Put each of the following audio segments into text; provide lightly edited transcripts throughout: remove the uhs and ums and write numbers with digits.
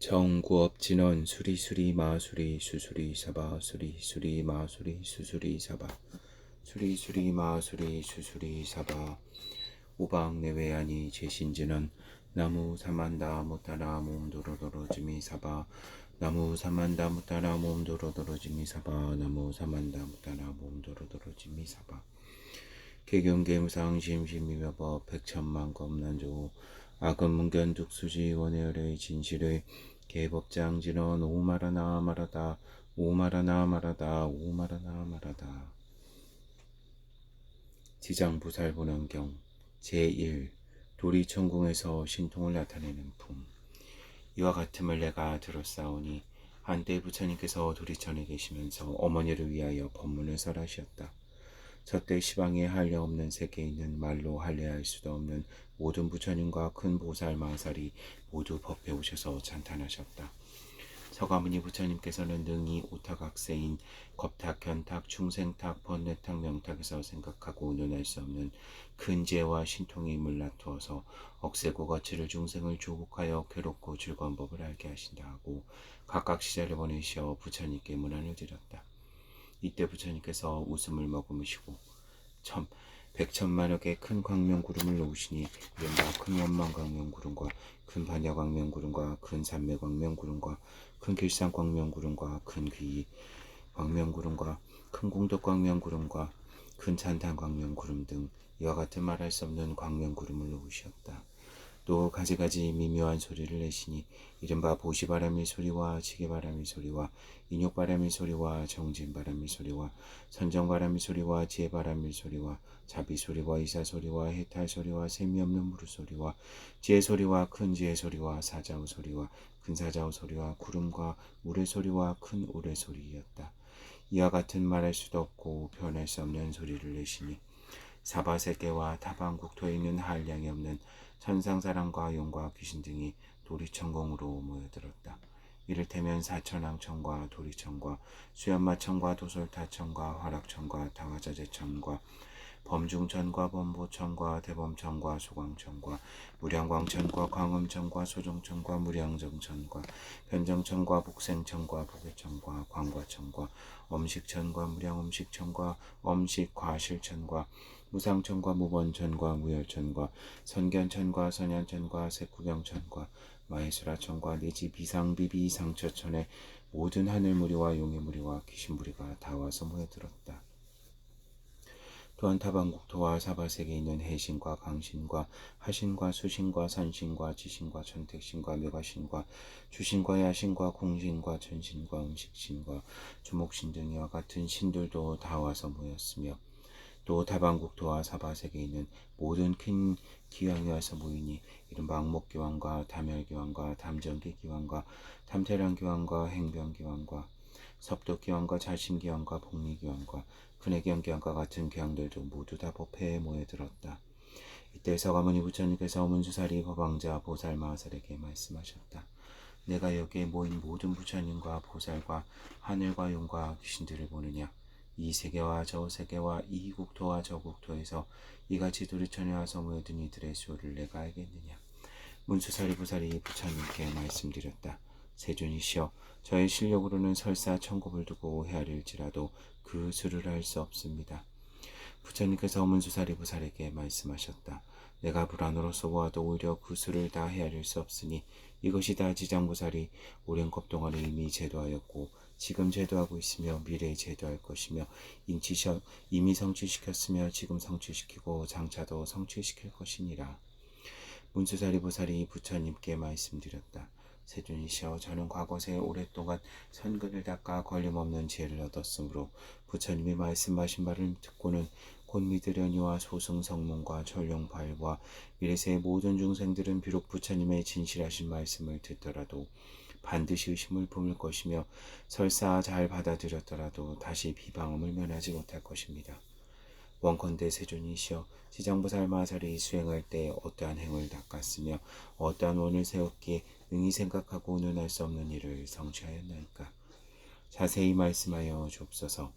정구업진원 수리수리 마수리 수수리 사바 수리수리 마수리 수수리 사바 수리수리 마수리 수수리 사바 우방내외하니 제신진원 나무 사만다 무타라 몸도로도로지미 사바 나무 사만다 무타라 몸도로도로지미 사바 나무 사만다 무타라 몸도로도로지미 사바 개경계무상 심심미묘법 백천만검난조 악은문견득수지 원해열의 진실의 개법장진원 오마라나 마라다 오마라나 마라다 오마라나 마라다 지장부살본원경 제1 도리천궁에서 신통을 나타내는 품. 이와 같음을 내가 들었사오니 한때 부처님께서 도리천에 계시면서 어머니를 위하여 법문을 설하셨다. 저때 시방에 할례 없는 세계에 있는 말로 할례할 수도 없는 모든 부처님과 큰 보살 마살이 모두 법회 오셔서 찬탄하셨다. 서가모니 부처님께서는 능히 오탁악세인 겁탁, 견탁, 충생탁, 번뇌탁, 명탁에서 생각하고 논할 수 없는 큰 지혜와 신통의 힘을 나투어서 억세고 거칠을 중생을 조국하여 괴롭고 즐거운 법을 알게 하신다 하고 각각 시자를 보내시어 부처님께 문안을 드렸다. 이때 부처님께서 웃음을 머금으시고 백천만억의 큰 광명구름을 놓으시니 이른바 큰 원망광명구름과 큰 반야광명구름과 큰 산매광명구름과 큰 길상광명구름과 큰 귀이 광명구름과 큰 공덕광명구름과 큰 찬탄광명구름 등 이와 같은 말할 수 없는 광명구름을 놓으셨다. 또 가지가지 미묘한 소리를 내시니 이른바 보시바람의 소리와 지게바람의 소리와 인욕바람의 소리와 정진바람의 소리와 선정바람의 소리와 지혜바람의 소리와 자비소리와 이사소리와 해탈소리와 셈이없는 무르소리와 지혜소리와 큰 지혜소리와 사자우소리와 큰 사자우소리와 구름과 우레소리와 큰 우레소리였다. 이와 같은 말할 수도 없고 표현할 수 없는 소리를 내시니 사바세계와 타방국토에 있는 한량이 없는 천상사람과 용과 귀신 등이 도리천공으로 모여들었다. 이를테면 사천왕천과 도리천과 수연마천과 도솔타천과 화락천과 당화자재천과 범중천과 범보천과 대범천과 소광천과 무량광천과 광음천과 소종천과 무량정천과 변정천과 복생천과 복외천과 광과천과 엄식천과 무량엄식천과 엄식과실천과 무상천과 무번천과 무열천과 선견천과 선현천과 색구경천과 마해수라천과 내지 비상비비상처천의 모든 하늘무리와 용의무리와 귀신무리가 다 와서 모여들었다. 또한 타방국토와 사바세계에 있는 해신과 강신과 하신과 수신과 산신과 지신과 천택신과 묘가신과 주신과 야신과 공신과 전신과 음식신과 주목신 등이와 같은 신들도 다 와서 모였으며 또 타방국토와 사바세계에 있는 모든 큰 기왕이 와서 모이니 이른바 악목기왕과 담열기왕과 담정기기왕과 탐태랑기왕과 행병기왕과 섭도기왕과 자심기왕과 복리기왕과 근해경기왕과 같은 기왕들도 모두 다 법회에 모여들었다. 이때 서가모니 부처님께서 문수사리 법왕자 보살마하살에게 말씀하셨다. 내가 여기에 모인 모든 부처님과 보살과 하늘과 용과 귀신들을 보느냐. 이 세계와 저 세계와 이 국토와 저 국토에서 이같이 도리천에 와서 모여든 이들의 수를 내가 알겠느냐. 문수사리 보살이 부처님께 말씀드렸다. 세존이시여, 저의 실력으로는 설사 천국을 두고 헤아릴지라도 그 수를 알 수 없습니다. 부처님께서 문수사리 보살에게 말씀하셨다. 내가 불안으로서 보아도 오히려 그 수를 다 헤아릴 수 없으니 이것이 다 지장보살이 오랜 것 동안에 이미 제도하였고 지금 제도하고 있으며 미래에 제도할 것이며 이미 성취시켰으며 지금 성취시키고 장차도 성취시킬 것이니라. 문수사리 보살이 부처님께 말씀드렸다. 세존이시여, 저는 과거에 오랫동안 선근을 닦아 걸림없는 지혜를 얻었으므로 부처님이 말씀하신 말을 듣고는 곧 믿으려니와 소승성문과 전룡발과 미래세의 모든 중생들은 비록 부처님의 진실하신 말씀을 듣더라도 반드시 의심을 품을 것이며 설사 잘 받아들였더라도 다시 비방음을 면하지 못할 것입니다. 원컨대 세존이시여, 지장보살 마살이 수행할 때 어떠한 행을 닦았으며 어떠한 원을 세웠기에 능히 생각하고 논할 수 없는 일을 성취하였나이까. 자세히 말씀하여 주옵소서.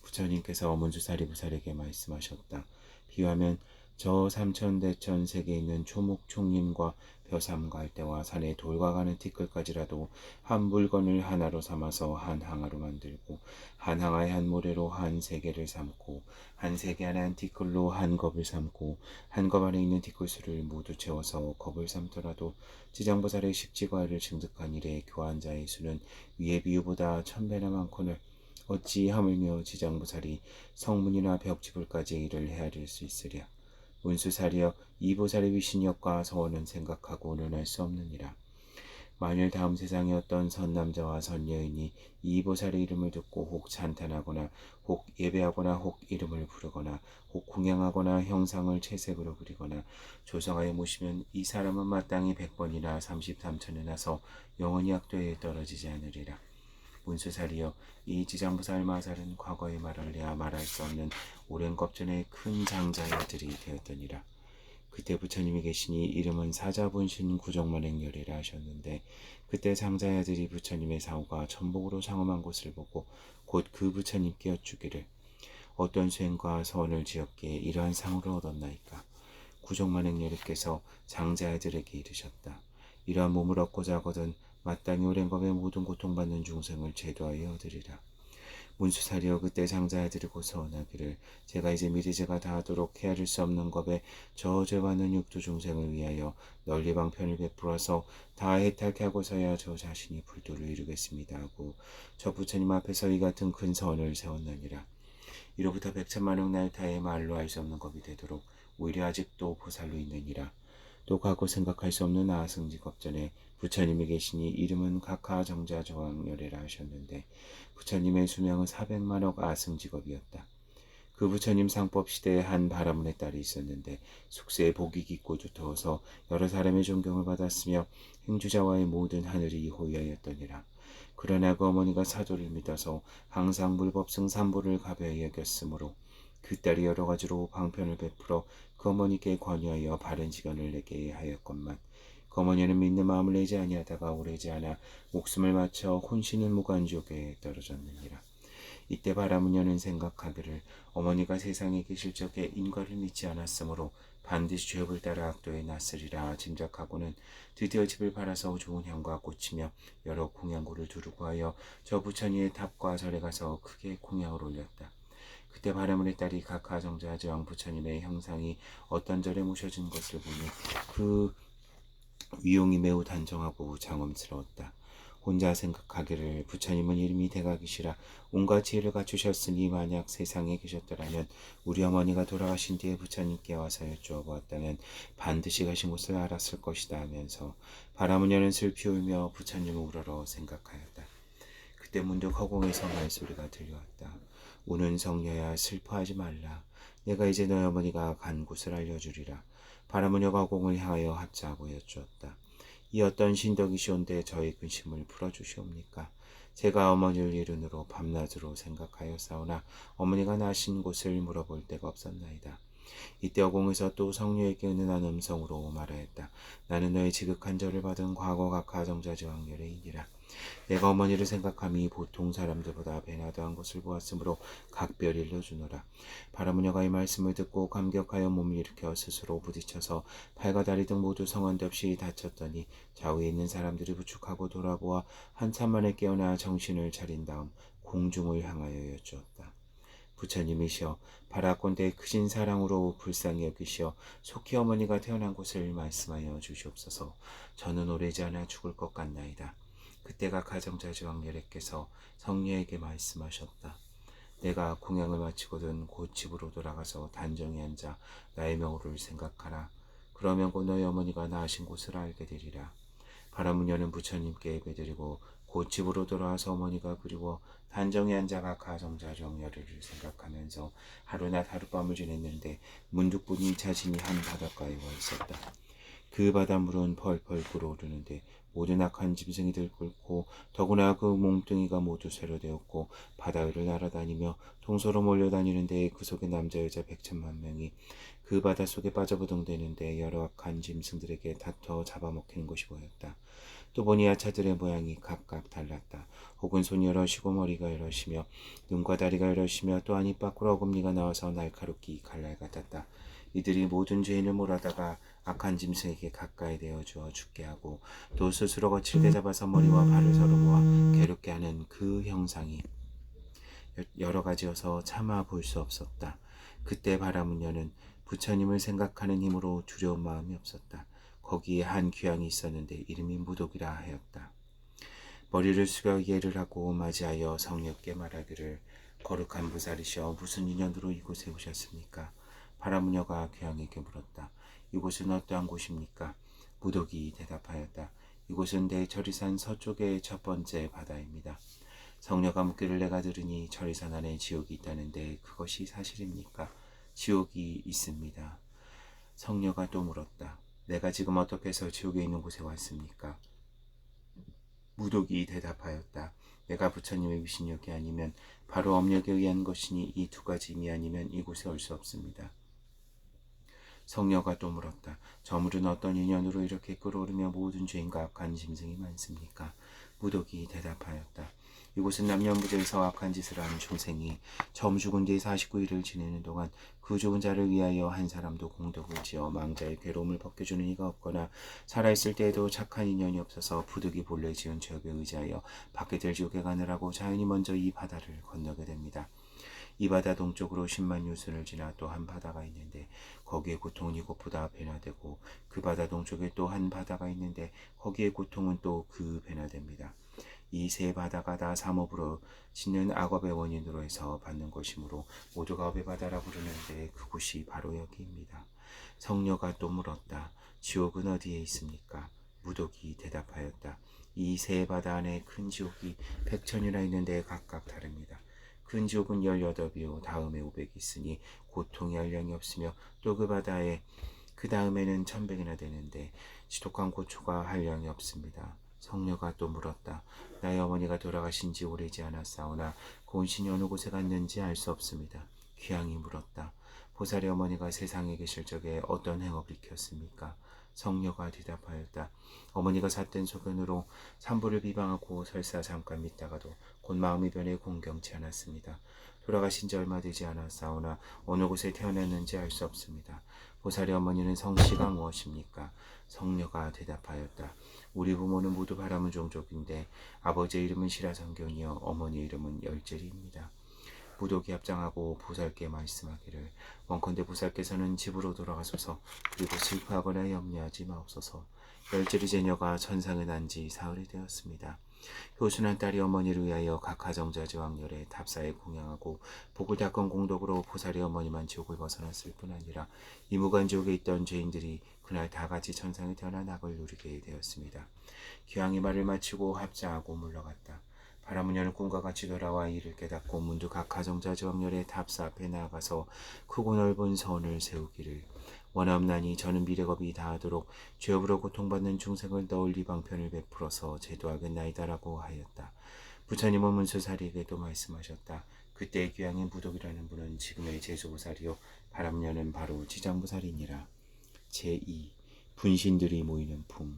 부처님께서 문수사리 보살에게 말씀하셨다. 비유하면 저 삼천대천 세계에 있는 초목 총림과 벼삼 갈대와 산에 돌과 가는 티끌까지라도 한 물건을 하나로 삼아서 한 항아로 만들고 한 항아에 한 모래로 한 세개를 삼고 한 세개 안에 한 티끌로 한 겁을 삼고 한 겁 안에 있는 티끌수를 모두 채워서 겁을 삼더라도 지장보살의 십지과를 증득한 이래 교한 자의 수는 위의 비유보다 1000배나 많거늘 어찌 하물며 지장보살이 성문이나 벽지불까지 이를 헤아릴 수 있으랴. 문수사리여 이 보살의 위신력과 서원은 생각하고 논할 수 없느니라. 만일 다음 세상에 어떤 선남자와 선여인이 이 보살의 이름을 듣고 혹 찬탄하거나 혹 예배하거나 혹 이름을 부르거나 혹 궁양하거나 형상을 채색으로 그리거나 조성하여 모시면 이 사람은 마땅히 100번이나 33천에 나서 영원히 악도에 떨어지지 않으리라. 문수사리여 이 지장보살 마살은 과거에 말할래야 말할 수 없는 오랜 겁전의 큰 장자의 아들이 되었더니라. 그때 부처님이 계시니 이름은 사자분신 구정만행열이라 하셨는데 그때 장자의 아들이 부처님의 사후가 천복으로 장엄한 곳을 보고 곧 그 부처님께 여쭈기를 어떤 수행과 서원을 지었기에 이러한 상을 얻었나이까. 구정만행열이께서 장자의 아들에게 이르셨다. 이러한 몸을 얻고자 하거든 마땅히 오랜 겁에 모든 고통받는 중생을 제도하여 얻으리라. 문수사리여 그때 장자의 아들이고 서원하기를 제가 이제 미리 제가 다하도록 헤아릴 수 없는 겁에 저 죄받는 육두 중생을 위하여 널리 방편을 베풀어서 다 해탈케 하고서야 저 자신이 불도를 이루겠습니다 하고 저 부처님 앞에서 이 같은 큰 서원을 세웠느니라. 이로부터 백천만억 날타의 말로 알 수 없는 겁이 되도록 오히려 아직도 보살로 있느니라. 또 과거 생각할 수 없는 아승지 겁전에 부처님이 계시니 이름은 각하 정자 저항열애라 하셨는데 부처님의 수명은 400만억 아승직업이었다. 그 부처님 상법 시대에 한 바라문의 딸이 있었는데 숙세에 복이 깊고 두터워서 여러 사람의 존경을 받았으며 행주자와의 모든 하늘이 호위하였더니라. 그러나 그 어머니가 사도를 믿어서 항상 물법승 삼보를 가벼이 여겼으므로 그 딸이 여러 가지로 방편을 베풀어 그 어머니께 권유하여 바른 지견을 내게 하였건만 그 어머니는 믿는 마음을 내지 아니하다가 오래지 않아 목숨을 바쳐 혼신은 무간지옥에 떨어졌느니라. 이때 바라문녀는 생각하기를 어머니가 세상에 계실 적에 인과를 믿지 않았으므로 반드시 죄업을 따라 악도에 났으리라 짐작하고는 드디어 집을 팔아서 좋은 향과 꽃이며 여러 공양고를 두르고 하여 저 부처님의 탑과 절에 가서 크게 공양을 올렸다. 그때 바라문의 딸이 각하정자 저왕 부처님의 형상이 어떤 절에 모셔진 것을 보니 그 위용이 매우 단정하고 장엄스러웠다. 혼자 생각하기를 부처님은 이름이 대각이시라 온갖 지혜를 갖추셨으니 만약 세상에 계셨더라면 우리 어머니가 돌아가신 뒤에 부처님께 와서 여쭈어보았다면 반드시 가신 곳을 알았을 것이다 하면서 바라문녀는 슬피 울며 부처님을 우러러 생각하였다. 그때 문득 허공에서 말소리가 들려왔다. 우는 성녀야 슬퍼하지 말라. 내가 이제 너희 어머니가 간 곳을 알려주리라. 바라문녀가 허공을 향하여 합자하고 여쭈었다. 이 어떤 신덕이시온데 저의 근심을 풀어주시옵니까? 제가 어머니를 이른으로 밤낮으로 생각하였사오나 어머니가 나신 곳을 물어볼 데가 없었나이다. 이때 어공에서 또 성녀에게 은은한 음성으로 말하였다. 나는 너의 지극한 절을 받은 과거 각하정자지왕열애이니라. 내가 어머니를 생각함이 보통 사람들보다 배나 더한 것을 보았으므로 각별 일러주노라. 바라문녀가 이 말씀을 듣고 감격하여 몸을 일으켜 스스로 부딪혀서 팔과 다리 등 모두 성한데 없이 다쳤더니 좌우에 있는 사람들이 부축하고 돌아보아 한참 만에 깨어나 정신을 차린 다음 공중을 향하여 여쭈었다. 부처님이시여 바라건대 크신 사랑으로 불쌍히 여기시어 속히 어머니가 태어난 곳을 말씀하여 주시옵소서. 저는 오래지 않아 죽을 것 같나이다. 그때가 가정자지왕열애께서 성녀에게 말씀하셨다. 내가 공양을 마치거든 곧 집으로 돌아가서 단정히 앉아 나의 명호를 생각하라. 그러면 곧 너희 어머니가 나으신 곳을 알게 되리라. 바라문녀는 부처님께 예배드리고 곧 집으로 돌아와서 어머니가 그리워 단정히 앉아가 가정자지왕열애를 생각하면서 하루낮 하룻밤을 지냈는데 문득 보니 자신이 한 바닷가에 와 있었다. 그 바닷물은 펄펄 끓어오르는데 모든 악한 짐승이 들끓고 더구나 그 몸뚱이가 모두 쇠로되었고 바다 위를 날아다니며 동서로 몰려다니는데 그 속에 남자 여자 100천만 명이 그 바다 속에 빠져부동대는데 여러 악한 짐승들에게 다퉈 잡아먹히는 것이 보였다. 또 보니 야차들의 모양이 각각 달랐다. 혹은 손이 여럿이고 머리가 여럿이며 눈과 다리가 여럿이며 또한 입 밖으로 어금니가 나와서 날카롭기 칼날 같았다. 이들이 모든 죄인을 몰아다가 악한 짐승에게 가까이 되어 주어 죽게 하고 또 스스로 거칠게 잡아서 머리와 발을 서로 모아 괴롭게 하는 그 형상이 여러 가지여서 차마 볼 수 없었다. 그때 바라문녀는 부처님을 생각하는 힘으로 두려운 마음이 없었다. 거기에 한 귀양이 있었는데 이름이 무독이라 하였다. 머리를 숙여 예를 하고 맞이하여 성령께 말하기를 거룩한 부살이시여 무슨 인연으로 이곳에 오셨습니까? 바라문녀가 귀양에게 물었다. 이곳은 어떠한 곳입니까? 무독이 대답하였다. 이곳은 대처리산 서쪽의 첫 번째 바다입니다. 성녀가 묻기를 내가 들으니 처리산 안에 지옥이 있다는데 그것이 사실입니까? 지옥이 있습니다. 성녀가 또 물었다. 내가 지금 어떻게 해서 지옥에 있는 곳에 왔습니까? 무독이 대답하였다. 내가 부처님의 위신력이 아니면 바로 업력에 의한 것이니 이 두 가지 힘이 아니면 이곳에 올 수 없습니다. 성녀가 또 물었다. 저물은 어떤 인연으로 이렇게 끓어오르며 모든 죄인과 악한 짐승이 많습니까? 무독이 대답하였다. 이곳은 남녀무제에서 악한 짓을 하는 중생이 처음 죽은 뒤 49일을 지내는 동안 그 죽은 자를 위하여 한 사람도 공덕을 지어 망자의 괴로움을 벗겨주는 이가 없거나 살아있을 때에도 착한 인연이 없어서 부득이 본래 지은 죄업에 의지하여 받게 될 지옥에 가느라고 자연히 먼저 이 바다를 건너게 됩니다. 이 바다 동쪽으로 10만 유순을 지나 또 한 바다가 있는데 거기에 고통은 이곳보다 배나 되고 그 바다 동쪽에 또 한 바다가 있는데 거기에 고통은 또 그 배나 됩니다. 이 세 바다가 다 삼업으로 짓는 악업의 원인으로 해서 받는 것이므로 모두가 업의 바다라 부르는데 그곳이 바로 여기입니다. 성녀가 또 물었다. 지옥은 어디에 있습니까? 무독이 대답하였다. 이 세 바다 안에 큰 지옥이 100천이나 있는데 각각 다릅니다. 큰 지옥은 18이요 다음에 500이 있으니 고통이 한량이 없으며 또 그 바다에 그 다음에는 1100이나 되는데 지독한 고초가 한량이 없습니다. 성녀가 또 물었다. 나의 어머니가 돌아가신 지 오래지 않았사오나 고은신이 어느 곳에 갔는지 알 수 없습니다. 귀양이 물었다. 보살의 어머니가 세상에 계실 적에 어떤 행업을 익혔습니까? 성녀가 대답하였다. 어머니가 삿된 소견으로 산부를 비방하고 설사 잠깐 믿다가도 곧 마음이 변해 공경치 않았습니다. 돌아가신 지 얼마 되지 않았사오나 어느 곳에 태어났는지 알 수 없습니다. 보살의 어머니는 성씨가 무엇입니까? 성녀가 대답하였다. 우리 부모는 모두 바라문 종족인데 아버지의 이름은 시라성견이요 어머니의 이름은 열제리입니다. 무독이 합장하고 보살께 말씀하기를 원컨대 보살께서는 집으로 돌아가소서 그리고 슬퍼하거나 염려하지 마옵소서. 열제리 제녀가 천상에 난 지 사흘이 되었습니다. 효순한 딸이 어머니를 위하여 각 가정자제왕렬에 답사에 공양하고 복을 닦은 공덕으로 보살의 어머니만 지옥을 벗어났을 뿐 아니라 이무간지옥에 있던 죄인들이 그날 다 같이 천상에 태어나 낙을 누리게 되었습니다. 귀양이 말을 마치고 합장하고 물러갔다. 바라문녀는 꿈과 같이 돌아와 이를 깨닫고 문득 각 가정자제왕렬의 답사 앞에 나아가서 크고 넓은 선을 세우기를 원하옵나니 저는 미래겁이 다하도록 죄업으로 고통받는 중생을 널리 방편을 베풀어서 제도하겠나이다라고 하였다. 부처님은 문수사리에게도 말씀하셨다. 그때 귀양의 무독이라는 분은 지금의 제수보살이요 바람녀는 바로 지장보살이니라. 제2. 분신들이 모이는 품.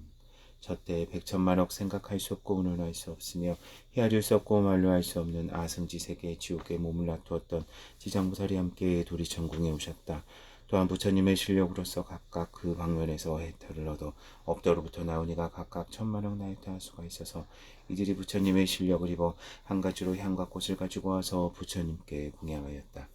저때 백천만억 생각할 수 없고 운운할 수 없으며 헤아릴 수 없고 말로 할 수 없는 아승지 세계 지옥에 몸을 놔두었던 지장보살이 함께 도리천궁에 오셨다. 또한 부처님의 실력으로서 각각 그 방면에서 혜택을 얻어 업도로부터 나온 이가 각각 1000만억 나이트 할 수가 있어서 이들이 부처님의 실력을 입어 한 가지로 향과 꽃을 가지고 와서 부처님께 공양하였다.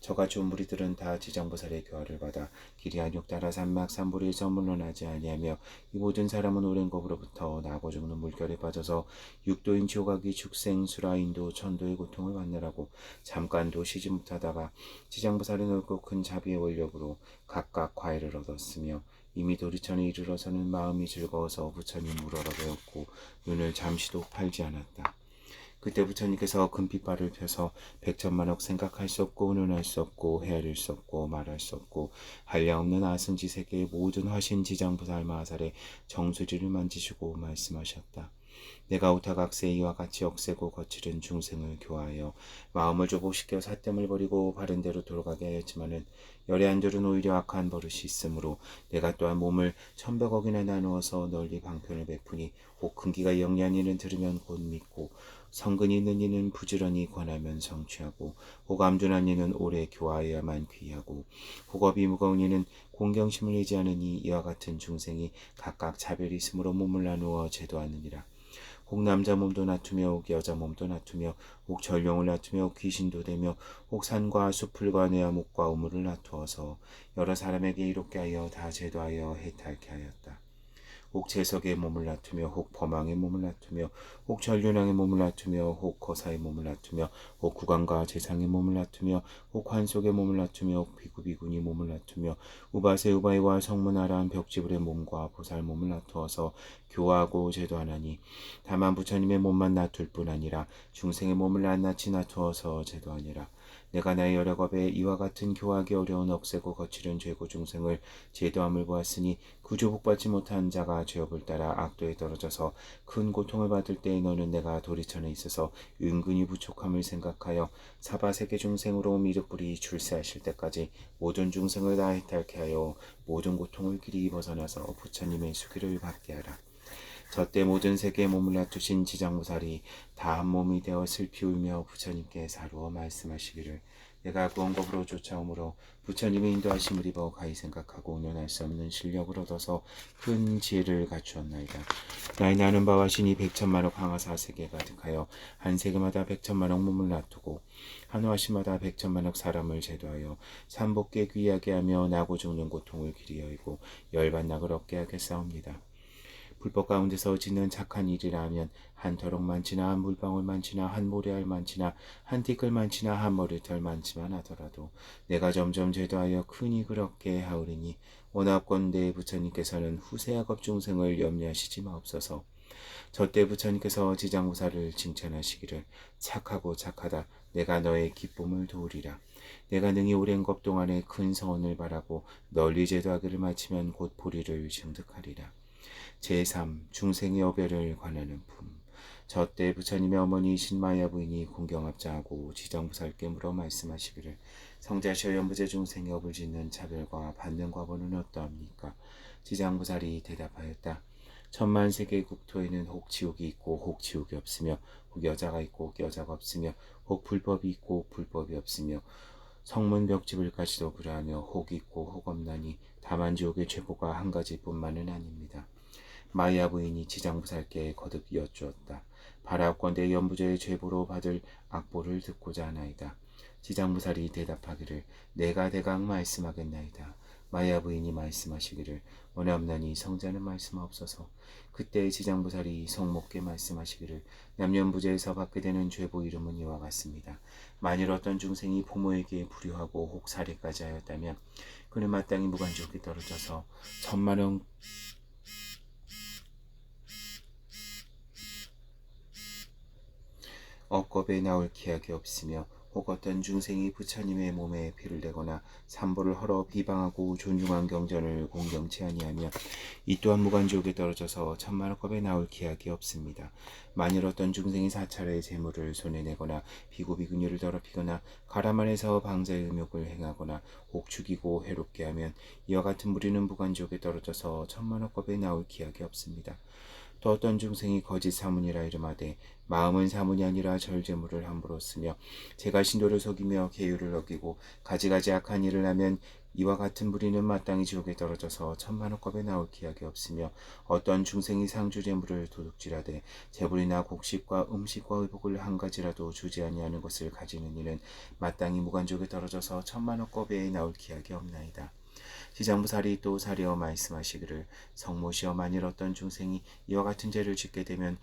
저같이 온 무리들은 다 지장보살의 교화를 받아 길이 한육 따라 산막 산불에서 물러나지 아니하며 이 모든 사람은 오랜 법으로부터 나고 죽는 물결에 빠져서 육도인 지옥악이 축생 수라인도 천도의 고통을 받느라고 잠깐도 쉬지 못하다가 지장보살의 넓고 큰 자비의 원력으로 각각 과외를 얻었으며 이미 도리천에 이르러서는 마음이 즐거워서 부처님 물어라 배웠고 눈을 잠시도 팔지 않았다. 그때 부처님께서 금빛발을 펴서 백천만억 생각할 수 없고 운운할 수 없고 헤아릴 수 없고 말할 수 없고 한량없는 아승지 세계의 모든 화신지장보살 마하살의 정수리를 만지시고 말씀하셨다. 내가 오타각세 이와 같이 억세고 거칠은 중생을 교화하여 마음을 조복시켜 삿됨을 버리고 바른 대로 돌아가게 하였지만은 열애한들은 오히려 악한 버릇이 있으므로 내가 또한 몸을 1100억이나 나누어서 널리 방편을 베푸니 혹 큰기가 영리한 이는 들으면 곧 믿고 성근이 있는 이는 부지런히 권하면 성취하고 혹 암둔한 이는 오래 교화해야만 귀하고 혹 업이 무거운 이는 공경심을 의지하느니 이와 같은 중생이 각각 차별이 있으므로 몸을 나누어 제도하느니라. 혹 남자 몸도 나투며 혹 여자 몸도 나투며 혹 전령을 나투며 혹 귀신도 되며 혹 산과 수풀과 뇌아목과 우물을 나투어서 여러 사람에게 이롭게 하여 다 제도하여 해탈케 하였다. 혹 재석의 몸을 나투며 혹 범왕의 몸을 나투며 혹 전륜왕의 몸을 나투며 혹 거사의 몸을 나투며 혹 국왕과 재상의 몸을 나투며 혹 환속의 몸을 나투며 혹 비구비군이 몸을 나투며 우바세 우바이와 성문아란 벽지불의 몸과 보살 몸을 나투어서 교화하고 제도하나니 다만 부처님의 몸만 나툴 뿐 아니라 중생의 몸을 낱낱이 나투어서 제도하니라. 내가 나의 여러 겁에 이와 같은 교화하기 어려운 억세고 거칠은 죄고 중생을 제도함을 보았으니 구주 복받지 못한 자가 죄업을 따라 악도에 떨어져서 큰 고통을 받을 때에 너는 내가 도리천에 있어서 은근히 부족함을 생각하여 사바세계 중생으로 미륵불이 출세하실 때까지 모든 중생을 다 해탈케 하여 모든 고통을 길이 벗어나서 부처님의 수기를 받게 하라. 저때 모든 세계에 몸을 놔두신 지장무살이 다 한 몸이 되어 슬피 울며 부처님께 사루어 말씀하시기를 내가 구원법으로 쫓아오므로 부처님의 인도하심을 입어 가히 생각하고 운연할 수 없는 실력을 얻어서 큰 지혜를 갖추었나이다. 나의 나는 바와 신이 백천만억 항하사 세계에 가득하여 한 세계마다 백천만억 몸을 놔두고 한 화시마다 백천만억 사람을 제도하여 삼복계 귀하게 하며 나고 죽는 고통을 길이 여의고 열반낙을 얻게 하겠사옵니다. 불법 가운데서 짓는 착한 일이라 하면 한 터럭만치나 한 물방울만치나 한 모래알만치나 한 티끌만치나 한 머리털 만치만 하더라도 내가 점점 제도하여 큰이 그렇게 하오리니 원합건대 부처님께서는 후세악업 중생을 염려하시지 마옵소서. 저때 부처님께서 지장무사를 칭찬하시기를 착하고 착하다 내가 너의 기쁨을 도우리라. 내가 능히 오랜 것 동안에 큰 성원을 바라고 널리 제도하기를 마치면 곧 보리를 증득하리라. 제3. 중생의 어별을 관하는 품. 저때 부처님의 어머니이신 마야 부인이 공경합자하고 지정부살께 물어 말씀하시기를 성자시여 연부제 중생의 업을 짓는 차별과 받는 과보는 어떠합니까? 지장부살이 대답하였다. 천만세계 국토에는 혹 지옥이 있고 혹 지옥이 없으며 혹 여자가 있고 혹 여자가 없으며 혹 불법이 있고 혹 불법이 없으며 성문벽집을까지도 그러하며 혹 있고 혹 없나니 다만 지옥의 죄보가 한 가지뿐만은 아닙니다. 마야 부인이 지장부살께 거듭 여쭈었다. 바라옵건대 연부제의 죄보로 받을 악보를 듣고자 하나이다. 지장부살이 대답하기를 내가 대강 말씀하겠나이다. 마야 부인이 말씀하시기를 원하옵나니 성자는 말씀하옵소서. 그때 지장부살이 성목께 말씀하시기를 남년부제에서 받게 되는 죄보 이름은 이와 같습니다. 만일 어떤 중생이 부모에게 불효하고 혹 살해까지 하였다면 그는 마땅히 무간지옥에 떨어져서 천만원 억겁에 나올 기약이 없으며 혹 어떤 중생이 부처님의 몸에 피를 내거나 삼보를 헐어 비방하고 존중한 경전을 공경치 아니하며 이 또한 무간지옥에 떨어져서 천만억겁에 나올 기약이 없습니다. 만일 어떤 중생이 사찰의 재물을 손해내거나 비고비근유를 더럽히거나 가라만에서 방자의 음욕을 행하거나 혹 죽이고 해롭게 하면 이와 같은 무리는 무간지옥에 떨어져서 천만억겁에 나올 기약이 없습니다. 또 어떤 중생이 거짓 사문이라 이름하되 마음은 사문이 아니라 절제물을 함부로 쓰며 제가 신도를 속이며 계율을 어기고 가지가지 악한 일을 하면 이와 같은 무리는 마땅히 지옥에 떨어져서 천만억겁에 나올 기약이 없으며 어떤 중생이 상주재물을 도둑질하되 재물이나 곡식과 음식과 의복을 한 가지라도 주지 아니하는 것을 가지는 이는 마땅히 무간지옥에 떨어져서 천만억겁에 나올 기약이 없나이다. 지장부살이 또 사리어 말씀하시기를 성모시여 만일 어떤 중생이 이와 같은 죄를 짓게 되면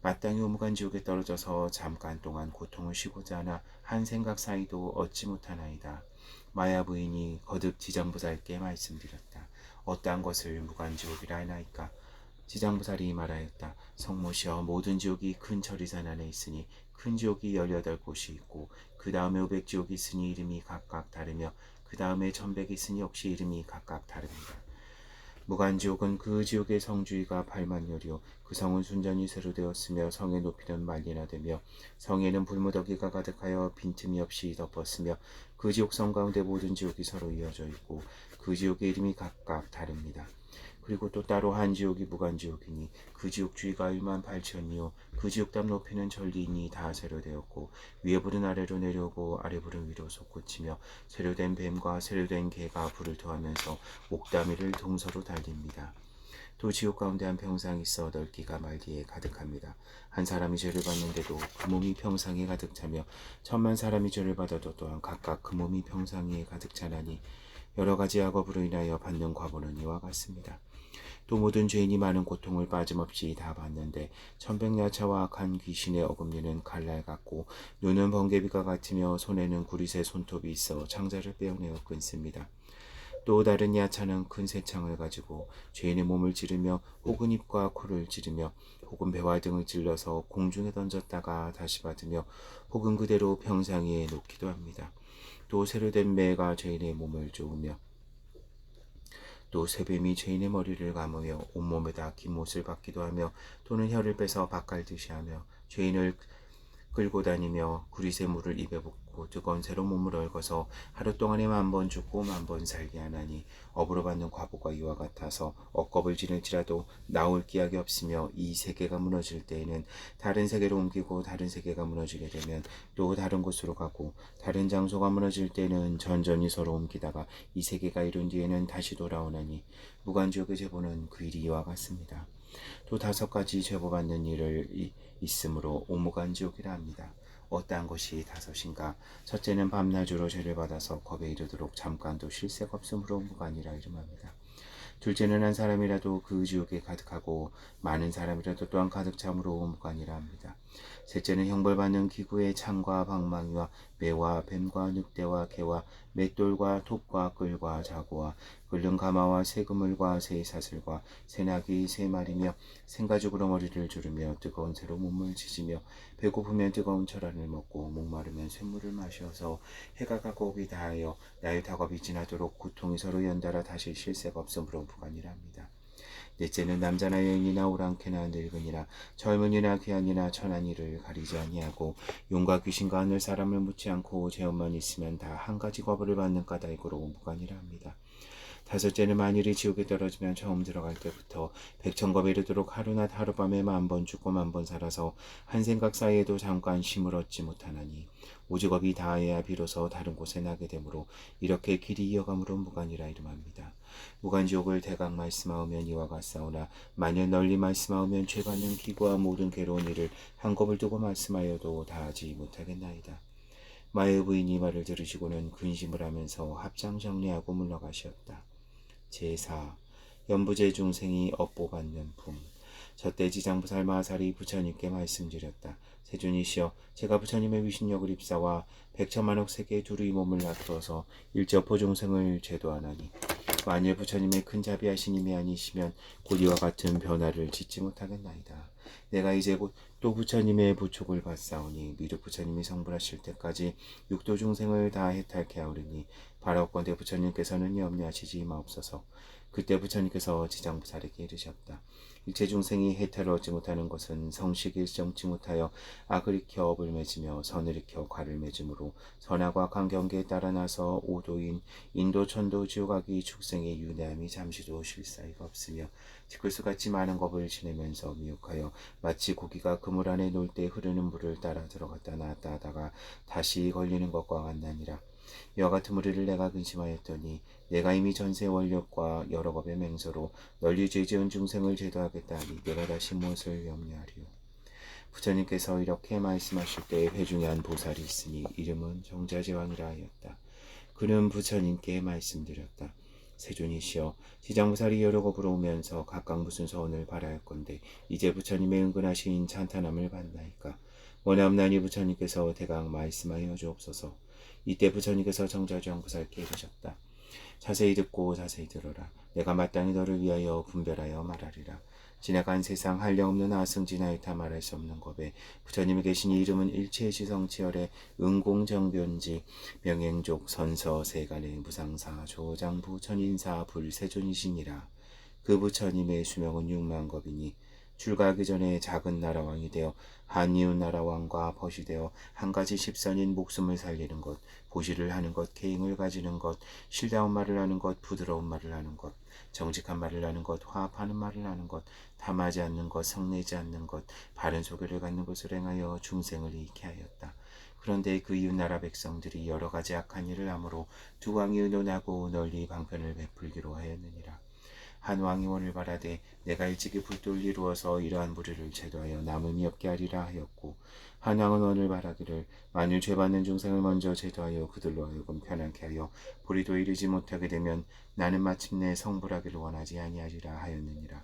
마땅히 우무간지옥에 떨어져서 잠깐 동안 고통을 쉬고자 하나 한 생각 사이도 얻지 못하나이다. 마야 부인이 거듭 지장부살께 말씀드렸다. 어떠한 것을 무간지옥이라 하나이까? 지장부살이 말하였다. 성모시여 모든 지옥이 큰 절이산 안에 있으니 큰 지옥이 18곳이 있고 그 다음에 500지옥이 있으니 이름이 각각 다르며 그 다음에 1100이 있으니 역시 이름이 각각 다릅니다. 무간지옥은 그 지옥의 성주의가 8만열이요 그 성은 순전히 새로 되었으며 성의 높이는 만리나 되며 성에는 불무더기가 가득하여 빈틈이 없이 덮었으며 그 지옥성 가운데 모든 지옥이 서로 이어져 있고 그 지옥의 이름이 각각 다릅니다. 그리고 또 따로 한 지옥이 무간지옥이니 그 지옥 주위가 1만 8천이요 그 지옥담 높이는 천리이니 다 세료되었고 위에 불은 아래로 내려오고 아래 불은 위로 솟구치며 세료된 뱀과 세료된 개가 불을 토하면서 목다미를 동서로 달립니다. 또 지옥 가운데 한 평상이 있어 넓기가 말기에 가득합니다. 한 사람이 죄를 받는데도 그 몸이 평상에 가득 차며 1,000만 사람이 죄를 받아도 또한 각각 그 몸이 평상에 가득 차나니 여러 가지 악업으로 인하여 받는 과보는 이와 같습니다. 또 모든 죄인이 많은 고통을 빠짐없이 다 받는데 천백야차와 악한 귀신의 어금니는 칼날 같고 눈은 번개비가 같으며 손에는 구릿의 손톱이 있어 창자를 빼어내어 끊습니다. 또 다른 야차는 큰 새창을 가지고 죄인의 몸을 찌르며 혹은 입과 코를 찌르며 혹은 배와 등을 찔러서 공중에 던졌다가 다시 받으며 혹은 그대로 평상 위에 놓기도 합니다. 또 세로된 매가 죄인의 몸을 쪼으며 또 새뱀이 죄인의 머리를 감으며 온몸에다 긴 못을 박기도 하며 또는 혀를 빼서 밭갈듯이 하며 죄인을 끌고 다니며 구릿의 물을 입에 붓고 뜨거운 새로 몸을 얽어서 하루 동안에 10,000번 죽고 10,000번 살게 하나니 업으로 받는 과보가 이와 같아서 억겁을 지낼지라도 나올 기약이 없으며 이 세계가 무너질 때에는 다른 세계로 옮기고 다른 세계가 무너지게 되면 또 다른 곳으로 가고 다른 장소가 무너질 때는 전전이 서로 옮기다가 이 세계가 이룬 뒤에는 다시 돌아오나니 무간지옥의 제보는 그 일이 이와 같습니다. 또 5가지 제보받는 일을 있으므로 오무간지옥이라 합니다. 어떠한 것이 5인가? 첫째는 밤낮으로 죄를 받아서 겁에 이르도록 잠깐도 쉴 새가 없으므로 무간이라 이름합니다. 둘째는 한 사람이라도 그 지옥에 가득하고 많은 사람이라도 또한 가득 참으로 오무간이라 합니다. 셋째는 형벌받는 기구의 창과 방망이와 매와 뱀과 늑대와 개와 맷돌과 톱과 끌과 자구와 끓는 가마와 새 그물과 새 사슬과 새 나귀 새 마리며 생가죽으로 머리를 두르며 뜨거운 새로 몸을 지지며 배고프면 뜨거운 철안을 먹고 목마르면 샘물을 마셔서 해가 가고 오기 다하여 나의 작업이 지나도록 고통이 서로 연달아 다시 쉴 새가 없으므로 무간이라 합니다. 넷째는 남자나 여인이나 오랑캐나 늙은이나 젊은이나 귀한이나 천한이를 가리지 아니하고 용과 귀신과 하늘 사람을 묻지 않고 죄업만 있으면 다 한 가지 과보를 받는 까닭으로 무간이라 합니다. 5째는 만일이 지옥에 떨어지면 처음 들어갈 때부터 백천겁에 이르도록 하루낮 하룻밤에 10,000번 죽고 10,000번 살아서 한 생각 사이에도 잠깐 쉼을 얻지 못하나니 오직 업이 다하여야 비로소 다른 곳에 나게 되므로 이렇게 길이 이어감으로 무간이라 이름합니다. 무간지옥을 대강 말씀하오면 이와 같사오나 만일 널리 말씀하오면 죄받는 기구와 모든 괴로운 일을 한겁을 두고 말씀하여도 다하지 못하겠나이다. 마의 부인이 말을 들으시고는 근심을 하면서 합장 정리하고 물러가시었다. 제4. 연부제 중생이 업보받는 품. 저때 지장부살 마살이 부처님께 말씀드렸다. 세존이시여, 제가 부처님의 위신력을 입사와 백천만억 세계에 두루 이 몸을 놔두어서 일저포 중생을 제도하나니 만일 부처님의 큰 자비하신 힘이 아니시면 곧 이와 같은 변화를 짓지 못하겠나이다. 내가 이제 곧 또 부처님의 부촉을 받사오니 미륵 부처님이 성불하실 때까지 육도 중생을 다 해탈케 하오리니 바라옵건대 부처님께서는 염려하시지 마옵소서. 그때 부처님께서 지장부살에게 이르셨다. 일체 중생이 해탈을 얻지 못하는 것은 성식을 정치 못하여 악을 익혀 업을 맺으며 선을 익혀 과를 맺음으로 선악과 강경계에 따라 나서 오도인 인도 천도 지옥악이 축생의 윤회함이 잠시도 쉴 사이가 없으며 티끌수같이 많은 겁을 지내면서 미혹하여 마치 고기가 그물 안에 놀 때 흐르는 물을 따라 들어갔다 나왔다 하다가 다시 걸리는 것과 같나니라. 이와 같은 무리를 내가 근심하였더니 내가 이미 전세 원력과 여러 법의 맹서로 널리 죄지은 중생을 제도하겠다 하니 내가 다시 무엇을 염려하리요. 부처님께서 이렇게 말씀하실 때에 회중에 한 보살이 있으니 이름은 정자제왕이라 하였다. 그는 부처님께 말씀드렸다. 세존이시여, 지장보살이 여러 겁으로 오면서 각각 무슨 서원을 바라였건대 이제 부처님의 은근하신 찬탄함을 받나이까. 원하옵나니 부처님께서 대강 말씀하여 주옵소서. 이때 부처님께서 정자제왕보살께 이르셨다. 자세히 듣고 자세히 들어라. 내가 마땅히 너를 위하여 분별하여 말하리라. 지나간 세상 한량없는 아승진하였다 말할 수 없는 법에 부처님이 계신 이 이름은 일체지성치열의 은공정변지 명행족 선서 세간의 무상사 조장부 천인사 불세존이시니라. 그 부처님의 수명은 6만 겁이니 출가하기 전에 작은 나라 왕이 되어 한 이웃 나라 왕과 벗이 되어 한 가지 십선인 목숨을 살리는 것, 보시를 하는 것, 계행을 가지는 것, 실다운 말을 하는 것, 부드러운 말을 하는 것, 정직한 말을 하는 것, 화합하는 말을 하는 것, 탐하지 않는 것, 성내지 않는 것, 바른 소견을 갖는 것을 행하여 중생을 잃게 하였다. 그런데 그 이웃 나라 백성들이 여러 가지 악한 일을 하므로 두 왕이 의논하고 널리 방편을 베풀기로 하였느니라. 한 왕이 원을 바라되 내가 일찍이 불도를 이루어서 이러한 무리를 제도하여 남음이 없게 하리라 하였고, 한 왕은 원을 바라기를 만일 죄받는 중생을 먼저 제도하여 그들로 하여금 편안케 하여 보리도 이르지 못하게 되면 나는 마침내 성불하기를 원하지 아니하리라 하였느니라.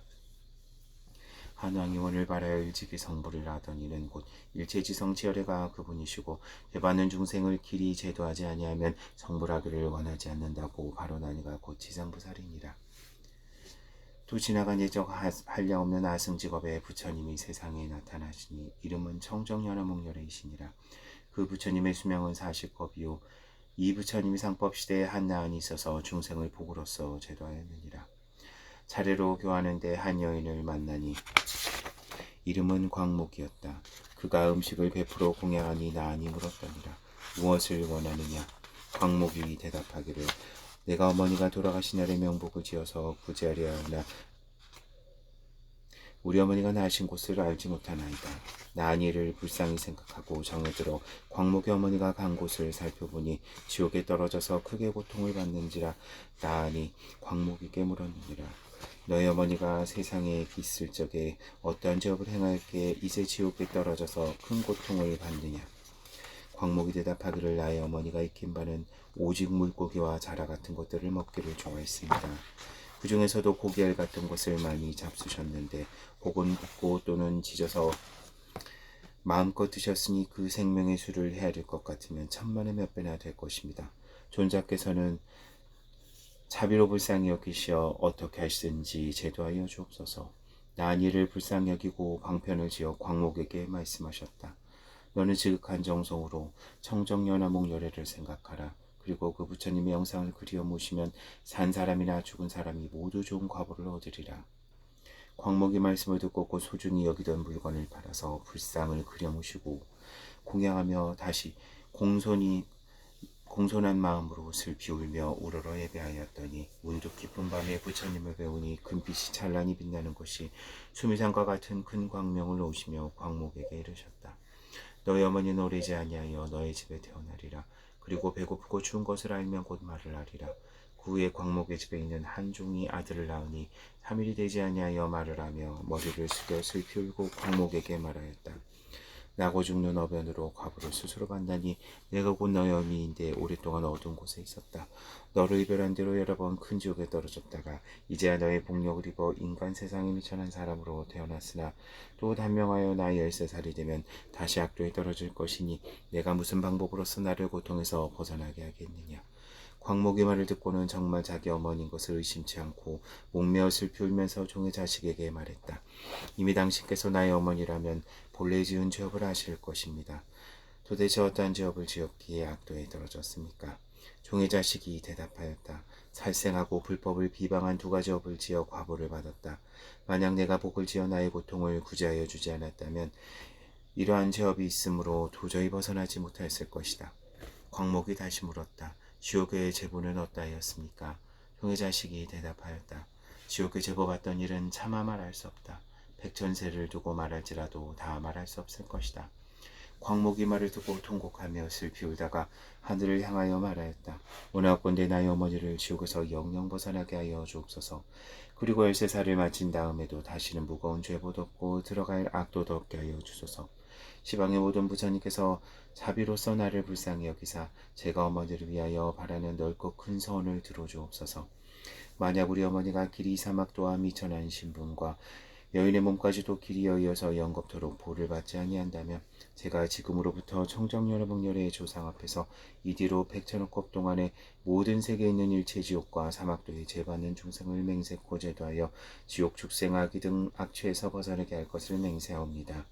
한 왕이 원을 바라여 일찍이 성불을 하던 이는 곧 일체지성 지열애가 그분이시고, 죄받는 중생을 길이 제도하지 아니하면 성불하기를 원하지 않는다고 발언하니가 곧 지상부살이니라. 또 지나간 예적 한량없는 아승직업의 부처님이 세상에 나타나시니 이름은 청정연화목렬이시니라. 그 부처님의 수명은 40법이요 이 부처님이 상법시대에 한 나은이 있어서 중생을 복으로써 제도하였느니라. 차례로 교하는데 한 여인을 만나니 이름은 광목이었다. 그가 음식을 베풀어 공양하니 나은이 물었더니라. 무엇을 원하느냐? 광목이 대답하기를 내가 어머니가 돌아가신 날에 명복을 지어서 구제하려 하나 우리 어머니가 나신 곳을 알지 못하나이다. 나은이를 불쌍히 생각하고 정에 들어 광목의 어머니가 간 곳을 살펴보니 지옥에 떨어져서 크게 고통을 받는지라. 나은이 광목에게 물었느니라. 너희 어머니가 세상에 있을 적에 어떠한 죄업을 행하였기에 이제 지옥에 떨어져서 큰 고통을 받느냐? 광목이 대답하기를 나의 어머니가 익힌 바는 오직 물고기와 자라 같은 것들을 먹기를 좋아했습니다. 그 중에서도 고기알 같은 것을 많이 잡수셨는데 혹은 굽고 또는 지져서 마음껏 드셨으니 그 생명의 수를 헤아릴 것 같으면 천만의 몇 배나 될 것입니다. 존자께서는 자비로 불쌍히 여기시어 어떻게 하시든지 제도하여 주옵소서. 나은이를 불쌍히 여기고 방편을 지어 광목에게 말씀하셨다. 너는 지극한 정성으로 청정연화목열애를 생각하라. 그리고 그 부처님의 영상을 그리어 모시면 산 사람이나 죽은 사람이 모두 좋은 과보를 얻으리라. 광목이 말씀을 듣고 곧 소중히 여기던 물건을 팔아서 불상을 그려 모시고 공양하며 다시 공손한 마음으로 슬피 울며 우러러 예배하였더니 문득 깊은 밤에 부처님을 배우니 금빛이 찬란히 빛나는 것이 수미산과 같은 큰 광명을 오시며 광목에게 이르셨다. 너희 어머니는 오래지 아니하여 너의 집에 태어나리라. 그리고 배고프고 추운 것을 알면 곧 말을 하리라. 그 후에 광목의 집에 있는 한 종이 아들을 낳으니 3일이 되지 아니하여 말을 하며 머리를 숙여 슬피 울고 광목에게 말하였다. 나고 죽는 어변으로 과부를 스스로 판다니 내가 곧 너의 어미인데 오랫동안 어두운 곳에 있었다. 너를 이별한 뒤로 여러 번 큰 지옥에 떨어졌다가 이제야 너의 복력을 입어 인간 세상에 미천한 사람으로 태어났으나 또 단명하여 나이 13살이 되면 다시 악도에 떨어질 것이니 내가 무슨 방법으로서 나를 고통에서 벗어나게 하겠느냐. 광목의 말을 듣고는 정말 자기 어머니인 것을 의심치 않고 목매어 슬피 울면서 종의 자식에게 말했다. 이미 당신께서 나의 어머니라면 본래 지은 죄업을 아실 것입니다. 도대체 어떠한 죄업을 지었기에 악도에 떨어졌습니까? 종의 자식이 대답하였다. 살생하고 불법을 비방한 두 가지 업을 지어 과보를 받았다. 만약 내가 복을 지어 나의 고통을 구제하여 주지 않았다면 이러한 죄업이 있으므로 도저히 벗어나지 못하였을 것이다. 광목이 다시 물었다. 지옥의 제보는 어떠하였습니까? 종의 자식이 대답하였다. 지옥의 제보받던 일은 차마 말할 수 없다. 백천세를 두고 말할지라도 다 말할 수 없을 것이다. 광목이 말을 듣고 통곡하며 슬피 울다가 하늘을 향하여 말하였다. 원하건대 나의 어머니를 지옥에서 영영 벗어나게 하여 주옵소서. 그리고 13살을 마친 다음에도 다시는 무거운 죄보도 없고 들어갈 악도도 없게 하여 주소서. 시방의 모든 부처님께서 자비로서 나를 불쌍히 여기사 제가 어머니를 위하여 바라는 넓고 큰 소원을 들어주옵소서. 만약 우리 어머니가 길이 사막도와 미천한 신분과 여인의 몸까지도 길이여 이어서 영겁토록 보를 받지 아니한다면 제가 지금으로부터 청정연화목열의 조상 앞에서 이 뒤로 100천억급 동안에 모든 세계에 있는 일체 지옥과 사막도에 죄받는 중생을 맹세코 제도하여 지옥 축생 악이 등 악취에서 벗어나게 할 것을 맹세하옵니다.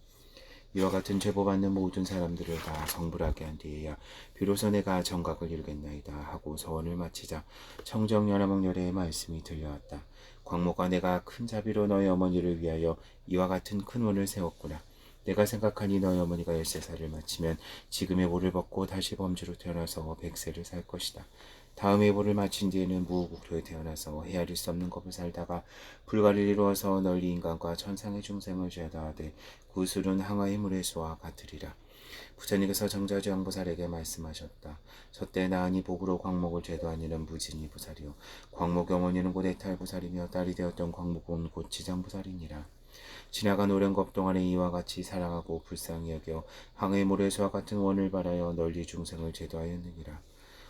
이와 같은 제보받는 모든 사람들을 다 성불하게 한 뒤에야 비로소 내가 정각을 이루겠나이다 하고 서원을 마치자 청정연화목열의 말씀이 들려왔다. 광모가 내가 큰 자비로 너희 어머니를 위하여 이와 같은 큰 원을 세웠구나. 내가 생각하니 너희 어머니가 13살을 마치면 지금의 모를 벗고 다시 범주로 태어나서 100세를 살 것이다. 다음의 모를 마친 뒤에는 무국토에 태어나서 헤아릴 수 없는 법을 살다가 불가를 이루어서 널리 인간과 천상의 중생을 죄다하되 구술은 항아의 물의 수와 같으리라. 부처님께서 정자주양보살에게 말씀하셨다. 저때 나은이 복으로 광목을 제도한 이는 무진이 보살이요 광목 어머니는 곧 애탈보살이며 딸이 되었던 광목은 곧 지장보살이니라. 지나간 오랜 것 동안에 이와 같이 사랑하고 불쌍히 여겨 항해의 모래수와 같은 원을 바라여 널리 중생을 제도하였느니라.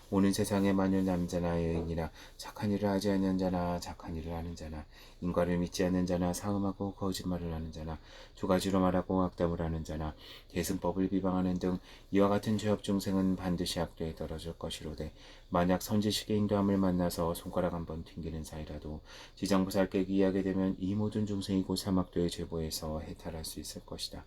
오는 세상에 만일 남자나 여인이나 착한 일을 하지 않는 자나 착한 일을 하는 자나 인과를 믿지 않는 자나 사음하고 거짓말을 하는 자나 두 가지로 말하고 악담을 하는 자나 대승법을 비방하는 등 이와 같은 죄업 중생은 반드시 악도에 떨어질 것이로되 만약 선지식의 인도함을 만나서 손가락 한번 튕기는 사이라도 지장보살께 귀하게 되면 이 모든 중생이 곧 사막도의 죄보에서 해탈할 수 있을 것이다.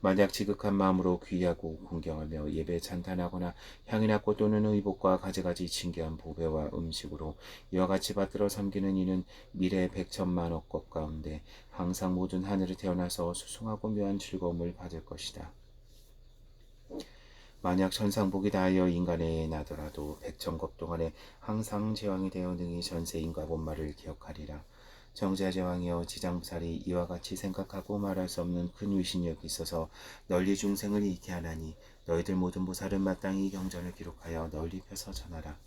만약 지극한 마음으로 귀하고 공경하며 예배 찬탄하거나 향이나 꽃 또는 의복과 가지가지 진귀한 보배와 음식으로 이와 같이 받들어 섬기는 이는 미래 100천만억 것 가운데 항상 모든 하늘에 태어나서 수승하고 묘한 즐거움을 받을 것이다. 만약 천상복이 다하여 인간에 나더라도 100천겁 동안에 항상 제왕이 되어 능히 전세인과 본말을 기억하리라. 정자제왕이여 지장부살이 이와 같이 생각하고 말할 수 없는 큰 위신력이 있어서 널리 중생을 잃게 하나니 너희들 모든 보살은 마땅히 경전을 기록하여 널리 펴서 전하라.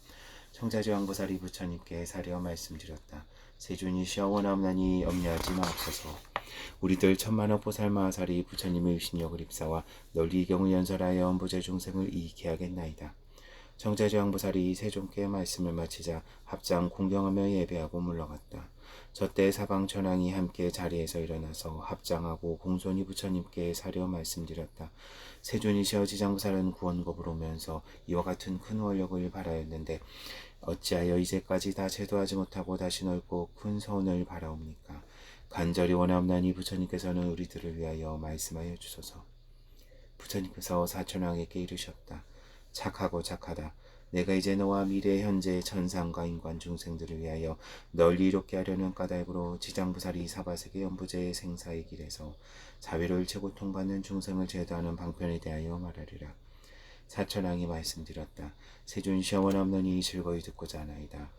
청자제왕보살이 부처님께 사려 말씀드렸다. 세존이시여 원하옵나니 염려하지 마옵소서. 우리들 천만억 보살마하살이 부처님의 위신력을 입사와 널리 이 경을 연설하여 엄부제 중생을 이익해 하겠나이다. 정자제왕보살이 세존께 말씀을 마치자 합장 공경하며 예배하고 물러갔다. 저때 사방천왕이 함께 자리에서 일어나서 합장하고 공손히 부처님께 사려 말씀드렸다. 세존이시여 지장보살은 구원겁을 오면서 이와 같은 큰 원력을 바라였는데 어찌하여 이제까지 다 제도하지 못하고 다시 넓고 큰 서원을 바라옵니까? 간절히 원하옵나니 부처님께서는 우리들을 위하여 말씀하여 주소서. 부처님께서 사천왕에게 이르셨다. 착하고 착하다. 내가 이제 너와 미래 현재 천상과 인간 중생들을 위하여 널리 이롭게 하려는 까닭으로 지장부살이 사바세계 연부제의 생사의 길에서 자비로 일체 고통받는 중생을 제도하는 방편에 대하여 말하리라. 사천왕이 말씀드렸다. 세존시여 원없느니 즐거이 듣고자 하나이다.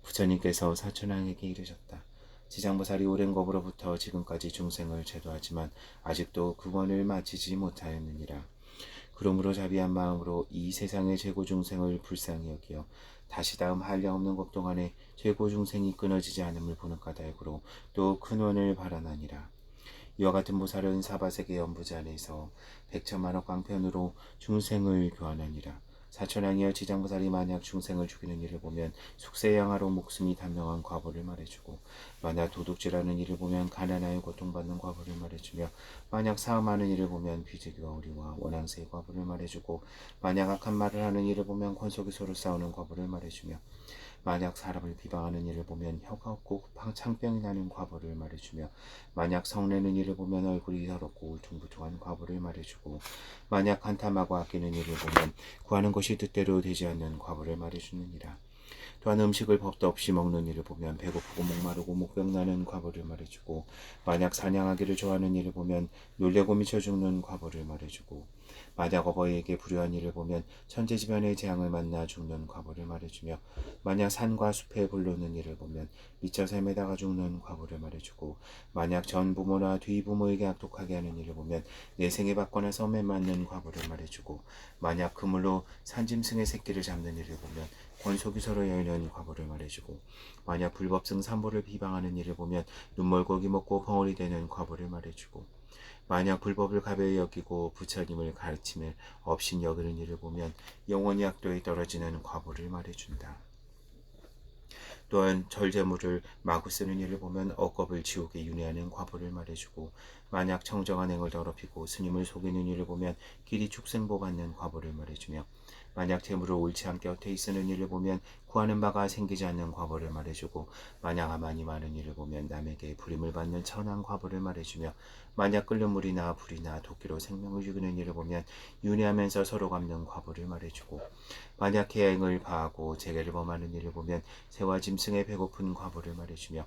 부처님께서 사천왕에게 이르셨다. 지장보살이 오랜 법으로부터 지금까지 중생을 제도하지만 아직도 그 원을 마치지 못하였느니라. 그러므로 자비한 마음으로 이 세상의 최고 중생을 불쌍히 여기어 다시 다음 한량없는 것 동안에 최고 중생이 끊어지지 않음을 보는 까닭으로 또 큰 원을 바라나니라. 이와 같은 보살은 사바세계 연부제 안에서 100천만억 광편으로 중생을 교환하니라. 사천왕이여 지장보살이 만약 중생을 죽이는 일을 보면 숙세 양하로 목숨이 단명한 과보를 말해주고 만약 도둑질하는 일을 보면 가난하여 고통받는 과보를 말해주며 만약 사음하는 일을 보면 비지기와 우리와 원앙세의 과보를 말해주고 만약 악한 말을 하는 일을 보면 권속이 서로 싸우는 과보를 말해주며 만약 사람을 비방하는 일을 보면 혀가 없고 창병이 나는 과보를 말해주며 만약 성내는 일을 보면 얼굴이 더럽고 울퉁불퉁한 과보를 말해주고 만약 한탐하고 아끼는 일을 보면 구하는 것이 뜻대로 되지 않는 과보를 말해주느니라. 또한 음식을 법도 없이 먹는 일을 보면 배고프고 목마르고 목병나는 과보를 말해주고 만약 사냥하기를 좋아하는 일을 보면 놀래고 미쳐 죽는 과보를 말해주고 만약 어버이에게 불효한 일을 보면 천재지변의 재앙을 만나 죽는 과보를 말해주며 만약 산과 숲에 불르는 일을 보면 미쳐서 헤매다가 죽는 과보를 말해주고 만약 전 부모나 뒤 부모에게 악독하게 하는 일을 보면 내생에 받거나 섬에 맞는 과보를 말해주고 만약 그물로 산짐승의 새끼를 잡는 일을 보면 권속이 서로 여는 과보를 말해주고 만약 불법승 산보를 비방하는 일을 보면 눈멀고기 먹고 벙어리 되는 과보를 말해주고 만약 불법을 가벼이 여기고 부처님을 가르침을 업신 여기는 일을 보면 영원히 악도에 떨어지는 과보를 말해준다. 또한 절제물을 마구 쓰는 일을 보면 억겁을 지옥에 윤회하는 과보를 말해주고 만약 청정한 행을 더럽히고 스님을 속이는 일을 보면 길이 축생보 받는 과보를 말해주며 만약 재물을 옳지 않게 어태히 쓰는 일을 보면 구하는 바가 생기지 않는 과보를 말해주고 만약 가만히 많은 일을 보면 남에게 불임을 받는 천한 과보를 말해주며 만약 끓는 물이나 불이나 도끼로 생명을 죽이는 일을 보면 윤회하면서 서로 갚는 과보를 말해주고 만약 해행을 파하고 재개를 범하는 일을 보면 새와 짐승의 배고픈 과보를 말해주며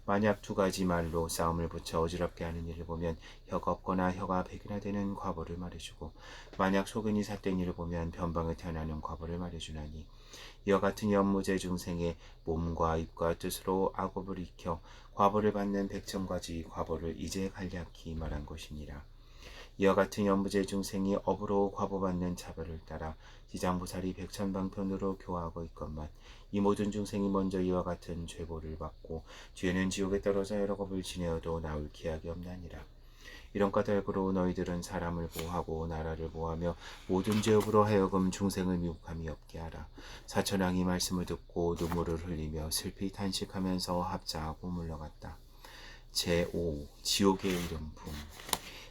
만약 두 가지 말로 싸움을 붙여 어지럽게 하는 일을 보면 혀가 없거나 혀가 백이나 되는 과보를 말해주고 만약 소근이 삿된 일을 보면 변방에 태어나는 과보를 말해주나니 이와 같은 연무제 중생의 몸과 입과 뜻으로 악업을 익혀 과보를 받는 백천가지 과보를 이제 간략히 말한 것이니라. 이와 같은 연무제 중생이 업으로 과보받는 차별을 따라 지장부살이 백천방편으로 교화하고 있건만 이 모든 중생이 먼저 이와 같은 죄보를 받고 죄는 지옥에 떨어져 여러 겁을 지내어도 나올 기약이 없나니라. 이런 까닭으로 너희들은 사람을 보호하고 나라를 보호하며 모든 죄업으로 하여금 중생을 미혹함이 없게 하라. 사천왕이 말씀을 듣고 눈물을 흘리며 슬피 탄식하면서 합자하고 물러갔다. 제5 지옥의 이름품.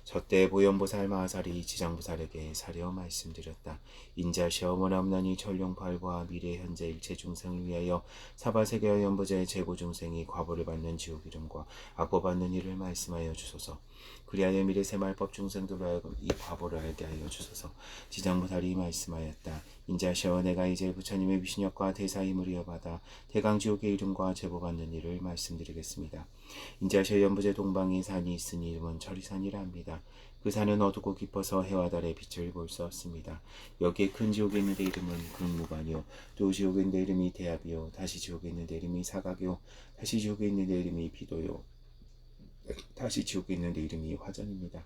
저때 보현보살 마하살이 지장보살에게 사려 말씀드렸다. 인자시여 원없나니 전룡팔과 미래 현재 일체 중생을 위하여 사바세계와 연보제 재고 중생이 과보를 받는 지옥 이름과 악보 받는 일을 말씀하여 주소서. 그리하여 미래 세말법 중생들로 하여금 이 과보를 알게 하여 주소서. 지장보살이 말씀하였다. 인자시여 내가 이제 부처님의 위신력과 대사 힘을 이어받아 대강지옥의 이름과 제보받는 일을 말씀드리겠습니다. 인자시여 연부제 동방에 산이 있으니 이름은 철이산이라 합니다. 그 산은 어둡고 깊어서 해와 달의 빛을 볼 수 없습니다. 여기에 큰 지옥에 있는데 이름은 극무반이요 또 지옥에 있는데 이름이 대합이요 다시 지옥에 있는데 이름이 사각이요 다시 지옥에 있는데 이름이 비도요 다시 지옥에 있는데 이름이 화전입니다.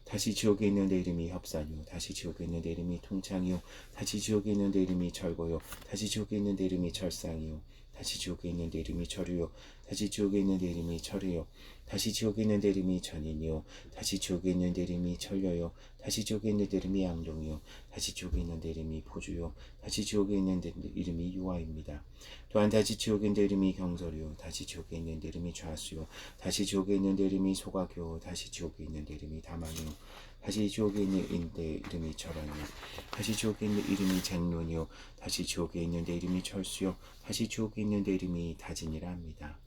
다시 지옥에 있는데 이름이 협산이요 다시 지옥에 있는데 이름이 통창이요 다시 지옥에 있는데 이름이 철고요 다시 지옥에 있는데 이름이 철상이요 다시 지옥에 있는데 이름이 철이요 다시 지옥에 있는데 이름이 철이요 다시 지옥에 있는데 이름이 전인이요 다시 지옥에 있는데 이름이 철려요 다시 지옥에 있는데 이름이 양종이요 다시 지옥에 있는데 이름이 포주요 다시 지옥에 있는데 이름이 유아입니다. 또한 다시 지옥에 있는데 이름이 경설이요 다시 지옥에 있는데 이름이 좌수요 다시 지옥에 있는데 이름이 소각이요 다시 지옥에 있는데 이름이 다망이요 다시 지옥에 있는데 이름이 철원이요 다시 지옥에 있는 이름이 쟁론이요 다시 지옥에 있는데 이름이 철수요 다시 지옥에 있는데 이름이 다진이라 합니다.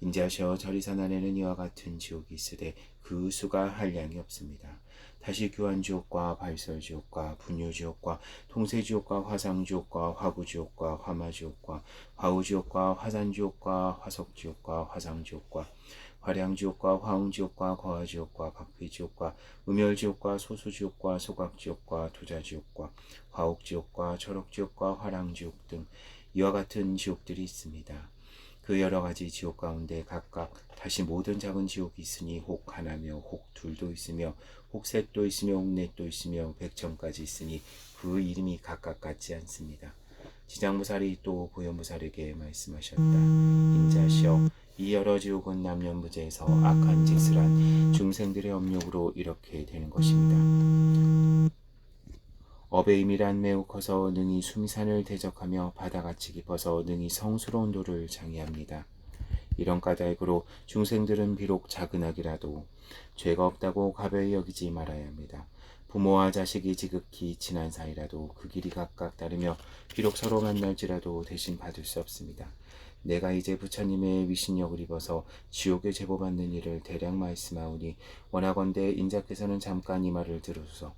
인자하시어 절이산 안에는 이와 같은 지옥이 있으되 그 수가 한량이 없습니다. 다시 교환지옥과 발설지옥과 분유지옥과 통세지옥과 화상지옥과 화구지옥과 화마지옥과 화우지옥과 화산지옥과 화석지옥과 화상지옥과 화량지옥과 화웅지옥과 거하지옥과 각비지옥과 음열지옥과 소수지옥과 소각지옥과 투자지옥과 화옥지옥과 절옥지옥과 화랑지옥 등 이와 같은 지옥들이 있습니다. 그 여러 가지 지옥 가운데 각각 다시 모든 작은 지옥이 있으니 혹 하나며 혹 둘도 있으며 혹 셋도 있으며 혹 넷도 있으며 백천까지 있으니 그 이름이 각각 같지 않습니다. 지장보살이 또 보현보살에게 말씀하셨다. 인자시여 이 여러 지옥은 남연부제에서 악한 짓을 한 중생들의 업력으로 이렇게 되는 것입니다. 업의 임이란 매우 커서 능히 수미산을 대적하며 바다같이 깊어서 능히 성스러운 도를 장애합니다. 이런 까닭으로 중생들은 비록 작은 악이라도 죄가 없다고 가벼이 여기지 말아야 합니다. 부모와 자식이 지극히 친한 사이라도 그 길이 각각 다르며 비록 서로 만날지라도 대신 받을 수 없습니다. 내가 이제 부처님의 위신력을 입어서 지옥에 제보받는 일을 대략 말씀하오니 원하건대 인자께서는 잠깐 이 말을 들으소서.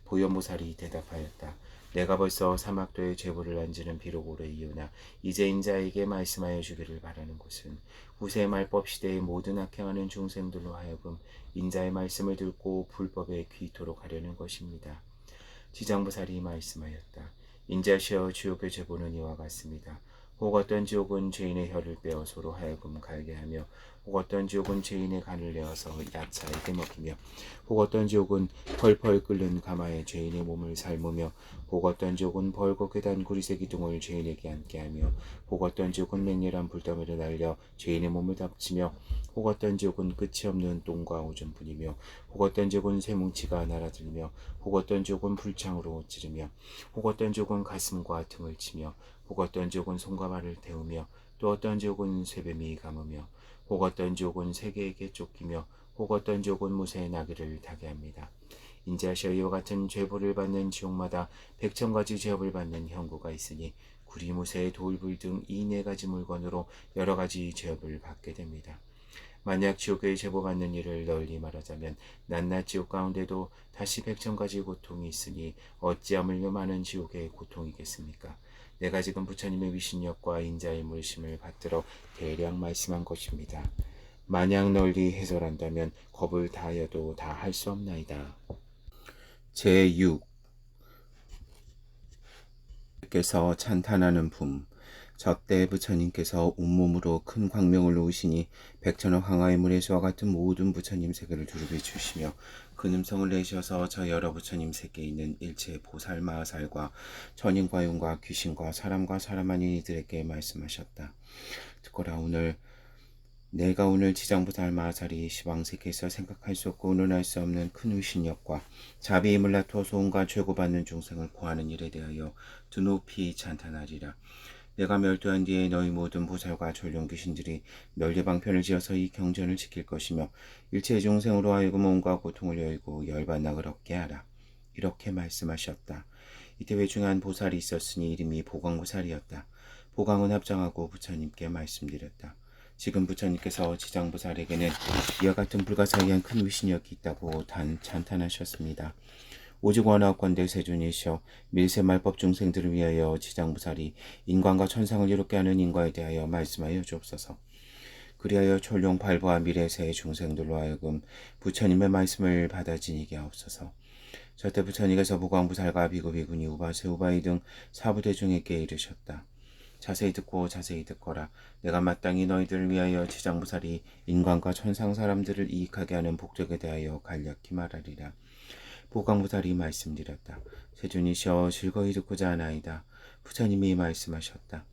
보현보살이 대답하였다. 내가 벌써 사막도의 제보를 한 지는 비록 오래이오나 이제 인자에게 말씀하여 주기를 바라는 것은 후세 말법 시대의 모든 악행하는 중생들로 하여금 인자의 말씀을 듣고 불법에 귀토록 하려는 것입니다. 지장보살이 말씀하였다. 인자시여 지옥의 제보는 이와 같습니다. 혹 어떤 지옥은 죄인의 혀를 빼어 서로 하여금 갈게 하며 혹 어떤 지옥은 죄인의 간을 내어서 야차에게 먹이며 혹 어떤 지옥은 펄펄 끓는 가마에 죄인의 몸을 삶으며 혹 어떤 지옥은 벌겋게 단 구리새 기둥을 죄인에게 앉게 하며 혹 어떤 지옥은 맹렬한 불덩이를 날려 죄인의 몸을 덮치며 혹 어떤 지옥은 끝이 없는 똥과 오줌뿐이며 혹 어떤 지옥은 쇠뭉치가 날아들며 혹 어떤 지옥은 불창으로 찌르며 혹 어떤 지옥은 가슴과 등을 치며 혹 어떤 지옥은 손과 발을 태우며 또 어떤 지옥은 쇠뱀이 감으며 혹 어떤 지옥은 세계에게 쫓기며 혹 어떤 족은 모세의 나귀를 타게 합니다. 인자하시어 이와 같은 죄벌을 받는 지옥마다 100,000가지 죄업을 받는 형구가 있으니 구리 모세의 돌불 등 이 네 가지 물건으로 여러 가지 죄업을 받게 됩니다. 만약 지옥에 제보받는 일을 널리 말하자면 낱낱 지옥 가운데도 다시 100,000가지 고통이 있으니 어찌하물며 많은 지옥의 고통이겠습니까? 내가 지금 부처님의 위신력과 인자의 물심을 받들어 대략 말씀한 것입니다. 만약 널리 해설한다면 겁을 다하여도 다 할 수 없나이다. 제6. 께서 찬탄하는 품. 저때 부처님께서 온몸으로 큰 광명을 놓으시니 백천억 항아의 물의 수와 같은 모든 부처님 세계를 두루비 주시며 큰 음성을 내셔서 저 여러 부처님 세계에 있는 일체 보살 마하살과 천인과 용과 귀신과 사람과 사람 아닌 이들에게 말씀하셨다. 듣거라. 내가 오늘 지장보살 마하살이 시방세계에서 생각할 수 없고 의논할 수 없는 큰 위신력과 자비임을 나투어서 온갖 죄고받는 중생을 구하는 일에 대하여 드높이 찬탄하리라. 내가 멸도한 뒤에 너희 모든 보살과 전령 귀신들이 널리 방편을 지어서 이 경전을 지킬 것이며 일체 중생으로 하여금 온갖 고통을 여의고 열반낙을 얻게 하라. 이렇게 말씀하셨다. 이때 외중한 보살이 있었으니 이름이 보광보살이었다. 보광은 합장하고 부처님께 말씀드렸다. 지금 부처님께서 지장보살에게는 이와 같은 불가사의한 큰 위신력이 있다고 찬탄하셨습니다. 오직 원하옵건대 세존이시여 밀세말법 중생들을 위하여 지장보살이 인간과 천상을 이롭게 하는 인과에 대하여 말씀하여 주옵소서. 그리하여 촐룡 발부와 미래세의 중생들로 하여금 부처님의 말씀을 받아 지니게 하옵소서. 저때 부처님께서 보광보살과 비구비구니 우바세 우바이 등 사부대중에게 이르셨다. 자세히 듣고 자세히 듣거라. 내가 마땅히 너희들을 위하여 지장보살이 인간과 천상 사람들을 이익하게 하는 복덕에 대하여 간략히 말하리라. 보광보살이 말씀드렸다. 세존이시여 즐거이 듣고자 하나이다. 부처님이 말씀하셨다.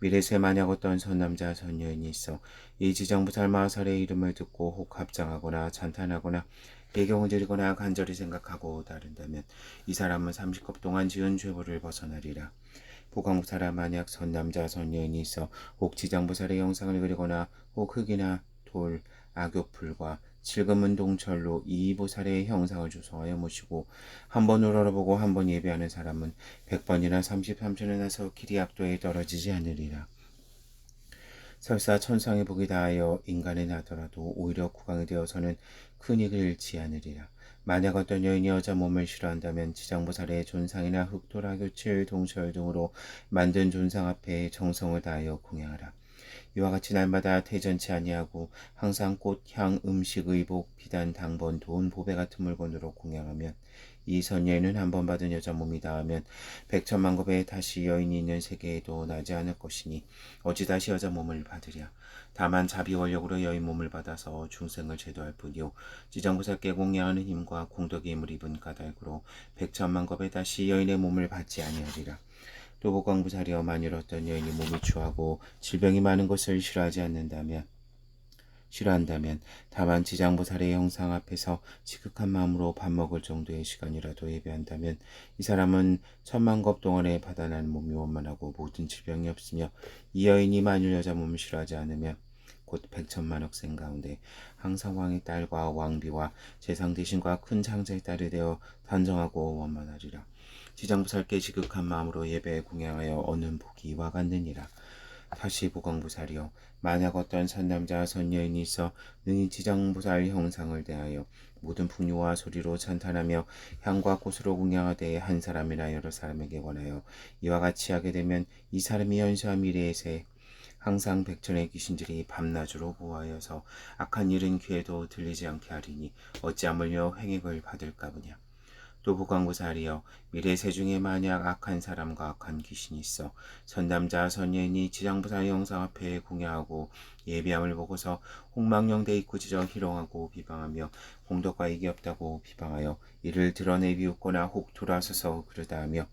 미래세 만약 어떤 선남자 선여인이 있어 이 지장보살 마하살의 이름을 듣고 혹 합장하거나 찬탄하거나 배경을 드리거나 간절히 생각하고 따른다면 이 사람은 30급 동안 지은 죄벌을 벗어나리라. 보광보살아 만약 선남자 선여인이 있어 혹 지장보살의 영상을 그리거나 혹 흙이나 돌, 악교풀과 칠금은 동철로 이 보살의 형상을 조성하여 모시고 한 번 우러러보고 한 번 예배하는 사람은 100번이나 33천에 나서 길이 악도에 떨어지지 않으리라. 설사 천상의 복이 다하여 인간에 나더라도 오히려 국왕이 되어서는 큰 이익을 잃지 않으리라. 만약 어떤 여인이 여자 몸을 싫어한다면 지장보살의 존상이나 흑도라 교칠 동철 등으로 만든 존상 앞에 정성을 다하여 공양하라. 이와 같이 날마다 태전치 아니하고 항상 꽃, 향, 음식, 의복, 비단, 당번, 돈, 보배 같은 물건으로 공양하면 이 선녀에는 한 번 받은 여자 몸이 닿으면 100,000,000급에 다시 여인이 있는 세계에도 나지 않을 것이니 어찌 다시 여자 몸을 받으랴. 다만 자비원력으로 여인 몸을 받아서 중생을 제도할 뿐이요 지장보살께 공양하는 힘과 공덕의 힘을 입은 까닭으로 100,000,000급에 다시 여인의 몸을 받지 아니하리라. 또 보광보살이여 만일 어떤 여인이 몸이 추하고 질병이 많은 것을 싫어한다면 다만 지장보살의 형상 앞에서 지극한 마음으로 밥 먹을 정도의 시간이라도 예배한다면 이 사람은 10,000,000급 동안에 받아나는 몸이 원만하고 모든 질병이 없으며 이 여인이 만일 여자 몸을 싫어하지 않으면 곧 100,000,000억 생 가운데 항상 왕의 딸과 왕비와 재상 대신과 큰 장자의 딸이 되어 단정하고 원만하리라. 지장보살께 지극한 마음으로 예배 공양하여 얻는 복이 이와 같느니라. 다시 보광보살이여 만약 어떤 선남자 선여인이 있어 능히 지장보살 형상을 대하여 모든 풍류와 소리로 찬탄하며 향과 꽃으로 공양하되 한 사람이나 여러 사람에게 권하여 이와 같이 하게 되면 이 사람이 현세와 미래의 새 항상 백천의 귀신들이 밤낮으로 보호하여서 악한 일은 귀에도 들리지 않게 하리니 어찌하물며 횡액을 받을까 보냐. 또 보광보살이여 미래 세중에 만약 악한 사람과 악한 귀신이 있어 선남자 선여인이 지장보살 영상 앞에 공양하고 예비함을 보고서 홍망령대 입구지저 희롱하고 비방하며 공덕과 이익이 없다고 비방하여 이를 드러내 비웃거나 혹 돌아서서 그러다 하며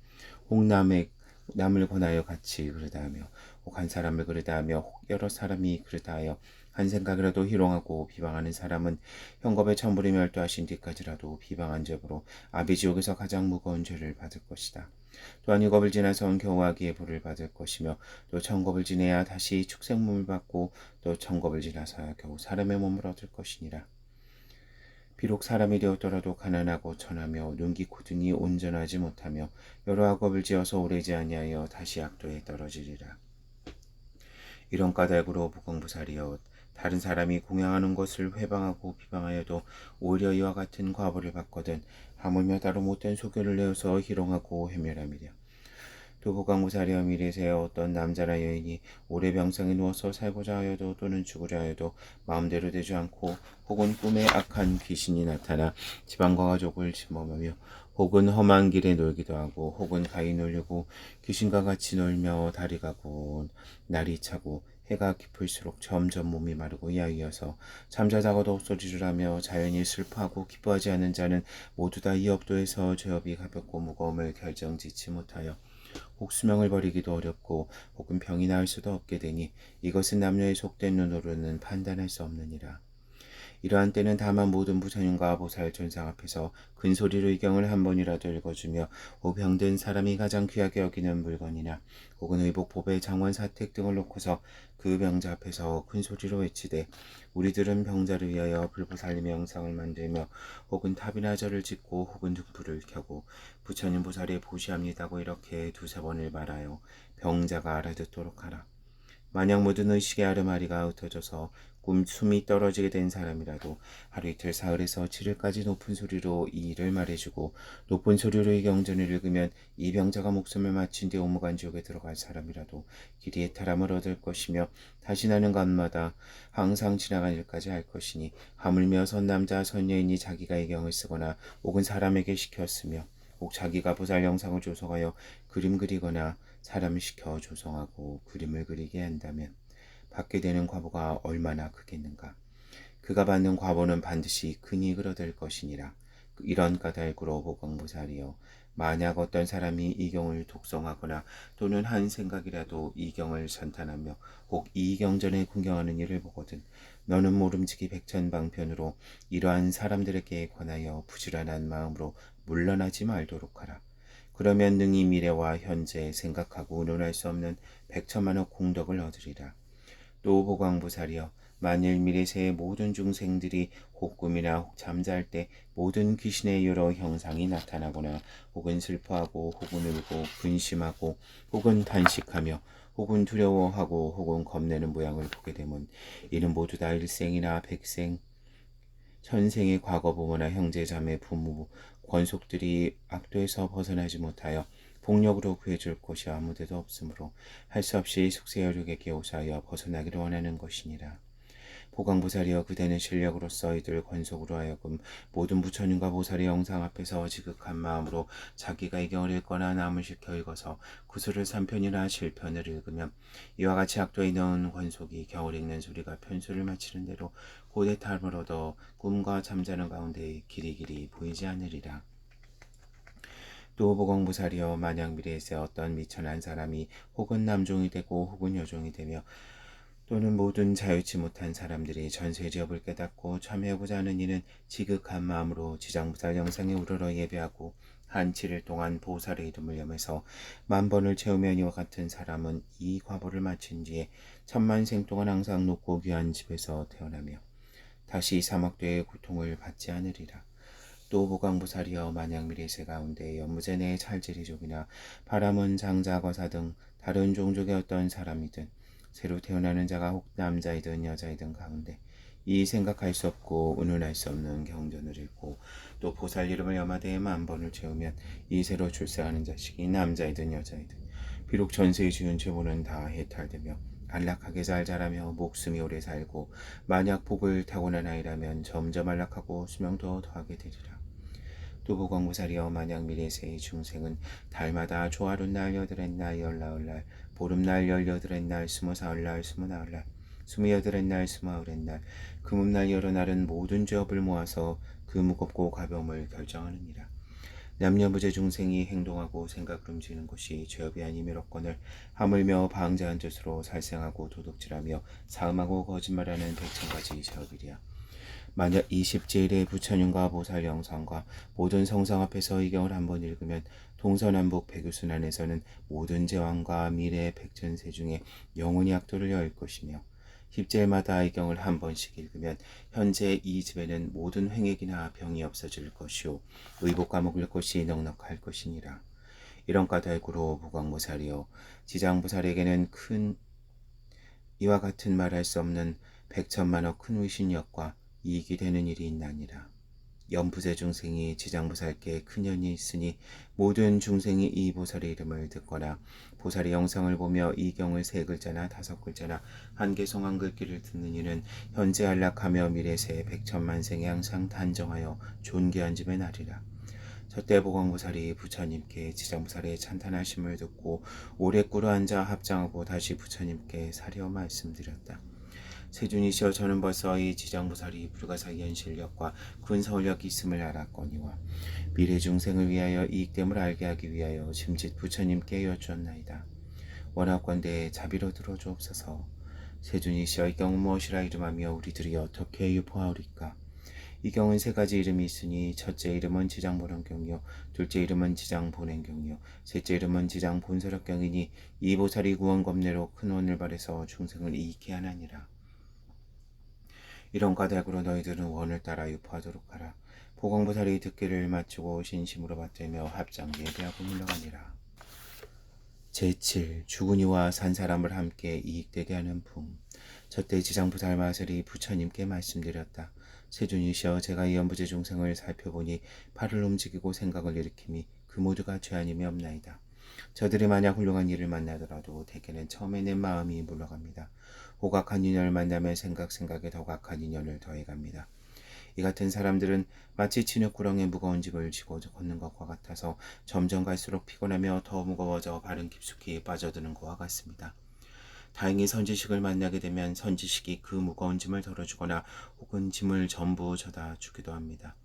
혹 남을 권하여 같이 그러다 하며 혹 한 사람을 그러다 하며 혹 여러 사람이 그러다 하여 한 생각이라도 희롱하고 비방하는 사람은 형겁에 천불이 멸도하신 뒤까지라도 비방한 죄로 아비지옥에서 가장 무거운 죄를 받을 것이다. 또한 육겁을 지나선 겨우 아기의 벌을 받을 것이며 또 천겁을 지내야 다시 축생몸을 받고 또 천겁을 지나서야 겨우 사람의 몸을 얻을 것이니라. 비록 사람이 되었더라도 가난하고 천하며 눈기 고든이 온전하지 못하며 여러 악업을 지어서 오래지 아니하여 다시 악도에 떨어지리라. 이런 까닭으로 무공부살이여 다른 사람이 공양하는 것을 회방하고 비방하여도 오히려 이와 같은 과보를 받거든 하물며 따로 못된 소교를 내어서 희롱하고 해멸함이랴. 또 무공부살이여 미래세여 어떤 남자나 여인이 오래 병상에 누워서 살고자 하여도 또는 죽으려 하여도 마음대로 되지 않고 혹은 꿈에 악한 귀신이 나타나 집안과 가족을 침범하며 혹은 험한 길에 놀기도 하고 혹은 가히 놀려고 귀신과 같이 놀며 달이 가고 날이 차고 해가 깊을수록 점점 몸이 마르고 야위어서 잠자다가도 헛소리를 하며 자연히 슬퍼하고 기뻐하지 않은 자는 모두 다 이 업도에서 죄업이 가볍고 무거움을 결정짓지 못하여 혹 수명을 버리기도 어렵고 혹은 병이 나을 수도 없게 되니 이것은 남녀의 속된 눈으로는 판단할 수 없느니라. 이러한 때는 다만 모든 부처님과 보살 존상 앞에서 큰 소리로 이경을 한 번이라도 읽어주며 혹 병든 사람이 가장 귀하게 여기는 물건이나 혹은 의복, 보배, 장원, 사택 등을 놓고서 그 병자 앞에서 큰 소리로 외치되 우리들은 병자를 위하여 불보살님의 영상을 만들며 혹은 탑이나 절을 짓고 혹은 등불을 켜고 부처님 보살에 보시합니다고 이렇게 두세 번을 말하여 병자가 알아듣도록 하라. 만약 모든 의식의 아르마리가 흩어져서 숨이 떨어지게 된 사람이라도 하루 이틀 사흘에서 7일까지 높은 소리로 이 일을 말해주고 높은 소리로 이 경전을 읽으면 이 병자가 목숨을 마친 뒤 오무간 지옥에 들어갈 사람이라도 길이 해탈함을 얻을 것이며 다시 나는 곳마다 항상 지나간 일까지 할 것이니 하물며 선남자 선여인이 자기가 이 경을 쓰거나 혹은 사람에게 시켰으며 혹 자기가 보살 영상을 조성하여 그림 그리거나 사람을 시켜 조성하고 그림을 그리게 한다면 받게 되는 과보가 얼마나 크겠는가. 그가 받는 과보는 반드시 큰 이익을 얻을 것이니라. 이런 까닭으로 보광보살이여 만약 어떤 사람이 이 경을 독성하거나 또는 한 생각이라도 이 경을 전탄하며 혹 이 경전에 궁경하는 일을 보거든 너는 모름지기 백천방편으로 이러한 사람들에게 관하여 부지런한 마음으로 물러나지 말도록 하라. 그러면 능히 미래와 현재 생각하고 논할 수 없는 백천만억 공덕을 얻으리라. 또 보광보살이여 만일 미래세의 모든 중생들이 혹 꿈이나 혹 잠잘 때 모든 귀신의 여러 형상이 나타나거나 혹은 슬퍼하고 혹은 울고 근심하고 혹은 단식하며 혹은 두려워하고 혹은 겁내는 모양을 보게 되면 이는 모두 다 일생이나 백생 천생의 과거 부모나 형제 자매 부모 권속들이 악도에서 벗어나지 못하여 폭력으로 구해줄 곳이 아무데도 없으므로 할 수 없이 숙세여륙에게 오사하여 벗어나기를 원하는 것이니라. 보광보살이여 그대는 실력으로서 이들 권속으로 하여금 모든 부처님과 보살의 영상 앞에서 지극한 마음으로 자기가 이 경을 읽거나 남을 시켜 읽어서 구슬을 3편이나 7편을 읽으면 이와 같이 악도에 넣은 권속이 경을 읽는 소리가 편수를 마치는 대로 고대탈을 얻어 꿈과 잠자는 가운데 길이길이 보이지 않으리라. 또 보광보살이여 만약 미래에서 어떤 미천한 사람이 혹은 남종이 되고 혹은 여종이 되며 또는 모든 자유치 못한 사람들이 전세지업을 깨닫고 참여하고자 하는 이는 지극한 마음으로 지장보살 영상에 우러러 예배하고 한 7일 동안 보살의 이름을 염해서 10,000번을 채우면 이와 같은 사람은 이 과보를 마친 뒤에 천만생 동안 항상 높고 귀한 집에서 태어나며 다시 사막되의 고통을 받지 않으리라. 또 보광보살이여 만약 미래세 가운데 연무제내 찰지리족이나 바람은 장자 거사 등 다른 종족의 어떤 사람이든 새로 태어나는 자가 혹 남자이든 여자이든 가운데 이 생각할 수 없고 운운할 수 없는 경전을 읽고 또 보살 이름을 염하되 10,000번을 채우면 이 새로 출생하는 자식이 남자이든 여자이든 비록 전세의 지은 죄보는 다 해탈되며 안락하게 잘 자라며 목숨이 오래 살고 만약 복을 타고난 아이라면 점점 안락하고 수명도 더하게 되리라. 또 보광보살이여 만약 미래세의 중생은 달마다 조하룬 날, 여드렛 날, 열나흘 날, 보름날, 열여드렛 날, 스무사흘 날, 스무나흘 날, 스무여드렛 날, 스무아흔 날, 금음날 여러 날은 모든 죄업을 모아서 그 무겁고 가벼움을 결정하느니라. 남녀부재 중생이 행동하고 생각을 움직이는 것이 죄업이 아니미로건을 하물며 방자한 뜻으로 살생하고 도둑질하며 사음하고 거짓말하는 100,000가지 죄업이랴. 만약 20제일의 부처님과 보살 영상과 모든 성상 앞에서 이 경을 한번 읽으면 동서남북 백유순환에서는 모든 제왕과 미래 백전세 중에 영원히 악도를 여일 것이며 십제일마다 이 경을 한 번씩 읽으면 현재 이 집에는 모든 횡액이나 병이 없어질 것이요 의복과 먹을 것이 넉넉할 것이니라. 이런 까닭으로 보광보살이요 지장보살에게는 큰 이와 같은 말할 수 없는 백천만억 큰 의신력과 이익이 되는 일이 있나니라. 연부제 중생이 지장보살께 큰 연이 있으니 모든 중생이 이 보살의 이름을 듣거나 보살의 영상을 보며 이 경을 3글자나 5글자나 한 개송 한 글귀를 듣는 이는 현재 안락하며 미래세 백천만생에 항상 단정하여 존귀한 집에 나리라. 저때 보광보살이 부처님께 지장보살의 찬탄하심을 듣고 오래 꿇어 앉아 합장하고 다시 부처님께 사려 말씀드렸다. 세준이시여, 저는 벌써 이 지장보살이 불가사의 현실력과 근서울력이 있음을 알았거니와 미래 중생을 위하여 이익됨을 알게 하기 위하여 짐짓 부처님께 여쭈었나이다. 원하건대 자비로 들어주옵소서. 세준이시여, 이 경은 무엇이라 이름하며 우리들이 어떻게 유포하오리까? 이 경은 3가지 이름이 있으니 첫째 이름은 지장보론경이요 둘째 이름은 지장본행경이요 셋째 이름은 지장본설학경이니 이 보살이 구원검례로 큰 원을 발해서 중생을 이익케 하나니라. 이런 까닭으로 너희들은 원을 따라 유포하도록 하라. 보광보살이 듣기를 마치고 신심으로 받들며 합장 예배하고 물러가니라. 제7. 죽은 이와 산 사람을 함께 이익되게 하는 품. 저때 지장보살 마술이 부처님께 말씀드렸다. 세준이시여, 제가 이 연부제 중생을 살펴보니 팔을 움직이고 생각을 일으킴이 그 모두가 죄 아님이 없나이다. 저들이 만약 훌륭한 일을 만나더라도 대개는 처음에 내 마음이 물러갑니다. 호각한 인연을 만나면 생각에 더 각한 인연을 더해갑니다. 이 같은 사람들은 마치 진흙구렁에 무거운 짐을 지고 걷는 것과 같아서 점점 갈수록 피곤하며 더 무거워져 발은 깊숙이 빠져드는 것과 같습니다. 다행히 선지식을 만나게 되면 선지식이 그 무거운 짐을 덜어주거나 혹은 짐을 전부 져다 주기도 합니다.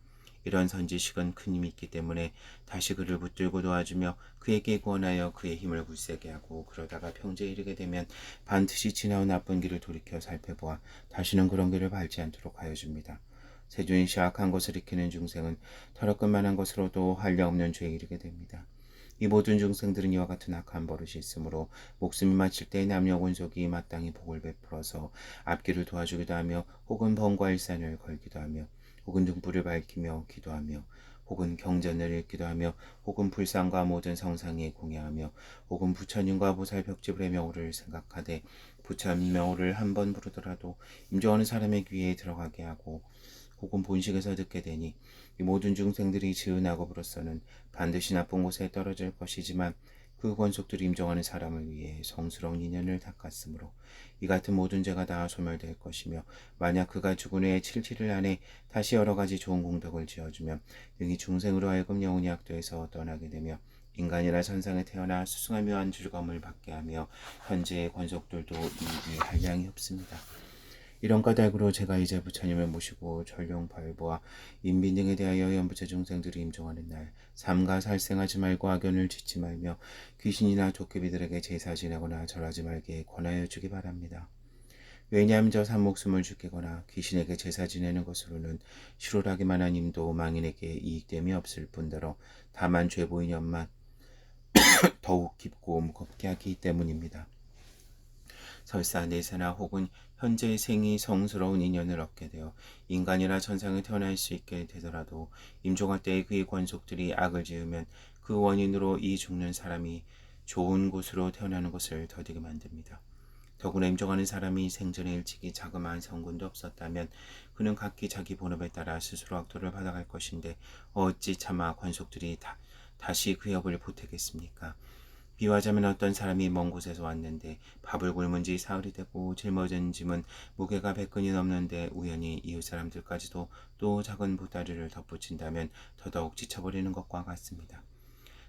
이런 선지식은 큰 힘이 있기 때문에 다시 그를 붙들고 도와주며 그에게 구원하여 그의 힘을 굳세게 하고, 그러다가 평지에 이르게 되면 반드시 지나온 나쁜 길을 돌이켜 살펴보아 다시는 그런 길을 밟지 않도록 하여 줍니다. 세준이시, 악한 것을 익히는 중생은 털어끈만한 것으로도 한량없는 죄에 이르게 됩니다. 이 모든 중생들은 이와 같은 악한 버릇이 있으므로 목숨이 마칠 때 남녀 권속이 마땅히 복을 베풀어서 앞길을 도와주기도 하며, 혹은 번과 일산을 걸기도 하며, 혹은 등불을 밝히며 기도하며, 혹은 경전을 읽기도 하며, 혹은 불상과 모든 성상에 공양하며, 혹은 부처님과 보살 벽지불의 명호를 생각하되 부처님 명호를 한 번 부르더라도 임종하는 사람의 귀에 들어가게 하고, 혹은 본식에서 듣게 되니 이 모든 중생들이 지은 악업으로서는 반드시 나쁜 곳에 떨어질 것이지만 그 권속들이 임종하는 사람을 위해 성스러운 인연을 닦았으므로 이 같은 모든 죄가 다 소멸될 것이며, 만약 그가 죽은 후에 7일 안에 다시 여러 가지 좋은 공덕을 지어주면 능히 중생으로 하여금 영혼이 악도에서 떠나게 되며 인간이나 천상에 태어나 수승한 묘한 즐거움을 받게 하며, 현재의 권속들도 이익이 한량이 없습니다. 이런 까닭으로 제가 이제 부처님을 모시고 전룡 발보와 인빈 등에 대하여 연부제 중생들이 임종하는 날 삼가 살생하지 말고 악연을 짓지 말며 귀신이나 도깨비들에게 제사 지내거나 절하지 말게 권하여 주기 바랍니다. 왜냐하면 저 산목숨을 죽이거나 귀신에게 제사 지내는 것으로는 실오라기만 한 임도 망인에게 이익됨이 없을 뿐더러 다만 죄보인 연만 더욱 깊고 무겁게 하기 때문입니다. 설사 내세나 혹은 현재의 생이 성스러운 인연을 얻게 되어 인간이나 천상에 태어날 수 있게 되더라도 임종할 때의 그의 권속들이 악을 지으면 그 원인으로 이 죽는 사람이 좋은 곳으로 태어나는 것을 더디게 만듭니다. 더구나 임종하는 사람이 생전에 일찍이 자그마한 성군도 없었다면 그는 각기 자기 본업에 따라 스스로 악도를 받아갈 것인데 어찌 차마 권속들이 다시 그 업을 보태겠습니까? 비유하자면 어떤 사람이 먼 곳에서 왔는데 밥을 굶은 지 사흘이 되고 짊어진 짐은 무게가 100근이 넘는데 우연히 이웃 사람들까지도 또 작은 보따리를 덧붙인다면 더더욱 지쳐버리는 것과 같습니다.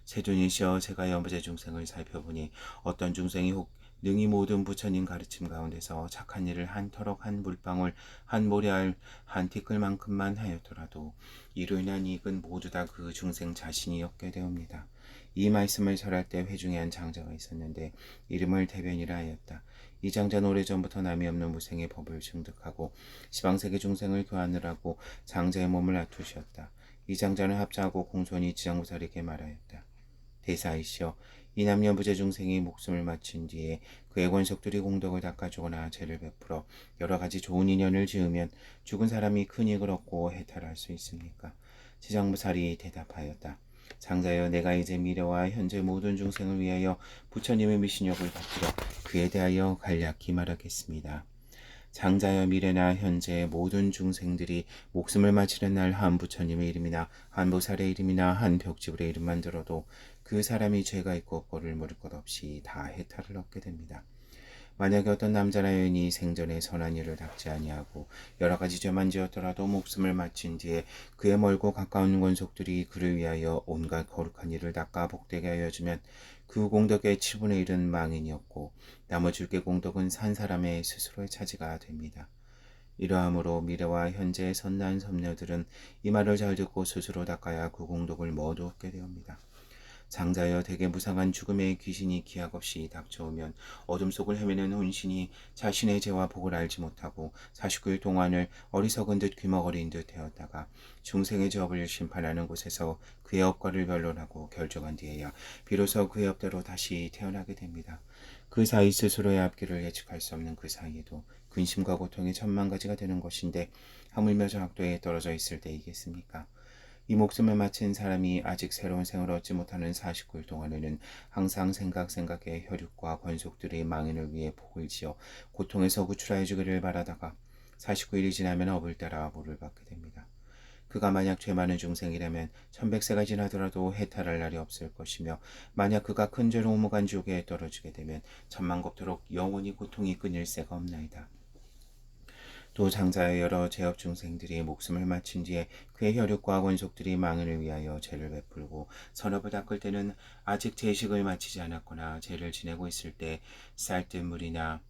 세존이시여, 제가 연부제 중생을 살펴보니 어떤 중생이 혹 능히 모든 부처님 가르침 가운데서 착한 일을 한 터럭 한 물방울 한 모래알 한 티끌만큼만 하였더라도 이로 인한 이익은 모두 다 그 중생 자신이 얻게 되옵니다. 이 말씀을 절할 때 회중에 한 장자가 있었는데 이름을 대변이라 하였다. 이 장자는 오래전부터 남이 없는 무생의 법을 증득하고 시방세계 중생을 교환하라고 장자의 몸을 아투시었다. 이 장자는 합자하고 공손히 지장보살에게 말하였다. 대사이시여 이 남녀부재 중생이 목숨을 마친 뒤에 그의 권속들이 공덕을 닦아주거나 죄를 베풀어 여러 가지 좋은 인연을 지으면 죽은 사람이 큰 이익을 얻고 해탈할 수 있습니까? 지장부살이 대답하였다. 장자여 내가 이제 미래와 현재 모든 중생을 위하여 부처님의 미신력을 받들어 그에 대하여 간략히 말하겠습니다. 장자여 미래나 현재 모든 중생들이 목숨을 마치는 날 한 부처님의 이름이나 한 보살의 이름이나 한 벽지불의 이름만 들어도 그 사람이 죄가 있고 벌을 물을 것 없이 다 해탈을 얻게 됩니다. 만약에 어떤 남자나 여인이 생전에 선한 일을 닦지 아니하고 여러 가지 죄만 지었더라도 목숨을 마친 뒤에 그의 멀고 가까운 권속들이 그를 위하여 온갖 거룩한 일을 닦아 복되게 하여 주면 그 공덕의 7분의 1은 망인이었고 나머지 6의 공덕은 산 사람의 스스로의 차지가 됩니다. 이러함으로 미래와 현재의 선난 선녀들은 이 말을 잘 듣고 스스로 닦아야 그 공덕을 모두 얻게 되옵니다. 장자여 대개 무상한 죽음의 귀신이 기약 없이 닥쳐오면 어둠 속을 헤매는 혼신이 자신의 죄와 복을 알지 못하고 49일 동안을 어리석은 듯 귀머거린 듯 되었다가 중생의 죄업을 심판하는 곳에서 그의 업과를 변론하고 결정한 뒤에야 비로소 그의 업대로 다시 태어나게 됩니다. 그 사이 스스로의 앞길을 예측할 수 없는 그 사이에도 근심과 고통이 천만 가지가 되는 것인데 하물며 저학도에 떨어져 있을 때이겠습니까? 이 목숨을 마친 사람이 아직 새로운 생을 얻지 못하는 49일 동안에는 항상 생각에 혈육과 권속들의 망인을 위해 복을 지어 고통에서 구출하여 주기를 바라다가 49일이 지나면 업을 따라 벌을 받게 됩니다. 그가 만약 죄 많은 중생이라면 1100세가 지나더라도 해탈할 날이 없을 것이며 만약 그가 큰 죄로 오무간 지옥에 떨어지게 되면 천만겁도록 영원히 고통이 끊일 새가 없나이다. 또 장자의 여러 죄업 중생들이 목숨을 마친 뒤에 그의 혈육과 권속들이 망인을 위하여 죄를 베풀고 선업을 닦을 때는 아직 제식을 마치지 않았거나 죄를 지내고 있을 때 쌀뜨물이나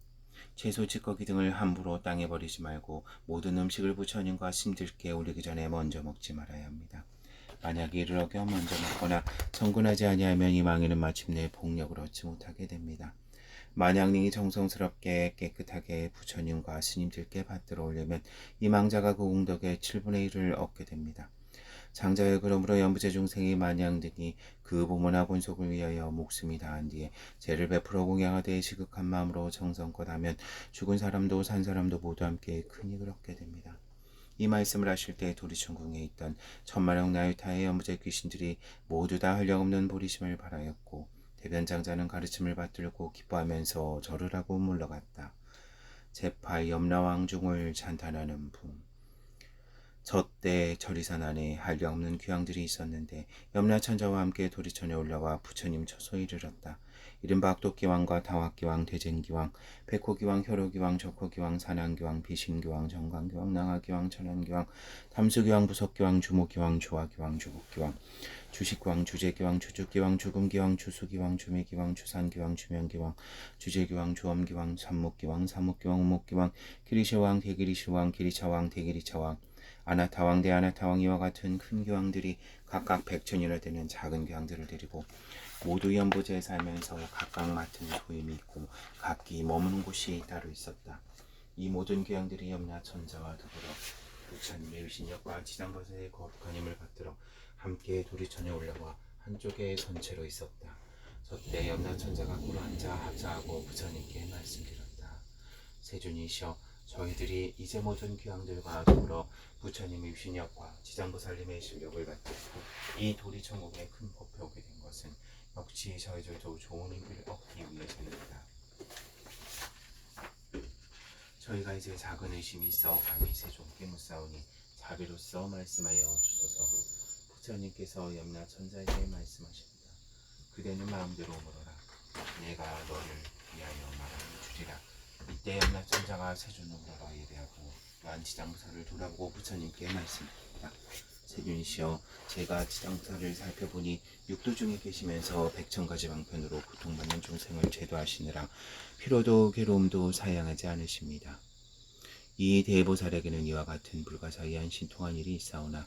채소 찌꺼기 등을 함부로 땅에 버리지 말고 모든 음식을 부처님과 신들께 올리기 전에 먼저 먹지 말아야 합니다. 만약 이를 어겨 먼저 먹거나 정근하지 아니하면 이 망인은 마침내 복력을 얻지 못하게 됩니다. 만약 능히 정성스럽게 깨끗하게 부처님과 스님들께 받들어 올려면 이 망자가 그 공덕의 7분의 1을 얻게 됩니다. 장자여 그러므로 연부제 중생이 만약 능히 그 보모나 본속을 위하여 목숨이 다한 뒤에 죄를 베풀어 공양하되 시극한 마음으로 정성껏 하면 죽은 사람도 산 사람도 모두 함께 큰 이익을 얻게 됩니다. 이 말씀을 하실 때 도리천궁에 있던 천만억 나유타의 연부제 귀신들이 모두 다 한량없는 보리심을 바라였고 대변장자는 가르침을 받들고 기뻐하면서 절을 하고 물러갔다. 제파 염라왕중을 찬탄하는 분. 저때 절이산 안에 한량없는 귀왕들이 있었는데 염라천자와 함께 도리천에 올라와 부처님 처소에 이르렀다. 이른바 악도기왕과 다화기왕, 대쟁기왕, 백호기왕, 혈호기왕, 적호기왕, 산왕기왕, 비신기왕, 정광기왕, 낭하기왕, 천왕기왕, 담수기왕, 부석기왕, 주모기왕, 주화기왕, 주복기왕, 주식기왕, 주제기왕, 주축기왕, 주금기왕, 주수기왕, 주매기왕, 주산기왕, 주명기왕, 주제기왕, 주엄기왕, 삼목기왕, 사목기왕, 우목기왕, 기리시왕, 대기리시왕, 기리차왕, 대기리차왕, 아나타왕, 대아나타왕 이와 같은 큰 기왕들이 각각 100천이나 되는 작은 기왕들을 데리고 모두 연보제에 살면서 각각 맡은 도임이 있고 각기 머무는 곳이 따로 있었다. 이 모든 귀양들이 염라천자와 더불어 부처님의 위신력과 지장보살의 거룩한 힘을 받들어 함께 도리천에 올라와 한쪽에 선체로 있었다. 저때 염라천자가 꿇어 앉아 합자하고 부처님께 말씀드렸다. 세존이시여 저희들이 이제 모든 귀양들과 더불어 부처님의 위신력과 지장보살님의 실력을 받들고 이 도리천국에 큰 법에 오게 된 것은 역시 저희들도 좋은 힘을 얻기 위해서입니다. 저희가 이제 작은 의심이 있어 감히 세존께 묻사오니 자비로써 말씀하여 주소서. 부처님께서 염라천자에게 말씀하십니다. 그대는 마음대로 물어라. 내가 너를 위하여 말하여 주리라. 이때 염라천자가 세존을 물어라 예배하고 또한 지장보살을 돌아보고 부처님께 말씀합니다. 세균이시여 제가 지장보살을 살펴보니 육도 중에 계시면서 백천가지 방편으로 고통받는 중생을 제도하시느라 피로도 괴로움도 사양하지 않으십니다. 이 대보살에게는 이와 같은 불가사의한 신통한 일이 있사오나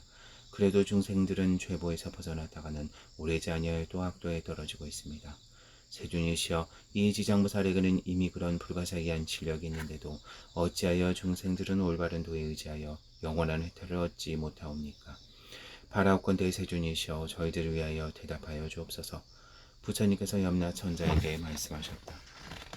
그래도 중생들은 죄보에서 벗어났다가는 오래지 아니하여도 악도에 떨어지고 있습니다. 세존이시여 이 지장보살에게는 이미 그런 불가사의한 실력이 있는데도 어찌하여 중생들은 올바른 도에 의지하여 영원한 혜택을 얻지 못하옵니까? 바라옵건대 세존이시여 저희들을 위하여 대답하여 주옵소서. 부처님께서 염라천자에게 말씀하셨다.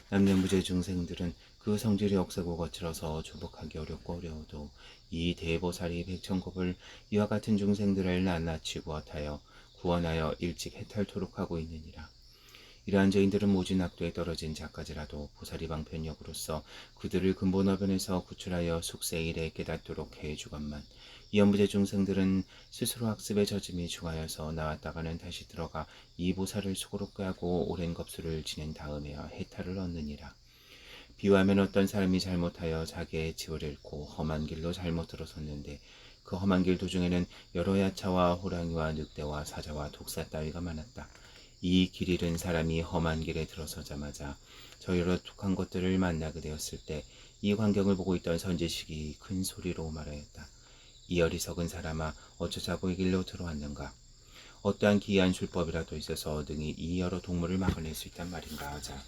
남녀무제 중생들은 그 성질이 억세고 거칠어서 조복하기 어렵고 어려워도 이 대보살이 백천곱을 이와 같은 중생들을 낱낱이 구하여 구원하여 일찍 해탈토록 하고 있느니라. 이러한 죄인들은 모진 악도에 떨어진 자까지라도 보살이 방편력으로서 그들을 근본어변에서 구출하여 숙세일에 깨닫도록 해주건만 이 연부제 중생들은 스스로 학습에 젖음이 중하여서 나왔다가는 다시 들어가 이 보살을 수고롭게 하고 오랜 겁수를 지낸 다음에야 해탈을 얻느니라. 비유하면 어떤 사람이 잘못하여 자기의 집을 잃고 험한 길로 잘못 들어섰는데 그 험한 길 도중에는 여러 야차와 호랑이와 늑대와 사자와 독사 따위가 많았다. 이 길 잃은 사람이 험한 길에 들어서자마자 저 여러 독한 것들을 만나게 되었을 때 이 광경을 보고 있던 선지식이 큰 소리로 말하였다. 이 어리석은 사람아, 어쩌자고 이 길로 들어왔는가? 어떠한 기이한 술법이라도 있어서 등이 이 여러 동물을 막아낼 수 있단 말인가 하자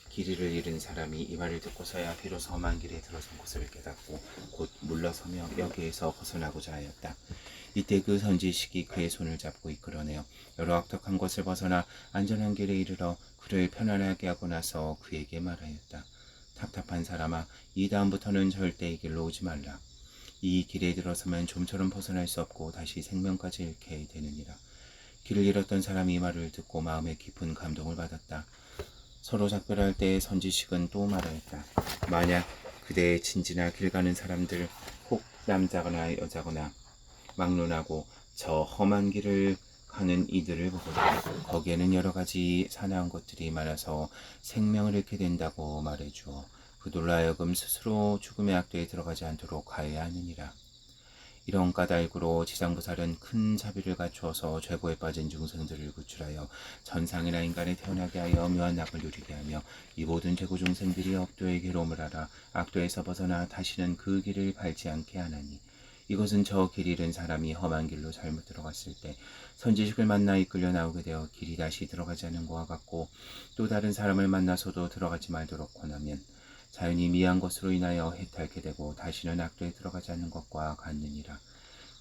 길이를 잃은 사람이 이 말을 듣고서야 비로소 험한 길에 들어선 것을 깨닫고 곧 물러서며 여기에서 벗어나고자 하였다. 이때 그 선지식이 그의 손을 잡고 이끌어내어 여러 악독한 것을 벗어나 안전한 길에 이르러 그를 편안하게 하고 나서 그에게 말하였다. 답답한 사람아, 이 다음부터는 절대 이 길로 오지 말라. 이 길에 들어서면 좀처럼 벗어날 수 없고 다시 생명까지 잃게 되느니라. 길을 잃었던 사람이 이 말을 듣고 마음에 깊은 감동을 받았다. 서로 작별할 때 선지식은 또 말하였다. 만약 그대의 친지나 길 가는 사람들, 혹 남자거나 여자거나 막론하고 저 험한 길을 가는 이들을 보거든 거기에는 여러 가지 사나운 것들이 많아서 생명을 잃게 된다고 말해주어 그들로 하여금 스스로 죽음의 악도에 들어가지 않도록 하여야 하느니라. 이런 까닭으로 지상보살은 큰 자비를 갖추어서 죄고에 빠진 중생들을 구출하여 전상이나 인간에 태어나게 하여 묘한 낙을 누리게 하며 이 모든 죄고 중생들이 업도의 괴로움을 알아 악도에서 벗어나 다시는 그 길을 밟지 않게 하나니 이것은 저 길 잃은 사람이 험한 길로 잘못 들어갔을 때 선지식을 만나 이끌려 나오게 되어 길이 다시 들어가지 않은 것과 같고 또 다른 사람을 만나서도 들어가지 말도록 권하면 자연히 미한 것으로 인하여 해탈게 되고 다시는 악도에 들어가지 않는 것과 같느니라.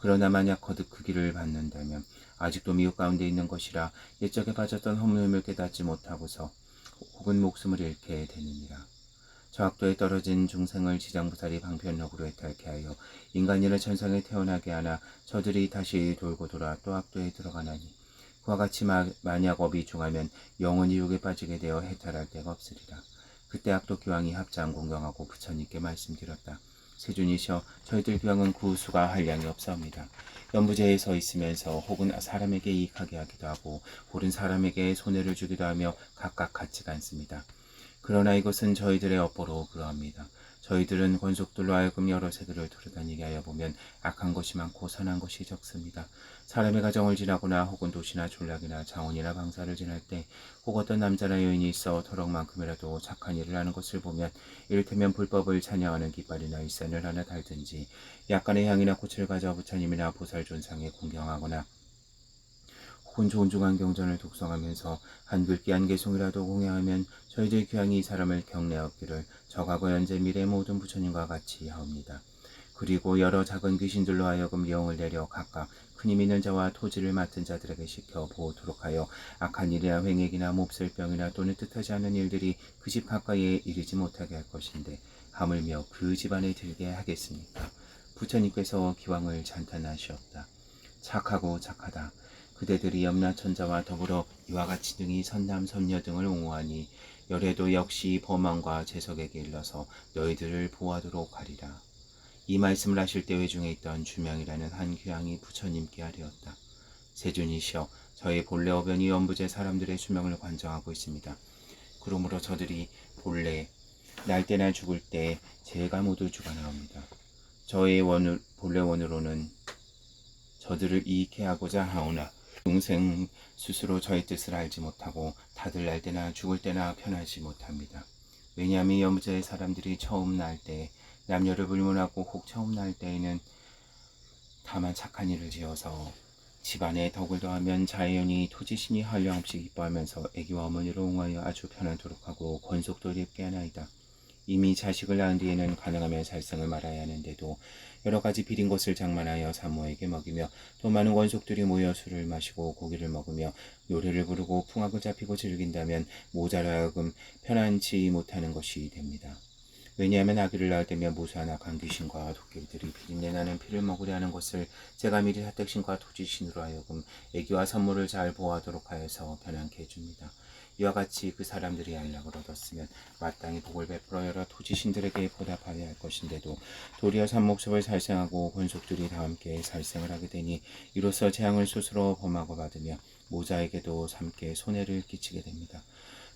그러나 만약 거듭 그 길을 받는다면 아직도 미혹 가운데 있는 것이라 옛적에 빠졌던 허무함을 깨닫지 못하고서 혹은 목숨을 잃게 되느니라. 저 악도에 떨어진 중생을 지장보살이 방편력으로 해탈케 하여 인간이나 천상에 태어나게 하나 저들이 다시 돌고 돌아 또 악도에 들어가나니 그와 같이 만약 업이 중하면 영원히 유혹에 빠지게 되어 해탈할 데가 없으리라. 그때 악도 기왕이 합장 공경하고 부처님께 말씀드렸다. 세존이시여, 저희들 기왕은 구수가 한량이 없사옵니다. 연부제에 서 있으면서 혹은 사람에게 이익하게 하기도 하고 혹은 사람에게 손해를 주기도 하며 각각 같지가 않습니다. 그러나 이것은 저희들의 업보로 그러합니다. 저희들은 권속들로 하여금 여러 세계를 돌아다니게 하여 보면 악한 것이 많고 선한 것이 적습니다. 사람의 가정을 지나거나 혹은 도시나 졸락이나 장원이나 방사를 지날 때 혹 어떤 남자나 여인이 있어 터럭만큼이라도 착한 일을 하는 것을 보면 이를테면 불법을 찬양하는 깃발이나 일산을 하나 달든지 약간의 향이나 꽃을 가져 부처님이나 보살존상에 공경하거나 혹은 좋은 중한 경전을 독성하면서 한 글귀 한 개송이라도 공양하면 저희들 귀향이 이 사람을 경례하기를 저과거 현재 미래 모든 부처님과 같이 하옵니다. 그리고 여러 작은 귀신들로 하여금 영을 내려 각각 큰 힘 있는 자와 토지를 맡은 자들에게 시켜 보도록 하여 악한 일이나 횡액이나 몹쓸 병이나 또는 뜻하지 않은 일들이 그 집 가까이에 이르지 못하게 할 것인데 하물며 그 집안에 들게 하겠습니까? 부처님께서 기왕을 찬탄하시었다. 착하고 착하다. 그대들이 염라천자와 더불어 이와 같이 등이 선남 선녀 등을 옹호하니 열애도 역시 범왕과 재석에게 일러서 너희들을 보호하도록 하리라. 이 말씀을 하실 때 외중에 있던 주명이라는 한 귀향이 부처님께 하리었다. 세존이시여, 저희 본래 어변이 연부제 사람들의 수명을 관정하고 있습니다. 그러므로 저들이 본래 날 때나 죽을 때 제가 모두 죽어나옵니다. 저의 본래 원으로는 저들을 이익해 하고자 하오나 중생 스스로 저의 뜻을 알지 못하고 다들 날 때나 죽을 때나 편하지 못합니다. 왜냐하면 연부제의 사람들이 처음 날 때 남녀를 불문하고 혹 처음 날 때에는 다만 착한 일을 지어서 집안에 덕을 더하면 자연히 토지신이 한량없이 기뻐하면서 애기와 어머니를 옹호하여 아주 편안토록 하고 권속도 입게 하나이다. 이미 자식을 낳은 뒤에는 가능하면 살생을 말아야 하는데도 여러 가지 비린 것을 장만하여 산모에게 먹이며 또 많은 권속들이 모여 술을 마시고 고기를 먹으며 노래를 부르고 풍악을 잡히고 즐긴다면 모자로 하여금 편안치 못하는 것이 됩니다. 왜냐하면 아기를 낳을 때면 무수한 악한 귀신과 도깨비들이 비린내 나는 피를 먹으려 하는 것을 제가 미리 사택신과 토지신으로 하여금 아기와 산모를 잘 보호하도록 하여서 편안케 해줍니다. 이와 같이 그 사람들이 안락을 얻었으면 마땅히 복을 베풀어 여러 토지신들에게 보답하여야 할 것인데도 도리어 산목섭을 살생하고 권속들이 다 함께 살생을 하게 되니 이로써 재앙을 스스로 범하고 받으며 모자에게도 함께 손해를 끼치게 됩니다.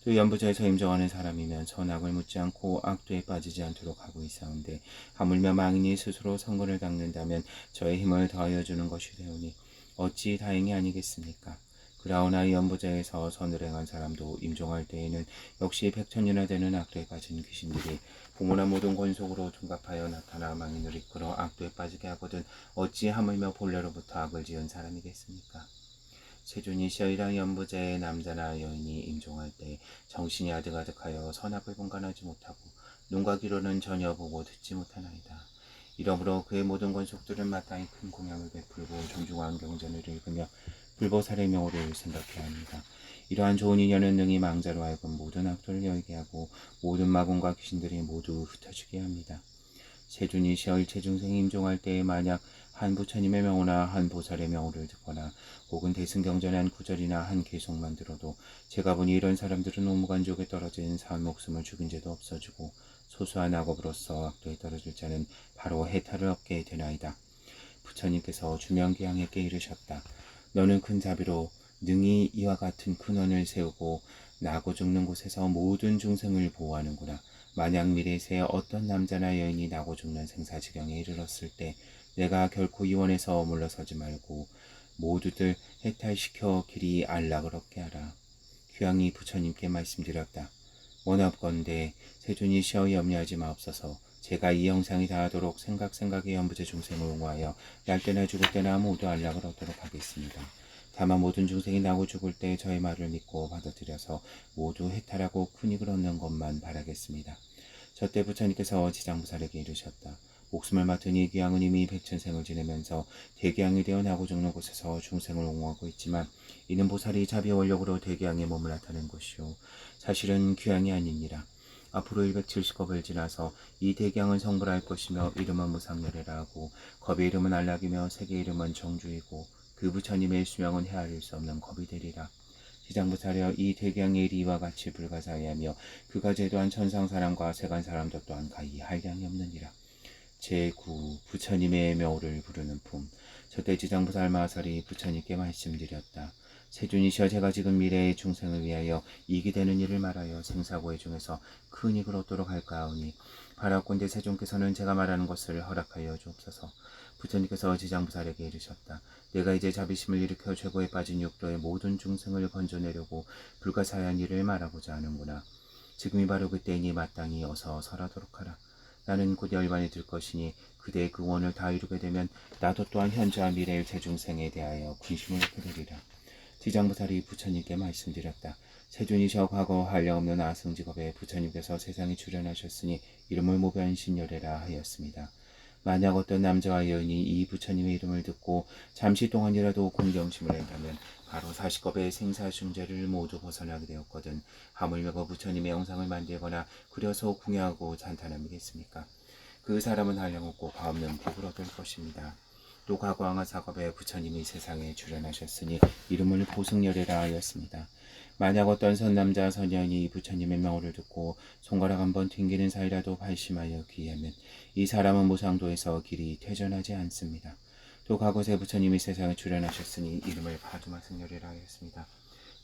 또 연부자에서 임종하는 사람이면 선악을 묻지 않고 악도에 빠지지 않도록 하고 있사온데 하물며 망인이 스스로 선거를 닦는다면 저의 힘을 더하여 주는 것이 되오니 어찌 다행이 아니겠습니까? 그러나 연부자에서 선을 행한 사람도 임종할 때에는 역시 백천이나 되는 악도에 빠진 귀신들이 부모나 모든 권속으로 둔갑하여 나타나 망인을 이끌어 악도에 빠지게 하거든 어찌 하물며 본래로부터 악을 지은 사람이겠습니까? 세존이시여이라 연부자의 남자나 여인이 임종할 때 정신이 아득아득하여 선악을 분간하지 못하고 눈과 귀로는 전혀 보고 듣지 못하나이다. 이러므로 그의 모든 권속들은 마땅히 큰 공양을 베풀고 존중한 경전을 읽으며 불보살의 명호를 생각해야 합니다. 이러한 좋은 인연은 능히 망자로 하여금 모든 악도를 여의게 하고 모든 마군과 귀신들이 모두 흩어지게 합니다. 세존이시여 일체중생이 임종할 때에 만약 한 부처님의 명호나 한 보살의 명호를 듣거나 혹은 대승경전의 한 구절이나 한 개송만 들어도 제가 보니 이런 사람들은 오무간족에 떨어진 산 목숨을 죽인 죄도 없어지고 소소한 악업으로서 악도에 떨어질 자는 바로 해탈을 얻게 되나이다. 부처님께서 주명기양에게 이르셨다. 너는 큰 자비로 능히 이와 같은 근원을 세우고 나고 죽는 곳에서 모든 중생을 보호하는구나. 만약 미래세에 어떤 남자나 여인이 나고 죽는 생사지경에 이르렀을 때 내가 결코 이 원에서 물러서지 말고 모두들 해탈시켜 길이 안락을 얻게 하라. 귀양이 부처님께 말씀드렸다. 원합건대 세존이시여 염려하지 마옵소서. 제가 이 영상이 다하도록 생각의 연부제 중생을 옹호하여 날 때나 죽을 때나 모두 안락을 얻도록 하겠습니다. 다만 모든 중생이 나고 죽을 때 저의 말을 믿고 받아들여서 모두 해탈하고 큰이익을 얻는 것만 바라겠습니다. 저때 부처님께서 지장부살에게 이르셨다. 목숨을 맡은 이 귀양은 이미 백천생을 지내면서 대귀양이 되어 나고 죽는 곳에서 중생을 옹호하고 있지만 이는 보살이 자비원력으로 대귀양의 몸을 나타낸 것이요 사실은 귀양이 아니니라. 앞으로 170겁을 지나서 이 대귀양은 성불할 것이며 이름은 무상열애라 하고 겁의 이름은 안락이며 색의 이름은 정주이고 그 부처님의 수명은 헤아릴 수 없는 겁이 되리라. 지장부사려 이 대귀양의 일이 이와 같이 불가사의하며 그가 제도한 천상사람과 세간사람도 또한 가히 한량이 없느니라. 제9 부처님의 명호를 부르는 품. 저때 지장부살 마살이 부처님께 말씀드렸다. 세존이시여 제가 지금 미래의 중생을 위하여 이익이 되는 일을 말하여 생사고해 중에서 큰 이익을 얻도록 할까 하오니 바라건대 세존께서는 제가 말하는 것을 허락하여 주옵소서. 부처님께서 지장부살에게 이르셨다. 내가 이제 자비심을 일으켜 죄고에 빠진 육도의 모든 중생을 건져내려고 불가사의한 일을 말하고자 하는구나. 지금이 바로 그때이니 마땅히 어서 설하도록 하라. 나는 곧 열반이 들 것이니 그대의 그 원을 다 이루게 되면 나도 또한 현재와 미래의 재중생에 대하여 군심을 베리리라. 지장부살이 부처님께 말씀드렸다. 세존이셔 과거 한량없는 아승직업에 부처님께서 세상에 출현하셨으니 이름을 모변신열애라 하였습니다. 만약 어떤 남자와 여인이 이 부처님의 이름을 듣고 잠시 동안이라도 공경심을 한다면 바로 40겁의 생사중죄를 모두 벗어나게 되었거든 하물며 그 부처님의 영상을 만들거나 그려서 궁야하고 찬탄함이겠습니까? 그 사람은 한량없고 과없는 복을 얻을 것입니다. 또 과거왕하 사겁에 부처님이 세상에 출현하셨으니 이름을 보승열애라 하였습니다. 만약 어떤 선남자 선여인이 부처님의 명호를 듣고 손가락 한번 튕기는 사이라도 발심하여 귀하면 이 사람은 무상도에서 길이 퇴전하지 않습니다. 또 과거세 부처님이 세상에 출현하셨으니 이름을 파두마승열애라 하였습니다.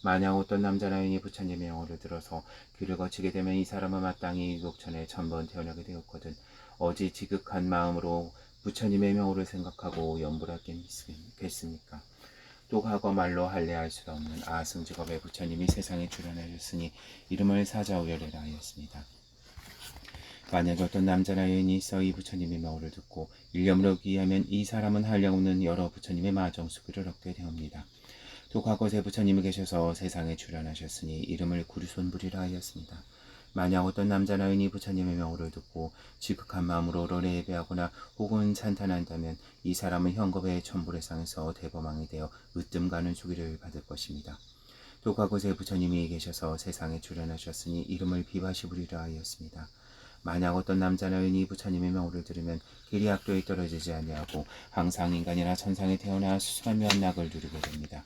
만약 어떤 남자나 여인이 부처님의 명호를 들어서 귀를 거치게 되면 이 사람은 마땅히 육천에 1000번 태어나게 되었거든 어찌 지극한 마음으로 부처님의 명호를 생각하고 염불하겠습니까? 또 과거 말로 할례할 수 없는 아승직업의 부처님이 세상에 출현하셨으니 이름을 사자우열애라 하였습니다. 만약 어떤 남자나 여인이 있어 이 부처님의 명호를 듣고 일념으로 귀하면 이 사람은 한량없는 여러 부처님의 마정수기를 얻게 되옵니다. 또 과거세 부처님이 계셔서 세상에 출현하셨으니 이름을 구류손불이라 하였습니다. 만약 어떤 남자나 여인이 부처님의 명호를 듣고 지극한 마음으로 롤에 예배하거나 혹은 찬탄한다면 이 사람은 현겁의 천불의상에서 대범왕이 되어 으뜸 가는 수기를 받을 것입니다. 또 과거에 부처님이 계셔서 세상에 출현하셨으니 이름을 비바시부리라 하였습니다. 만약 어떤 남자나 여인이 부처님의 명호를 들으면 길이 악도에 떨어지지 아니하고 항상 인간이나 천상에 태어나 수수한 묘한 낙을 누리게 됩니다.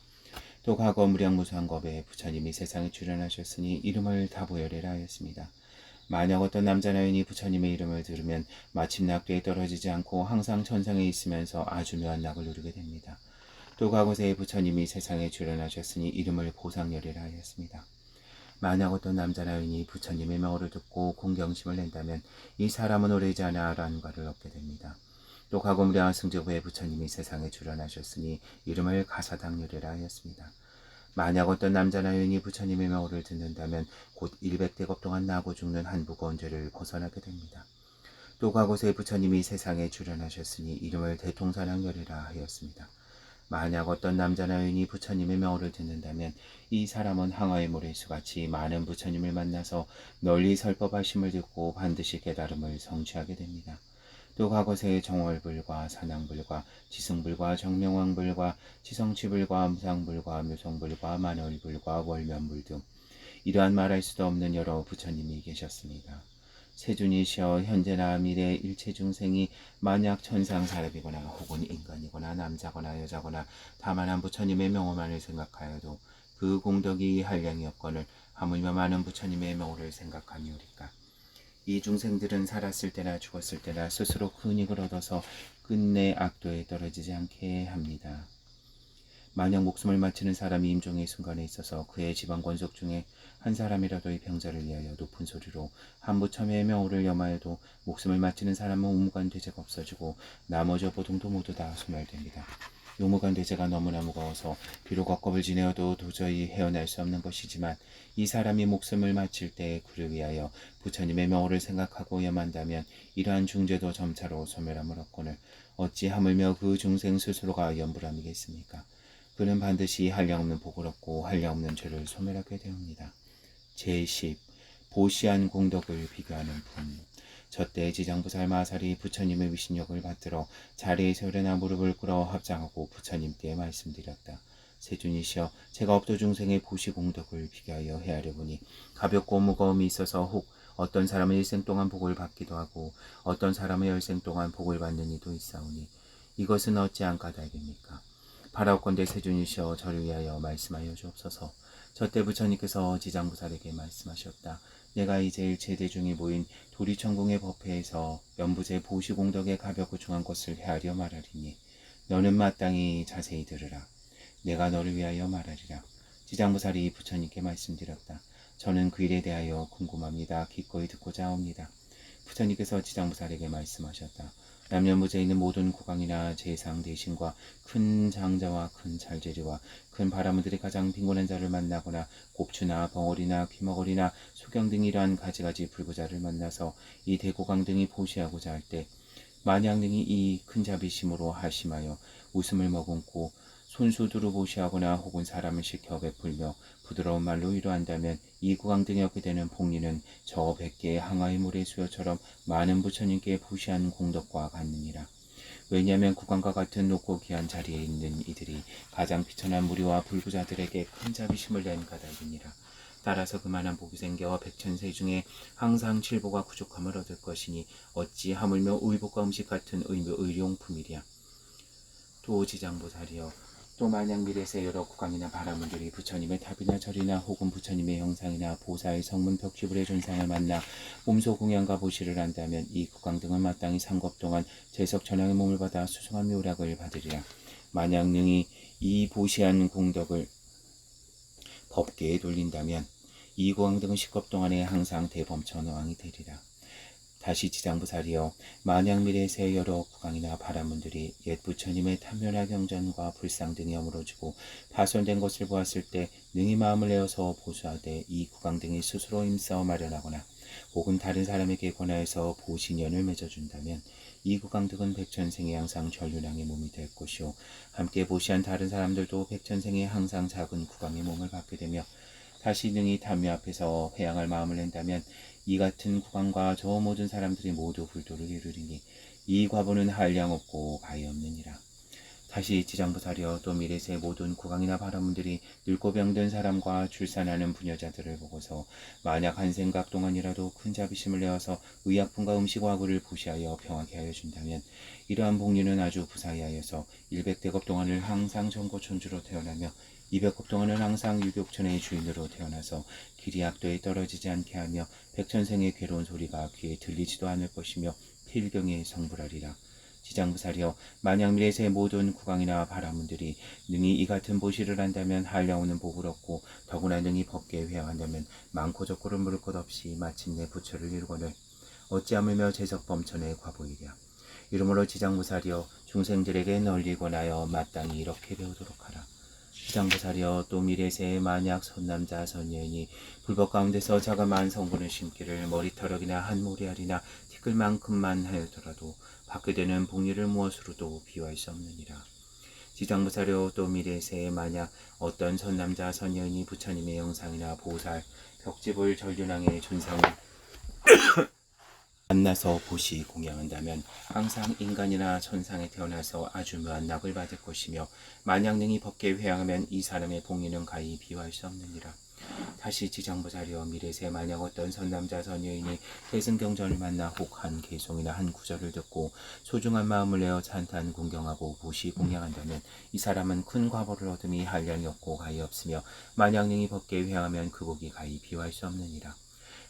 또 과거 무량무수한겁에 부처님이 세상에 출현하셨으니 이름을 다보여래라 하였습니다. 만약 어떤 남자나 여인이 부처님의 이름을 들으면 마침내 악도에 떨어지지 않고 항상 천상에 있으면서 아주 묘한 낙을 누리게 됩니다. 또 과거세에 부처님이 세상에 출현하셨으니 이름을 보상열이라 하였습니다. 만약 어떤 남자나 여인이 부처님의 명호를 듣고 공경심을 낸다면 이 사람은 오래지 않아 란과를 얻게 됩니다. 또 과거 무량한 승적 후에 부처님이 세상에 출현하셨으니 이름을 가사당열이라 하였습니다. 만약 어떤 남자나 여인이 부처님의 명호를 듣는다면 곧 100대겁 동안 나고 죽는 한부거운 죄를 벗어나게 됩니다. 또 과거세 부처님이 세상에 출현하셨으니 이름을 대통사랑열이라 하였습니다. 만약 어떤 남자나 여인이 부처님의 명호를 듣는다면 이 사람은 항아의 모래수같이 많은 부처님을 만나서 널리 설법하심을 듣고 반드시 깨달음을 성취하게 됩니다. 또 과거세의 정월불과 산왕불과 지승불과 정명왕불과 지성취불과 무상불과 묘성불과 만월불과 월면불 등 이러한 말할 수도 없는 여러 부처님이 계셨습니다. 세존이시여 현재나 미래 일체 중생이 만약 천상 사람이거나 혹은 인간이거나 남자거나 여자거나 다만한 부처님의 명호만을 생각하여도 그 공덕이 한량이 없거늘 하물며 많은 부처님의 명호를 생각하미오리까. 이 중생들은 살았을 때나 죽었을 때나 스스로 큰 이익을 얻어서 끝내 악도에 떨어지지 않게 합니다. 만약 목숨을 마치는 사람이 임종의 순간에 있어서 그의 집안 권속 중에 한 사람이라도 이 병자를 위하여 높은 소리로 한부처의 명호를 염하여도 목숨을 마치는 사람은 우무관 돼지가 없어지고 나머지 보통도 모두 다 소멸됩니다. 요무관 돼지가 너무나 무거워서 비록 억겁을 지내어도 도저히 헤어날 수 없는 것이지만 이 사람이 목숨을 마칠 때 그를 위하여 부처님의 명호를 생각하고 염한다면 이러한 중죄도 점차로 소멸함을 얻거늘 어찌 하물며 그 중생 스스로가 염불함이겠습니까? 그는 반드시 한량없는 복을 얻고 한량없는 죄를 소멸하게 되옵니다. 제10. 보시한 공덕을 비교하는 품. 저때 지장부살 마살이 부처님의 위신력을 받들어 자리에서 일어나 무릎을 꿇어 합장하고 부처님께 말씀드렸다. 세존이시여 제가 업도 중생의 보시 공덕을 비교하여 헤아려 보니 가볍고 무거움이 있어서 혹 어떤 사람은 일생 동안 복을 받기도 하고 어떤 사람은 열생 동안 복을 받는 이도 있사오니 이것은 어찌한 까닭입니까? 바라옵건대 세존이시여 저를 위하여 말씀하여 주옵소서. 저때 부처님께서 지장부살에게 말씀하셨다. 내가 이제 일체 대중이 모인 도리천궁의 법회에서 연부제 보시공덕의 가볍고 중한 것을 헤아려 말하리니 너는 마땅히 자세히 들으라. 내가 너를 위하여 말하리라. 지장부살이 부처님께 말씀드렸다. 저는 그 일에 대하여 궁금합니다. 기꺼이 듣고자 합니다. 부처님께서 지장부살에게 말씀하셨다. 남녀무제에 있는 모든 국왕이나 제상 대신과 큰 장자와 큰 찰제리와 큰 바라무들이 가장 빈곤한 자를 만나거나 곱추나 벙어리나 귀머거리나 소경 등 이러한 가지가지 불구자를 만나서 이 대고강 등이 보시하고자 할 때 만약 능히 이 큰 자비심으로 하심하여 웃음을 머금고 손수두루 보시하거나 혹은 사람을 시켜 베풀며 부드러운 말로 위로한다면 이 국왕 등에 얻게 되는 복리는 저 100개의 항아의 물의 수요처럼 많은 부처님께 보시한 공덕과 같느니라. 왜냐하면 국왕과 같은 높고 귀한 자리에 있는 이들이 가장 비천한 무리와 불구자들에게 큰 자비심을 낸 까닭이니라. 따라서 그만한 복이 생겨 백천세 중에 항상 칠보가 부족함을 얻을 것이니 어찌 하물며 의복과 음식 같은 의료용품이랴. 또 지장보살이여 또 만약 미래세 여러 국왕이나 바라문들이 부처님의 탑이나 절이나 혹은 부처님의 형상이나 보사의 성문 벽지불의 존상을 만나 몸소 공양과 보시를 한다면 이 국왕 등은 마땅히 상겁 동안 재석 전왕의 몸을 받아 수승한 묘락을 받으리라. 만약 능히 이 보시한 공덕을 법계에 돌린다면 이 국왕 등은 10겁 동안에 항상 대범천왕이 되리라. 다시 지장부살이여 만약 미래세 여러 국왕이나 바라문들이 옛 부처님의 탐멸한 경전과 불상 등이 어우러지고 파손된 것을 보았을 때 능히 마음을 내어서 보수하되 이 국왕 등이 스스로 힘싸워 마련하거나 혹은 다른 사람에게 권하여서 보신연을 맺어준다면 이 국왕 등은 백천생의 항상 전륜왕의 몸이 될 것이요 함께 보시한 다른 사람들도 백천생의 항상 작은 국왕의 몸을 받게 되며 다시 능히 단묘 앞에서 회양할 마음을 낸다면 이 같은 국왕과 저 모든 사람들이 모두 불도를 이루리니 이 과보는 한량없고 가히 없느니라. 다시 지장부사려 또 미래세 모든 국왕이나 바라문들이 늙고 병든 사람과 출산하는 부녀자들을 보고서 만약 한 생각 동안이라도 큰 자비심을 내어서 의약품과 음식과구를 보시하여 평하게 하여 준다면 이러한 복리는 아주 부사히 하여서 100대겁 동안을 항상 정고천주로 태어나며 200겁 동안은 항상 유격천의 주인으로 태어나서 길이 악도에 떨어지지 않게 하며 백천생의 괴로운 소리가 귀에 들리지도 않을 것이며 필경에 성불하리라. 지장부사려 만약 미래세 모든 국왕이나 바라문들이 능히 이 같은 보시를 한다면 한량없는 복을 얻고 더구나 능히 법계에 회양한다면 많고 적고를 물을 것 없이 마침내 부처를 이루거늘 어찌하물며 제석범천의 과보이랴. 이러므로 지장부사려 중생들에게 널리 권하여 마땅히 이렇게 배우도록 하라. 지장부사려 또 미래세에 만약 선남자 선여인이 불법 가운데서 자그마한 성분을 심기를 머리털럭이나 한 모래알이나 티끌만큼만 하였더라도 받게 되는 복리를 무엇으로도 비유할 수 없느니라. 지장부사려 또 미래세에 만약 어떤 선남자 선여인이 부처님의 영상이나 보살, 벽집을 전륜왕의 존상을 만나서 보시 공양한다면 항상 인간이나 천상에 태어나서 아주 묘한 낙을 받을 것이며 만약 능히 법계에 회양하면 이 사람의 복리는 가히 비유할 수 없느니라. 다시 지장부사려 미래세 만약 어떤 선남자 선여인이 대승경전을 만나 혹 한 개송이나 한 구절을 듣고 소중한 마음을 내어 찬탄 궁경하고 보시 공양한다면 이 사람은 큰 과보를 얻음이 한량이 없고 가히 없으며 만약 능히 법계에 회양하면 그 복이 가히 비유할 수 없느니라.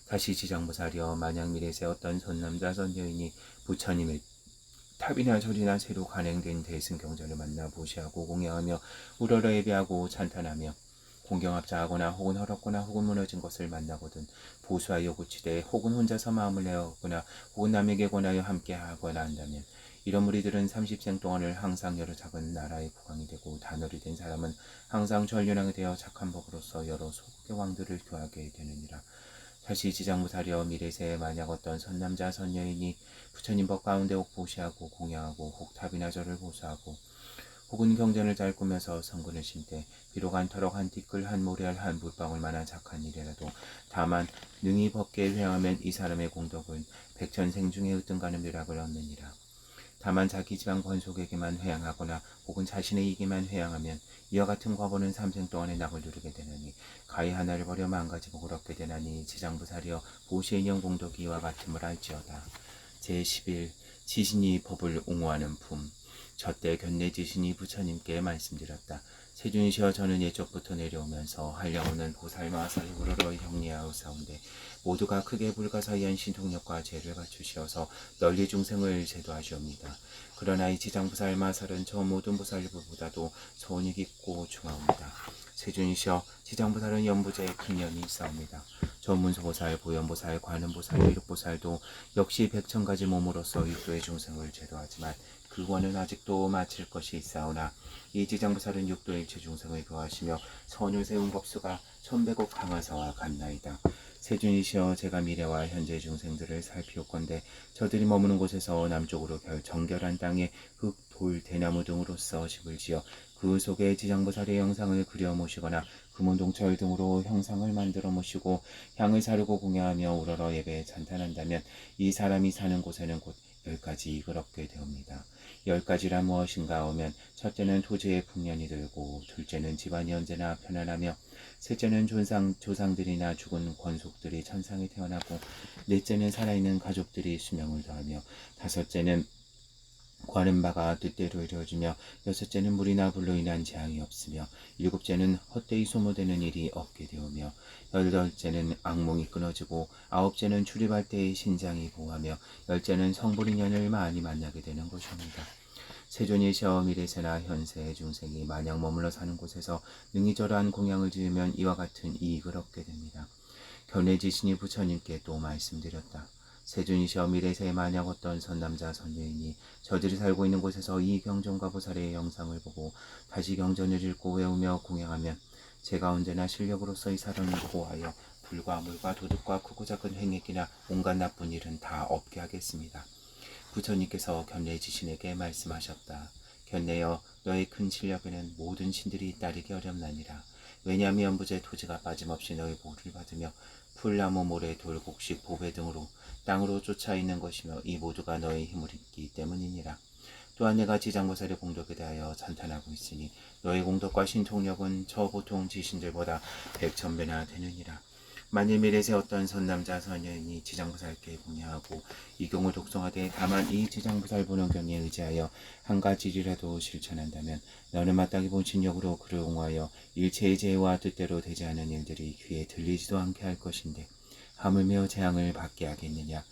다시 지장부사려 만약 미래세 어떤 선남자 선여인이 부처님의 탑이나 절이나 새로 간행된 대승경전을 만나 보시하고 공양하며 우러러 예배하고 찬탄하며 공경합자하거나 혹은 헐었거나 혹은 무너진 것을 만나거든 보수하여 고치되 혹은 혼자서 마음을 내어거나 혹은 남에게 권하여 함께하거나 한다면 이런 무리들은 30생 동안을 항상 여러 작은 나라의 국왕이 되고 단월이 된 사람은 항상 전륜왕이 되어 착한 법으로서 여러 소국의 왕들을 교하게 되느니라. 다시 지장부사려 미래세에 만약 어떤 선남자 선여인이 부처님 법 가운데 혹 보시하고 공양하고 혹 탑이나 절을 보수하고 혹은 경전을 잘 꾸며서 성근을 심되 비록 한터럭 한 티끌 한 모래알 한 물방울만한 착한 일이라도 다만 능히 법계에 회양하면 이 사람의 공덕은 백천생 중에 으뜸가는 묘락을 얻느니라. 다만 자기 집안 권속에게만 회양하거나 혹은 자신의 이기만 회양하면 이와 같은 과보는 삼생 동안의 낙을 누리게 되나니 가히 하나를 버려 만가지 복을 얻게 되나니 지장부사려 보시인형 공덕이 이와 같음을 알지어다. 제11 지신이 법을 옹호하는 품. 저때 견내지신이 부처님께 말씀드렸다. 세준이시여 저는 예적부터 내려오면서 한량없는 보살마사를 우러러 형리하오사온데 모두가 크게 불가사의한 신통력과 죄를 갖추시어서 널리 중생을 제도하시옵니다. 그러나 이 지장보살 마살은 저 모든 보살보다도 소원이 깊고 중하옵니다. 세준이시여 지장보살은 연부제에 큰 연이 있사옵니다. 전문소보살, 보현보살, 관음보살, 일육보살도 역시 100,000가지 몸으로서 육도의 중생을 제도하지만 그 권은 아직도 마칠 것이 있사오나 이 지장보살은 육도의 일체중생을 교하시며 선을 세운 법수가 1100억 강화사와 같나이다. 세준이시여 제가 미래와 현재 중생들을 살피옵건대 저들이 머무는 곳에서 남쪽으로 정결한 땅에 흙, 돌, 대나무 등으로써 집을 지어 그 속에 지장보살의 영상을 그려 모시거나 금운동철 등으로 형상을 만들어 모시고 향을 사르고 공양하며 우러러 예배에 찬탄한다면 이 사람이 사는 곳에는 곧 10가지 이익을 얻게 되옵니다. 10가지란 무엇인가 하면 첫째는 토지의 풍년이 들고 둘째는 집안이 언제나 편안하며 셋째는 조상들이나 죽은 권속들이 천상에 태어나고 넷째는 살아있는 가족들이 수명을 더하며 다섯째는 관은 바가 뜻대로 이루어지며 여섯째는 물이나 불로 인한 재앙이 없으며 일곱째는 헛되이 소모되는 일이 없게 되오며 여덟째는 악몽이 끊어지고 아홉째는 출입할 때의 신장이 보하며 열째는 성불인연을 많이 만나게 되는 것입니다. 세존이시여 미래세나 현세의 중생이 마냥 머물러 사는 곳에서 능히 저러한 공양을 지으면 이와 같은 이익을 얻게 됩니다. 견해지신이 부처님께 또 말씀드렸다. 세존이시여 미래세에 만약 어떤 선남자 선여인이 저들이 살고 있는 곳에서 이 경전과 보살의 영상을 보고 다시 경전을 읽고 외우며 공양하면 제가 언제나 실력으로서 이 사람을 보호하여 불과 물과 도둑과 크고 작은 행액이나 온갖 나쁜 일은 다 없게 하겠습니다. 부처님께서 견내지신에게 말씀하셨다. 견내여 너의 큰 실력에는 모든 신들이 따르기 어렵나니라. 왜냐하면 부재 토지가 빠짐없이 너희 보호를 받으며 풀나무 모래 돌 곡식 보배 등으로 땅으로 쫓아 있는 것이며 이 모두가 너희 힘을 입기 때문이니라. 또한 내가 지장보살의 공덕에 대하여 찬탄하고 있으니 너희 공덕과 신통력은 저 보통 지신들보다 백천배나 되느니라. 만일 미래세 어떤 선남자 선녀인이 지장보살께 공양하고 이 경을 독송하되 다만 이 지장보살 본원경에 의지하여 한 가지라도 실천한다면 너는 마땅히 본신력으로 그를 옹호하여 일체의 재해와 뜻대로 되지 않은 일들이 귀에 들리지도 않게 할 것인데 하물며 재앙을 받게 하겠느냐.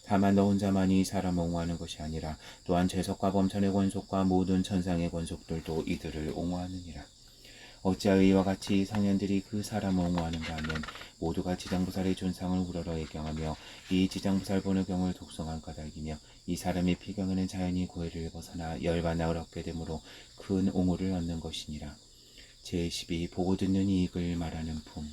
다만 너 혼자만이 사람을 옹호하는 것이 아니라 또한 죄석과 범천의 권속과 모든 천상의 권속들도 이들을 옹호하느니라. 어찌하여 이와 같이 성현들이 그 사람을 옹호하는가 하면 모두가 지장보살의 존상을 우러러 애경하며 이 지장보살 본의경을 독송한 까닭이며 이 사람이 피경하는 자연히 고해를 벗어나 열반을 얻게 되므로 큰 옹호를 얻는 것이니라. 제12 보고 듣는 이익을 말하는 품.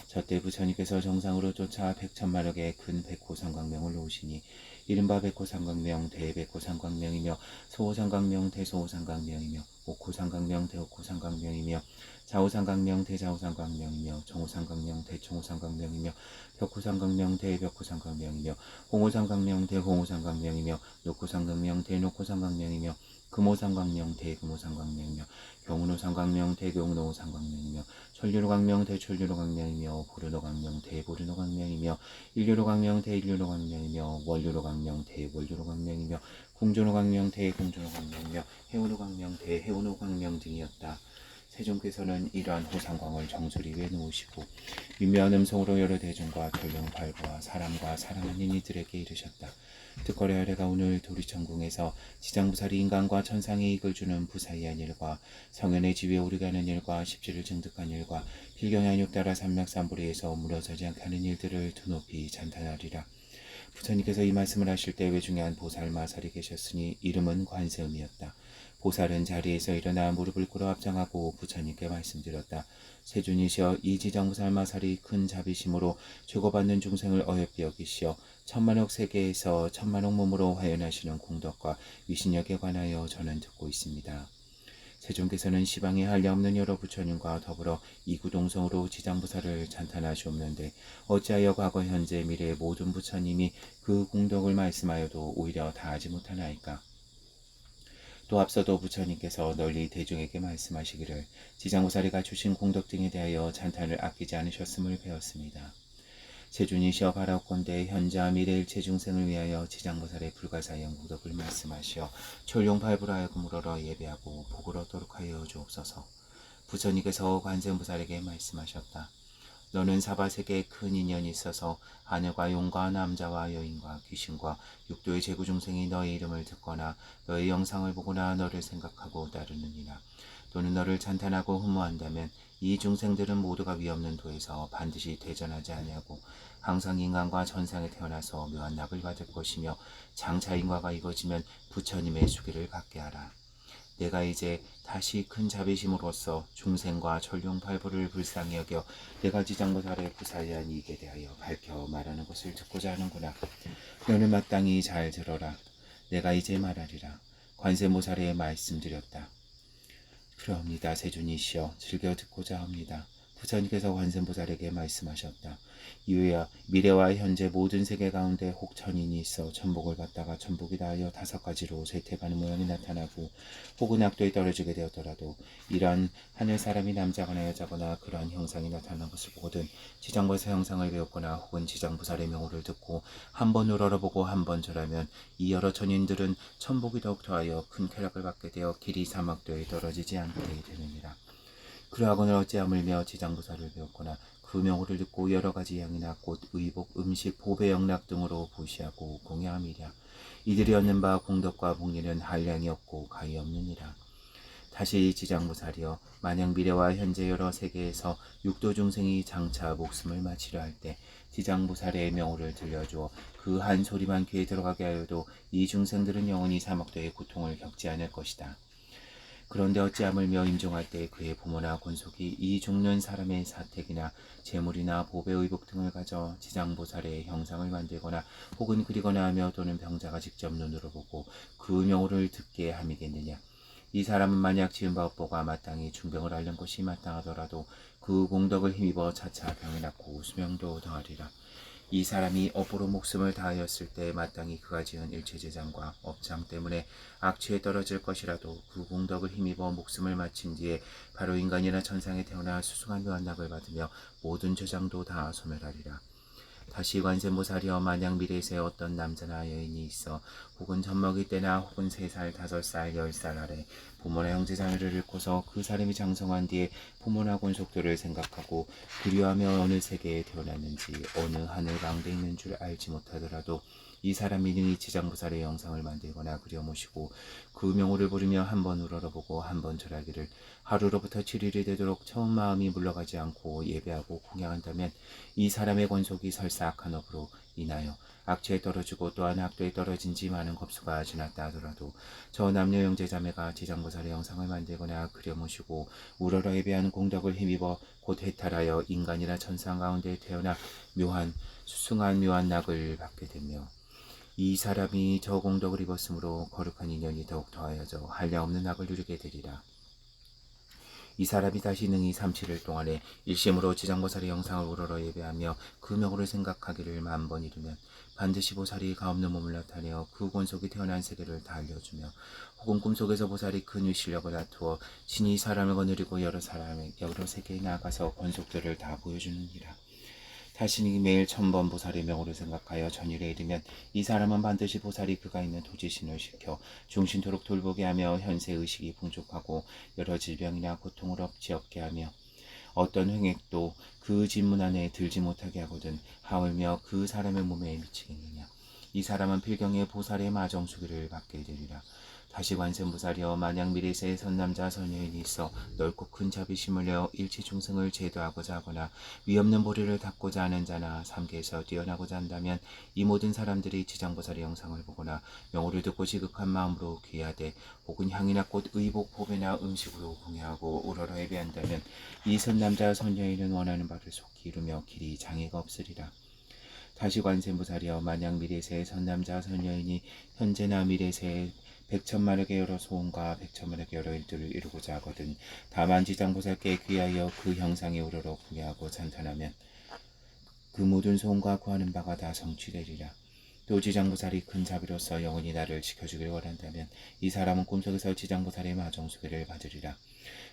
저때 부처님께서 정상으로 쫓아 백천만억의 큰 백호삼광명을 놓으시니 이른바 백호삼광명 대백호삼광명이며 소호삼광명 대소호삼광명이며 옥호삼광명 대옥호삼광명이며 좌우삼광명 대좌우삼광명이며 정호삼광명 대정호삼광명이며 벽호삼광명 대벽호삼광명이며 홍호삼광명 대홍호삼광명이며 녹호삼광명 대녹호삼광명이며 금호삼광명 대금호삼광명이며 경운호삼광명 대경운호삼광명이며 천류로광명 대천류로광명이며 보르노광명 대보르노광명이며 일류로광명 대일류로광명이며 원류로광명 대원류로광명이며 궁조노광명 대궁조노광명이며 해운호광명 대해운호광명 등이었다. 세종께서는 이러한 호상광을 정수리 위에 놓으시고 미묘한 음성으로 여러 대중과 결령발과 사람과 사람 아닌 이들에게 이르셨다. 듣거래하 내가 오늘 도리천궁에서 지장부살이 인간과 천상의 이익을 주는 부사이한 일과 성현의 지위에 오르게 하는 일과 십지를 증득한 일과 필경의 한육따라 삼맥삼부리에서 물어서지 않게 하는 일들을 두높이 찬탄하리라. 부처님께서 이 말씀을 하실 때 외중한 보살마살이 계셨으니 이름은 관세음이었다. 보살은 자리에서 일어나 무릎을 꿇어 합장하고 부처님께 말씀드렸다. 세준이시여 이 지장보살마살이 큰 자비심으로 죄고받는 중생을 어여삐 여기시어 천만억 세계에서 천만억 몸으로 화연하시는 공덕과 위신력에 관하여 저는 듣고 있습니다. 세종께서는 시방에 한량없는 여러 부처님과 더불어 이구동성으로 지장보살을 찬탄하시옵는데 어찌하여 과거 현재 미래의 모든 부처님이 그 공덕을 말씀하여도 오히려 다하지 못하나이까. 또 앞서도 부처님께서 널리 대중에게 말씀하시기를 지장보살이 갖추신 공덕 등에 대하여 찬탄을 아끼지 않으셨음을 배웠습니다. 세준이시여 바라옵건대 현자 미래일체 중생을 위하여 지장보살의 불가사의한 공덕을 말씀하시어 철용발불하여금 물어러 예배하고 복을 얻도록 하여 주옵소서. 부처님께서 관세음보살에게 말씀하셨다. 너는 사바세계에 큰 인연이 있어서 하늘과 용과 남자와 여인과 귀신과 육도의 제구중생이 너의 이름을 듣거나 너의 영상을 보거나 너를 생각하고 따르느니라. 또는 너를 찬탄하고 흠모한다면 이 중생들은 모두가 위없는 도에서 반드시 퇴전하지 아니하고 항상 인간과 천상에 태어나서 묘한 낙을 받을 것이며 장차 인과가 이루어지면 부처님의 수기를 받게 하라. 내가 이제 다시 큰 자비심으로써 중생과 천룡팔부를 불쌍히 여겨 내가 지장보살의 부사의한 이익에 대하여 밝혀 말하는 것을 듣고자 하는구나. 너는 마땅히 잘 들어라. 내가 이제 말하리라. 관세모살에 말씀드렸다. 그러옵니다. 세준이시여 즐겨 듣고자 합니다. 부처님께서 관세음보살에게 말씀하셨다. 이후에 미래와 현재 모든 세계 가운데 혹 천인이 있어 천복을 받다가 천복이 다하여 5가지로 쇠퇴하는 모양이 나타나고 혹은 악도에 떨어지게 되었더라도 이러한 하늘 사람이 남자거나 여자거나 그러한 형상이 나타난 것을 보거든 지장보살 형상을 배웠거나 혹은 지장보살의 명호를 듣고 한 번 우러러보고 한 번 절하면 이 여러 천인들은 천복이 더욱 더하여 큰 쾌락을 받게 되어 길이 사막도에 떨어지지 않게 되느니라. 그러하거늘 어찌하물며 지장보살을 배웠거나 그 명호를 듣고 여러가지 향이나 꽃, 의복, 음식, 보배, 영락 등으로 보시하고 공양함이랴. 이들이 얻는 바 공덕과 복리는 한량이 없고 가히 없느니라. 다시 지장보살이여 만약 미래와 현재 여러 세계에서 육도 중생이 장차 목숨을 마치려 할 때 지장보살의 명호를 들려주어 그 한 소리만 귀에 들어가게 하여도 이 중생들은 영원히 사막도의 고통을 겪지 않을 것이다. 그런데 어찌하물며 임종할 때 그의 부모나 권속이 이 죽는 사람의 사택이나 재물이나 보배 의복 등을 가져 지장보살의 형상을 만들거나 혹은 그리거나 하며 또는 병자가 직접 눈으로 보고 그 명호를 듣게 함이겠느냐. 이 사람은 만약 지은 바 업보가 마땅히 중병을 앓는 것이 마땅하더라도 그 공덕을 힘입어 차차 병이 낫고 수명도 더하리라. 이 사람이 업으로 목숨을 다하였을 때 마땅히 그가 지은 일체재장과 업장 때문에 악취에 떨어질 것이라도 그 공덕을 힘입어 목숨을 마친 뒤에 바로 인간이나 천상에 태어나 수승한 묘한낙을 받으며 모든 재장도 다 소멸하리라. 다시 관세모사리여 만약 미래세 어떤 남자나 여인이 있어 혹은 젖먹이 때나 혹은 3살, 5살, 10살 아래 부모나 형제자매를 잃고서 그 사람이 장성한 뒤에 부모나 권속들을 생각하고 그리하며 어느 세계에 태어났는지 어느 하늘 방대에 있는 줄 알지 못하더라도 이 사람이 능히 지장보살의 영상을 만들거나 그려 모시고 그 명호를 부르며 한 번 우러러보고 한 번 절하기를 하루로부터 7일이 되도록 처음 마음이 물러가지 않고 예배하고 공양한다면 이 사람의 권속이 설사 악한 업으로 인하여 악취에 떨어지고 또한 악도에 떨어진 지 많은 겁수가 지났다 하더라도 저 남녀 형제자매가 지장보살의 영상을 만들거나 그려 모시고 우러러 예배하는 공덕을 힘입어 곧 해탈하여 인간이나 천상 가운데 태어나 수승한 묘한 낙을 받게 되며 이 사람이 저 공덕을 입었으므로 거룩한 인연이 더욱 더하여져 한량없는 낙을 누리게 되리라. 이 사람이 다시 능히 37일 동안에 일심으로 지장보살의 영상을 우러러 예배하며 그 명호를 생각하기를 10,000번 이루면 반드시 보살이 가없는 몸을 나타내어 그 권속이 태어난 세계를 다 알려주며 혹은 꿈속에서 보살이 그 위실력을 다투어 신이 사람을 거느리고 여러 세계에 나아가서 권속들을 다 보여주느니라. 자신이 매일 1000번 보살의 명호를 생각하여 전일에 이르면 이 사람은 반드시 보살이 그가 있는 도지신을 시켜 중신토록 돌보게 하며 현세 의식이 풍족하고 여러 질병이나 고통을 없게 하며 어떤 횡액도 그 진문 안에 들지 못하게 하거든 하물며 그 사람의 몸에 미치겠느냐. 이 사람은 필경에 보살의 마정수기를 받게 되리라. 다시 관세음보살이여 만약 미래세에 선남자 선여인이 있어 넓고 큰 자비심을 내어 일치중생을 제도하고자 하거나 위없는 보리를 닦고자 하는 자나 삼계에서 뛰어나고자 한다면 이 모든 사람들이 지장보살의 영상을 보거나 명호를 듣고 지극한 마음으로 귀하되 혹은 향이나 꽃, 의복, 보배나 음식으로 공양하고 우러러 예배한다면 이 선남자 선여인은 원하는 바를 속히 이루며 길이 장애가 없으리라. 다시 관세음보살이여 만약 미래세에 선남자 선여인이 현재나 미래세에 100,000만억의 여러 소원과 100,000만억의 여러 일들을 이루고자 하거든 다만 지장보살께 귀하여 그 형상에 우러러 구애하고 찬탄하면 그 모든 소원과 구하는 바가 다 성취되리라. 또 지장보살이 큰 자비로서 영원히 나를 지켜주길 원한다면 이 사람은 꿈속에서 지장보살의 마정수계를 받으리라.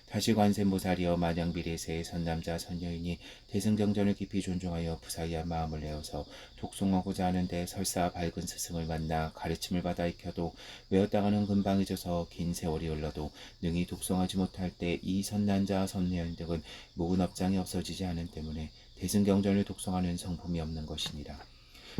다시 관세음보살이여 만약 미래세의 선남자 선여인이 대승경전을 깊이 존중하여 부사이한 마음을 내어서 독송하고자 하는데 설사 밝은 스승을 만나 가르침을 받아 익혀도 외워당하는 금방 잊어서 긴 세월이 흘러도 능히 독송하지 못할 때 이 선남자 선여인 등은 묵은 업장이 없어지지 않은 때문에 대승경전을 독송하는 성품이 없는 것이니라.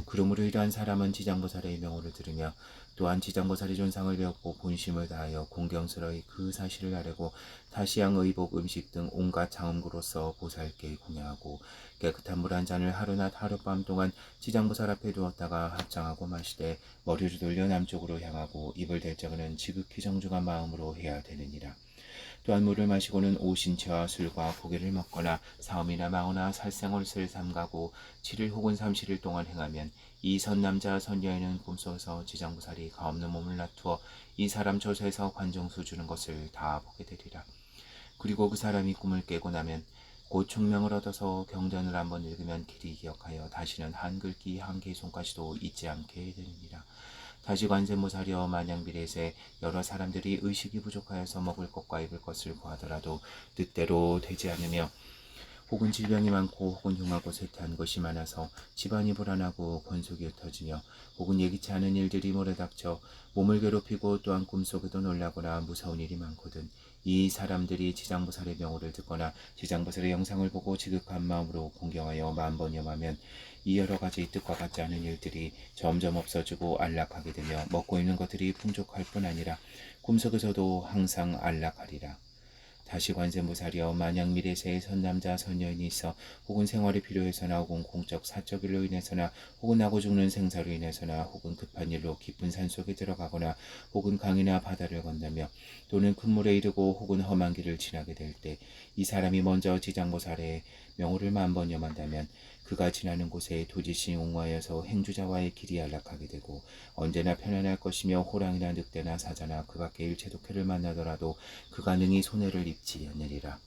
그러므로 이러한 사람은 지장보살의 명호를 들으며 또한 지장보살의 존상을 배웠고 본심을 다하여 공경스러이 그 사실을 아뢰고 다시양 의복 음식 등 온갖 장음구로서 보살께 공양하고 깨끗한 물 한 잔을 하루낮 하룻밤 동안 지장보살 앞에 두었다가 합장하고 마시되 머리를 돌려 남쪽으로 향하고 입을 대적하는 지극히 정중한 마음으로 해야 되느니라. 또한 물을 마시고는 오신채와 술과 고기를 먹거나 사음이나 망어나 살생얼을 삼가고 7일 혹은 30일 동안 행하면 이 선남자 선여인은 꿈속에서 지장보살이 가없는 몸을 나투어 이 사람 처소에서 관정수 주는 것을 다 보게 되리라. 그리고 그 사람이 꿈을 깨고 나면 곧 총명을 얻어서 경전을 한번 읽으면 길이 기억하여 다시는 한글귀 한 개송까지도 잊지 않게 되느니라. 다시 관세음보살이여 만약 미래세 여러 사람들이 의식이 부족하여서 먹을 것과 입을 것을 구하더라도 뜻대로 되지 않으며 혹은 질병이 많고 혹은 흉하고 쇠퇴한 것이 많아서 집안이 불안하고 권속이 흩어지며 혹은 예기치 않은 일들이 몰아닥쳐 몸을 괴롭히고 또한 꿈속에도 놀라거나 무서운 일이 많거든 이 사람들이 지장보살의 명호를 듣거나 지장보살의 영상을 보고 지극한 마음으로 공경하여 10,000번 염하면 이 여러 가지 뜻과 같지 않은 일들이 점점 없어지고 안락하게 되며 먹고 있는 것들이 풍족할 뿐 아니라 꿈속에서도 항상 안락하리라. 다시 관세음보살이여 만약 미래세에 선남자 선여인이 있어 혹은 생활이 필요해서나 혹은 공적 사적 일로 인해서나 혹은 나고 죽는 생사로 인해서나 혹은 급한 일로 깊은 산속에 들어가거나 혹은 강이나 바다를 건너며 또는 큰 물에 이르고 혹은 험한 길을 지나게 될 때 이 사람이 먼저 지장보살의 명호를 10,000번 염한다면 그가 지나는 곳에 도지신이 옹호하여서 행주자와의 길이 안락하게 되고 언제나 편안할 것이며 호랑이나 늑대나 사자나 그 밖의 일체 독해를 만나더라도 그가 능히 손해를 입지 않으리라.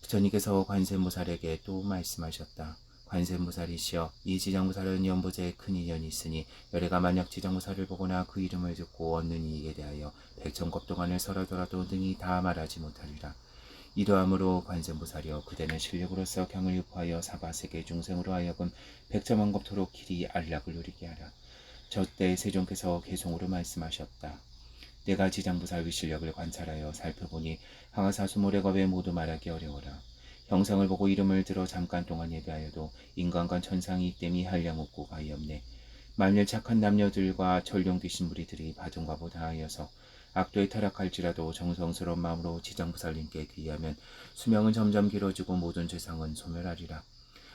부처님께서 관세음보살에게 또 말씀하셨다. 관세음보살이시여, 이 지장보살은 연보제에 큰 인연이 있으니 열애가 만약 지장보살을 보거나 그 이름을 듣고 얻는 이익에 대하여 백천겁 동안을 설하더라도 능히 다 말하지 못하리라. 이러함으로 관세음보살이여, 그대는 실력으로서 경을 유포하여 사바세계 중생으로 하여금 백천만겁토록 길이 안락을 누리게 하라. 저때 세존께서 개송으로 말씀하셨다. 내가 지장보살 위실력을 관찰하여 살펴보니 항아사수모래겁에 모두 말하기 어려워라. 형상을 보고 이름을 들어 잠깐 동안 예배하여도 인간과 천상이 있됨이 한량없고 가히없네. 만일 착한 남녀들과 전룡귀신 무리들이 바둥과 보다하여서 악도에 타락할지라도 정성스러운 마음으로 지장보살님께 귀의하면 수명은 점점 길어지고 모든 죄상은 소멸하리라.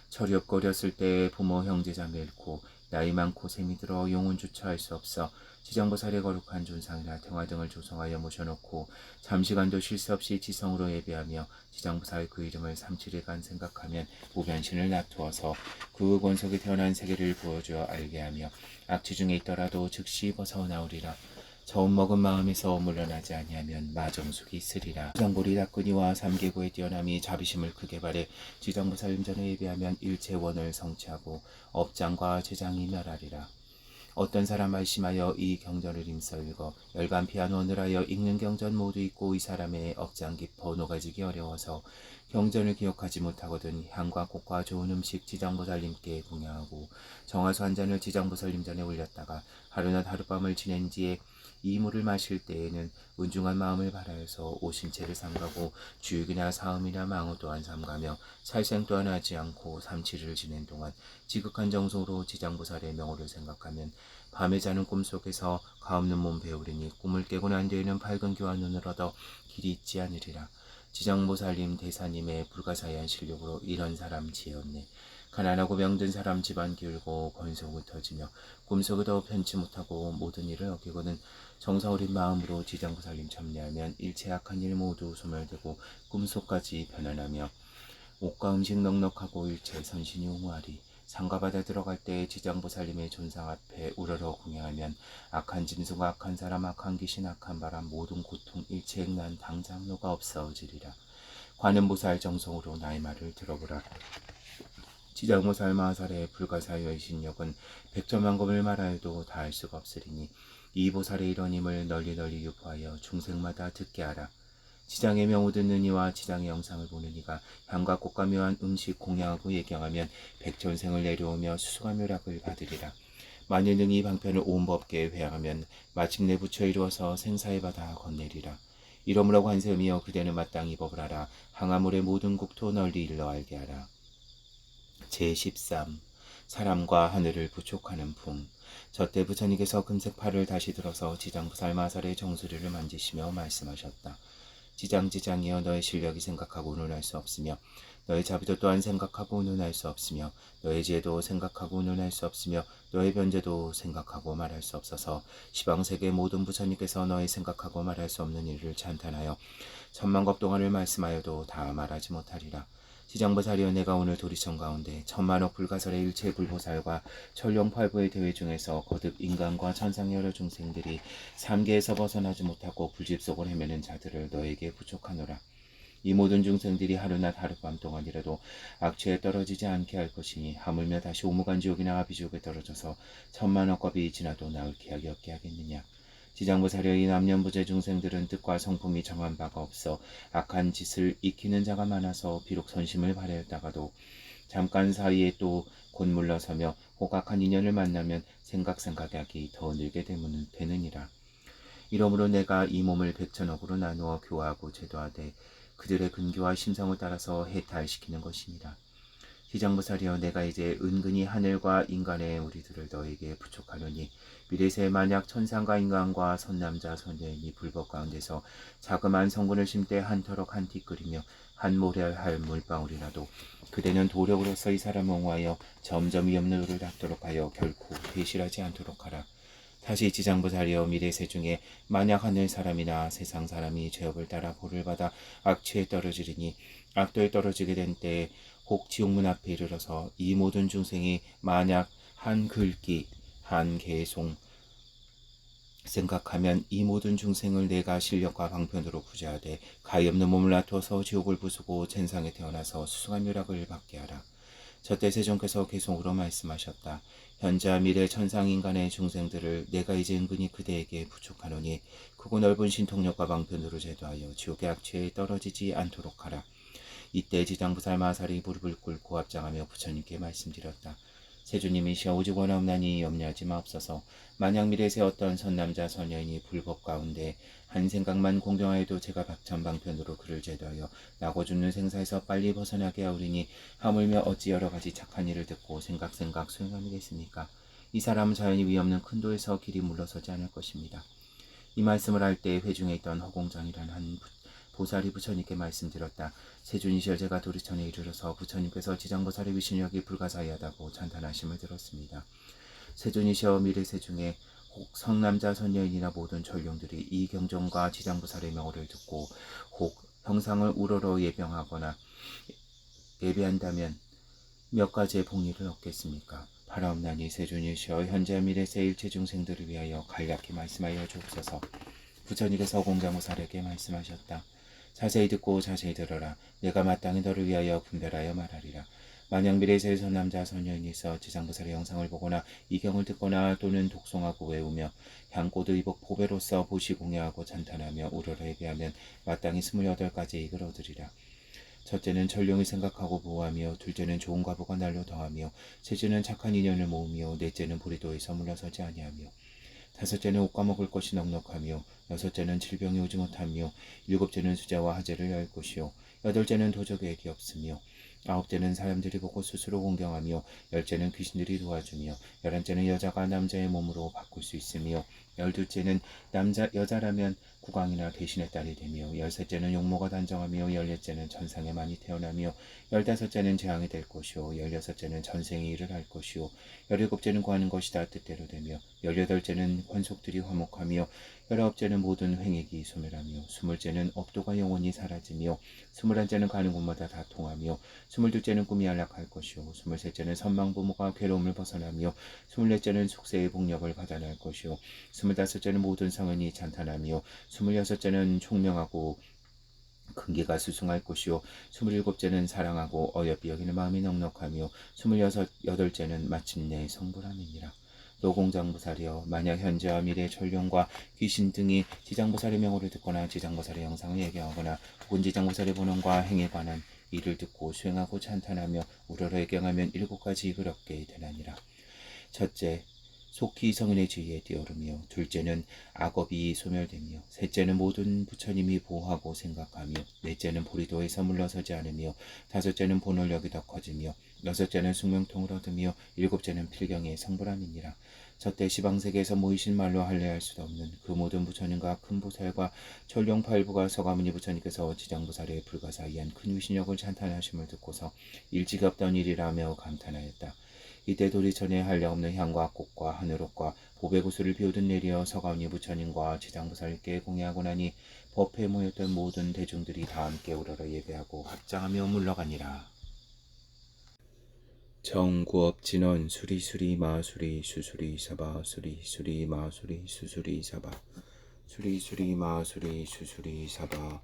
철이 없고 어렸을 때 부모 형제자매 잃고 나이 많고 셈이 들어 용운주차 할 수 없어 지장보살의 거룩한 존상이나 등화 등을 조성하여 모셔놓고 잠시간도 쉴 새 없이 지성으로 예배하며 지장보살 그 이름을 37일간 생각하면 무변신을 납두어서 그 권속에 태어난 세계를 보여주어 알게 하며 악취 중에 있더라도 즉시 벗어나오리라. 저음 먹은 마음에서 물러나지 아니하면 마정숙이 있으리라. 지장보리 닦으니와 삼계구의 뛰어남이 자비심을 크게 바래 지장보살님 전에 예배하면 일체원을 성취하고 업장과 재장이 멸하리라. 어떤 사람 말심하여 이 경전을 임서 읽어 열간 피한원을 하여 읽는 경전 모두 읽고 이 사람의 업장 깊어 녹아지기 어려워서 경전을 기억하지 못하거든 향과 꽃과 좋은 음식 지장보살님께 공양하고 정화수 한 잔을 지장보살님 전에 올렸다가 하루낮 하룻밤을 지낸 뒤에 이 물을 마실 때에는 은중한 마음을 발하여서 오신채를 삼가고 주육이나 사음이나 망우 또한 삼가며 살생 또한 하지 않고 37일을 지낸 동안 지극한 정성으로 지장보살의 명호를 생각하면 밤에 자는 꿈속에서 가없는 몸 배우리니 꿈을 깨고 난 뒤에는 밝은 귀와 눈을 얻어 길이 있지 않으리라. 지장보살님 대사님의 불가사의한 실력으로 이런 사람 지었네. 가난하고 병든 사람 집안 기울고 권속 흩어지며 꿈속에도 편치 못하고 모든 일을 어기고는 정성 어린 마음으로 지장보살님 참여하면 일체 악한 일 모두 소멸되고 꿈속까지 편안하며 옷과 음식 넉넉하고 일체 선신이 옹호하리. 산과 바다 들어갈 때 지장보살님의 존상 앞에 우러러 공양하면 악한 짐승과 악한 사람, 악한 귀신, 악한 바람, 모든 고통, 일체 액난 당장 녹아 없어지리라. 관음보살 정성으로 나의 말을 들어보라. 지장보살 마하살의 불가사의의 신력은 백천만겁을 말하여도 다할 수가 없으리니 이 보살의 이런 힘을 널리 유포하여 중생마다 듣게 하라. 지장의 명호 듣는 이와 지장의 영상을 보는 이가 향과 꽃과 묘한 음식 공양하고 예경하면 백천생을 내려오며 수수가 묘락을 받으리라. 만일 능히 방편을 온 법계에 회항하면 마침내 부처 이루어서 생사의 바다 건네리라. 이러므로 관세음이여, 그대는 마땅히 법을 하라. 항아물의 모든 국토 널리 일러 알게 하라. 제13. 사람과 하늘을 부촉하는 풍. 저때 부처님께서 금색 팔을 다시 들어서 지장보살 마살의 정수리를 만지시며 말씀하셨다. 지장이여, 너의 실력이 생각하고 운운할 수 없으며 너의 자비도 또한 생각하고 운운할 수 없으며 너의 지혜도 생각하고 운운할 수 없으며 너의 변제도 생각하고 말할 수 없어서 시방세계 모든 부처님께서 너의 생각하고 말할 수 없는 일을 찬탄하여 천만겁 동안을 말씀하여도 다 말하지 못하리라. 지장보살이여, 내가 오늘 도리천 가운데 천만억 불가설의 일체 불보살과 천룡팔부의 대회 중에서 거듭 인간과 천상 여러 중생들이 삼계에서 벗어나지 못하고 불집 속을 헤매는 자들을 너에게 부족하노라. 이 모든 중생들이 하루낮 하룻밤 동안이라도 악취에 떨어지지 않게 할 것이니 하물며 다시 오무간지옥이나 아비지옥에 떨어져서 천만억 겁이 지나도 나을 기약이 없게 하겠느냐. 지장보살여, 이 남년부재 중생들은 뜻과 성품이 정한 바가 없어 악한 짓을 익히는 자가 많아서 비록 선심을 발하였다가도 잠깐 사이에 또 곧 물러서며 혹 악한 인연을 만나면 생각하기 더 늘게 되느니라. 이러므로 내가 이 몸을 백천억으로 나누어 교화하고 제도하되 그들의 근교와 심성을 따라서 해탈시키는 것이니라. 지장보살이여, 내가 이제 은근히 하늘과 인간의 우리들을 너에게 부촉하노니 미래세 만약 천상과 인간과 선남자 선여인이 불법 가운데서 자그마한 성분을 심되 한터럭 한티 끓이며 한 모래할 물방울이라도 그대는 도력으로서 이 사람을 옹호하여 점점 위험한 도를 닦도록 하여 결코 배실하지 않도록 하라. 다시 지장보살이여, 미래세 중에 만약 하늘 사람이나 세상 사람이 죄업을 따라 벌을 받아 악취에 떨어지리니 악도에 떨어지게 된 때에 혹 지옥문 앞에 이르러서 이 모든 중생이 만약 한 글귀, 한 개송, 생각하면 이 모든 중생을 내가 실력과 방편으로 구제하되 가엾는 몸을 놔두어서 지옥을 부수고 천상에 태어나서 수승한 묘락을 받게 하라. 저때 세존께서 계속으로 말씀하셨다. 현자 미래 천상인간의 중생들을 내가 이제 은근히 그대에게 부축하노니 크고 넓은 신통력과 방편으로 제도하여 지옥의 악취에 떨어지지 않도록 하라. 이때 지장부살 마살이 무릎을 꿇고 합장하며 부처님께 말씀드렸다. 세주님이시여 오직 원하옵나니 염려하지 마옵소서. 만약 미래세 어떤 선남자 선여인이 불법 가운데 한 생각만 공경하여도 제가 박천방편으로 그를 제도하여 나고 죽는 생사에서 빨리 벗어나게 하오리니 하물며 어찌 여러가지 착한 일을 듣고 생각 수행하겠습니까? 이 사람은 자연히 위없는 큰 도에서 길이 물러서지 않을 것입니다. 이 말씀을 할 때 회중에 있던 허공장이라는 한 보살이 부처님께 말씀드렸다. 세준이시여 제가 도리천에 이르러서 부처님께서 지장보살의 위신력이 불가사의하다고 찬탄하심을 들었습니다. 세준이시여 미래세 중에 혹 성남자 선여인이나 모든 전룡들이 이 경전과 지장보살의 명호를 듣고 혹 형상을 우러러 예병하거나 예배한다면 몇 가지의 복리를 얻겠습니까? 바라옵나니 세존이시여 현재 미래세 일체 중생들을 위하여 간략히 말씀하여 주옵소서. 부처님께서 공자무살에게 말씀하셨다. 자세히 듣고 자세히 들어라. 내가 마땅히 너를 위하여 분별하여 말하리라. 만약 미래세 선남자 선여인이 있어 지장보살의 영상을 보거나 이경을 듣거나 또는 독송하고 외우며 향꽃 의복 보배로서 보시공예하고 찬탄하며 우러러 예배하면 마땅히 28가지의 이익을 얻으리라. 첫째는 전룡이 생각하고 보호하며, 둘째는 좋은 과보가 날로 더하며, 셋째는 착한 인연을 모으며, 넷째는 보리도에서 물러서지 아니하며, 다섯째는 옷과 먹을 것이 넉넉하며, 여섯째는 질병이 오지 못하며, 일곱째는 수자와 하재를 열 것이요, 여덟째는 도적에게 없으며, 아홉째는 사람들이 보고 스스로 공경하며, 열째는 귀신들이 도와주며, 열한째는 여자가 남자의 몸으로 바꿀 수 있으며, 열둘째는 여자라면 국왕이나 대신의 딸이 되며, 열셋째는 용모가 단정하며, 열넷째는 천상에 많이 태어나며, 열다섯째는 재앙이 될 것이요, 열여섯째는 전생의 일을 할 것이요, 열일곱째는 구하는 것이 다 뜻대로 되며, 열여덟째는 권속들이 화목하며, 열아홉째는 모든 횡액이 소멸하며, 스물째는 업도가 영원히 사라지며, 스물한째는 가는 곳마다 다 통하며, 스물둘째는 꿈이 안락할 것이요, 스물셋째는 선망부모가 괴로움을 벗어나며, 스물넷째는 숙세의 복력을 받아날 것이요, 스물다섯째는 모든 성은이 찬탄하며, 스물여섯째는 총명하고 근기가 수승할 것이요, 스물일곱째는 사랑하고 어여삐 여기는 마음이 넉넉하며, 여덟째는 마침내 성불함이니라. 노공장보살이여 만약 현재와 미래 전룡과 귀신 등이 지장보살의 명호를 듣거나 지장보살의 영상을 예경하거나 혹은 지장보살의 본원과 행에 관한 일을 듣고 수행하고 찬탄하며 우러러 예경하면 7가지 이익을 얻게 되나니라. 첫째, 속히 성인의 지위에 뛰어오르며, 둘째는 악업이 소멸되며, 셋째는 모든 부처님이 보호하고 생각하며, 넷째는 보리도에서 물러서지 않으며, 다섯째는 본원력이 더 커지며, 여섯째는 숙명통을 얻으며, 일곱째는 필경의 성불함이니라. 저때 시방세계에서 모이신 말로 할례할 수도 없는 그 모든 부처님과 큰 보살과 전룡팔부가 서가모니 부처님께서 지장보살의 불가사의한 큰 위신력을 찬탄하심을 듣고서 일찍이 없던 일이라며 감탄하였다. 이때 도리천에 한량없는 향과 꽃과 하늘옷과 보배구슬을 비우듯 내려 서가모니 부처님과 지장보살께 공양하고 나니 법회에 모였던 모든 대중들이 다 함께 우러러 예배하고 합장하며 물러가니라. 정구업 진원 수리수리 마수리 수수리 사바 수리수리 마수리 수수리 사바 수리수리 마수리 수수리 사바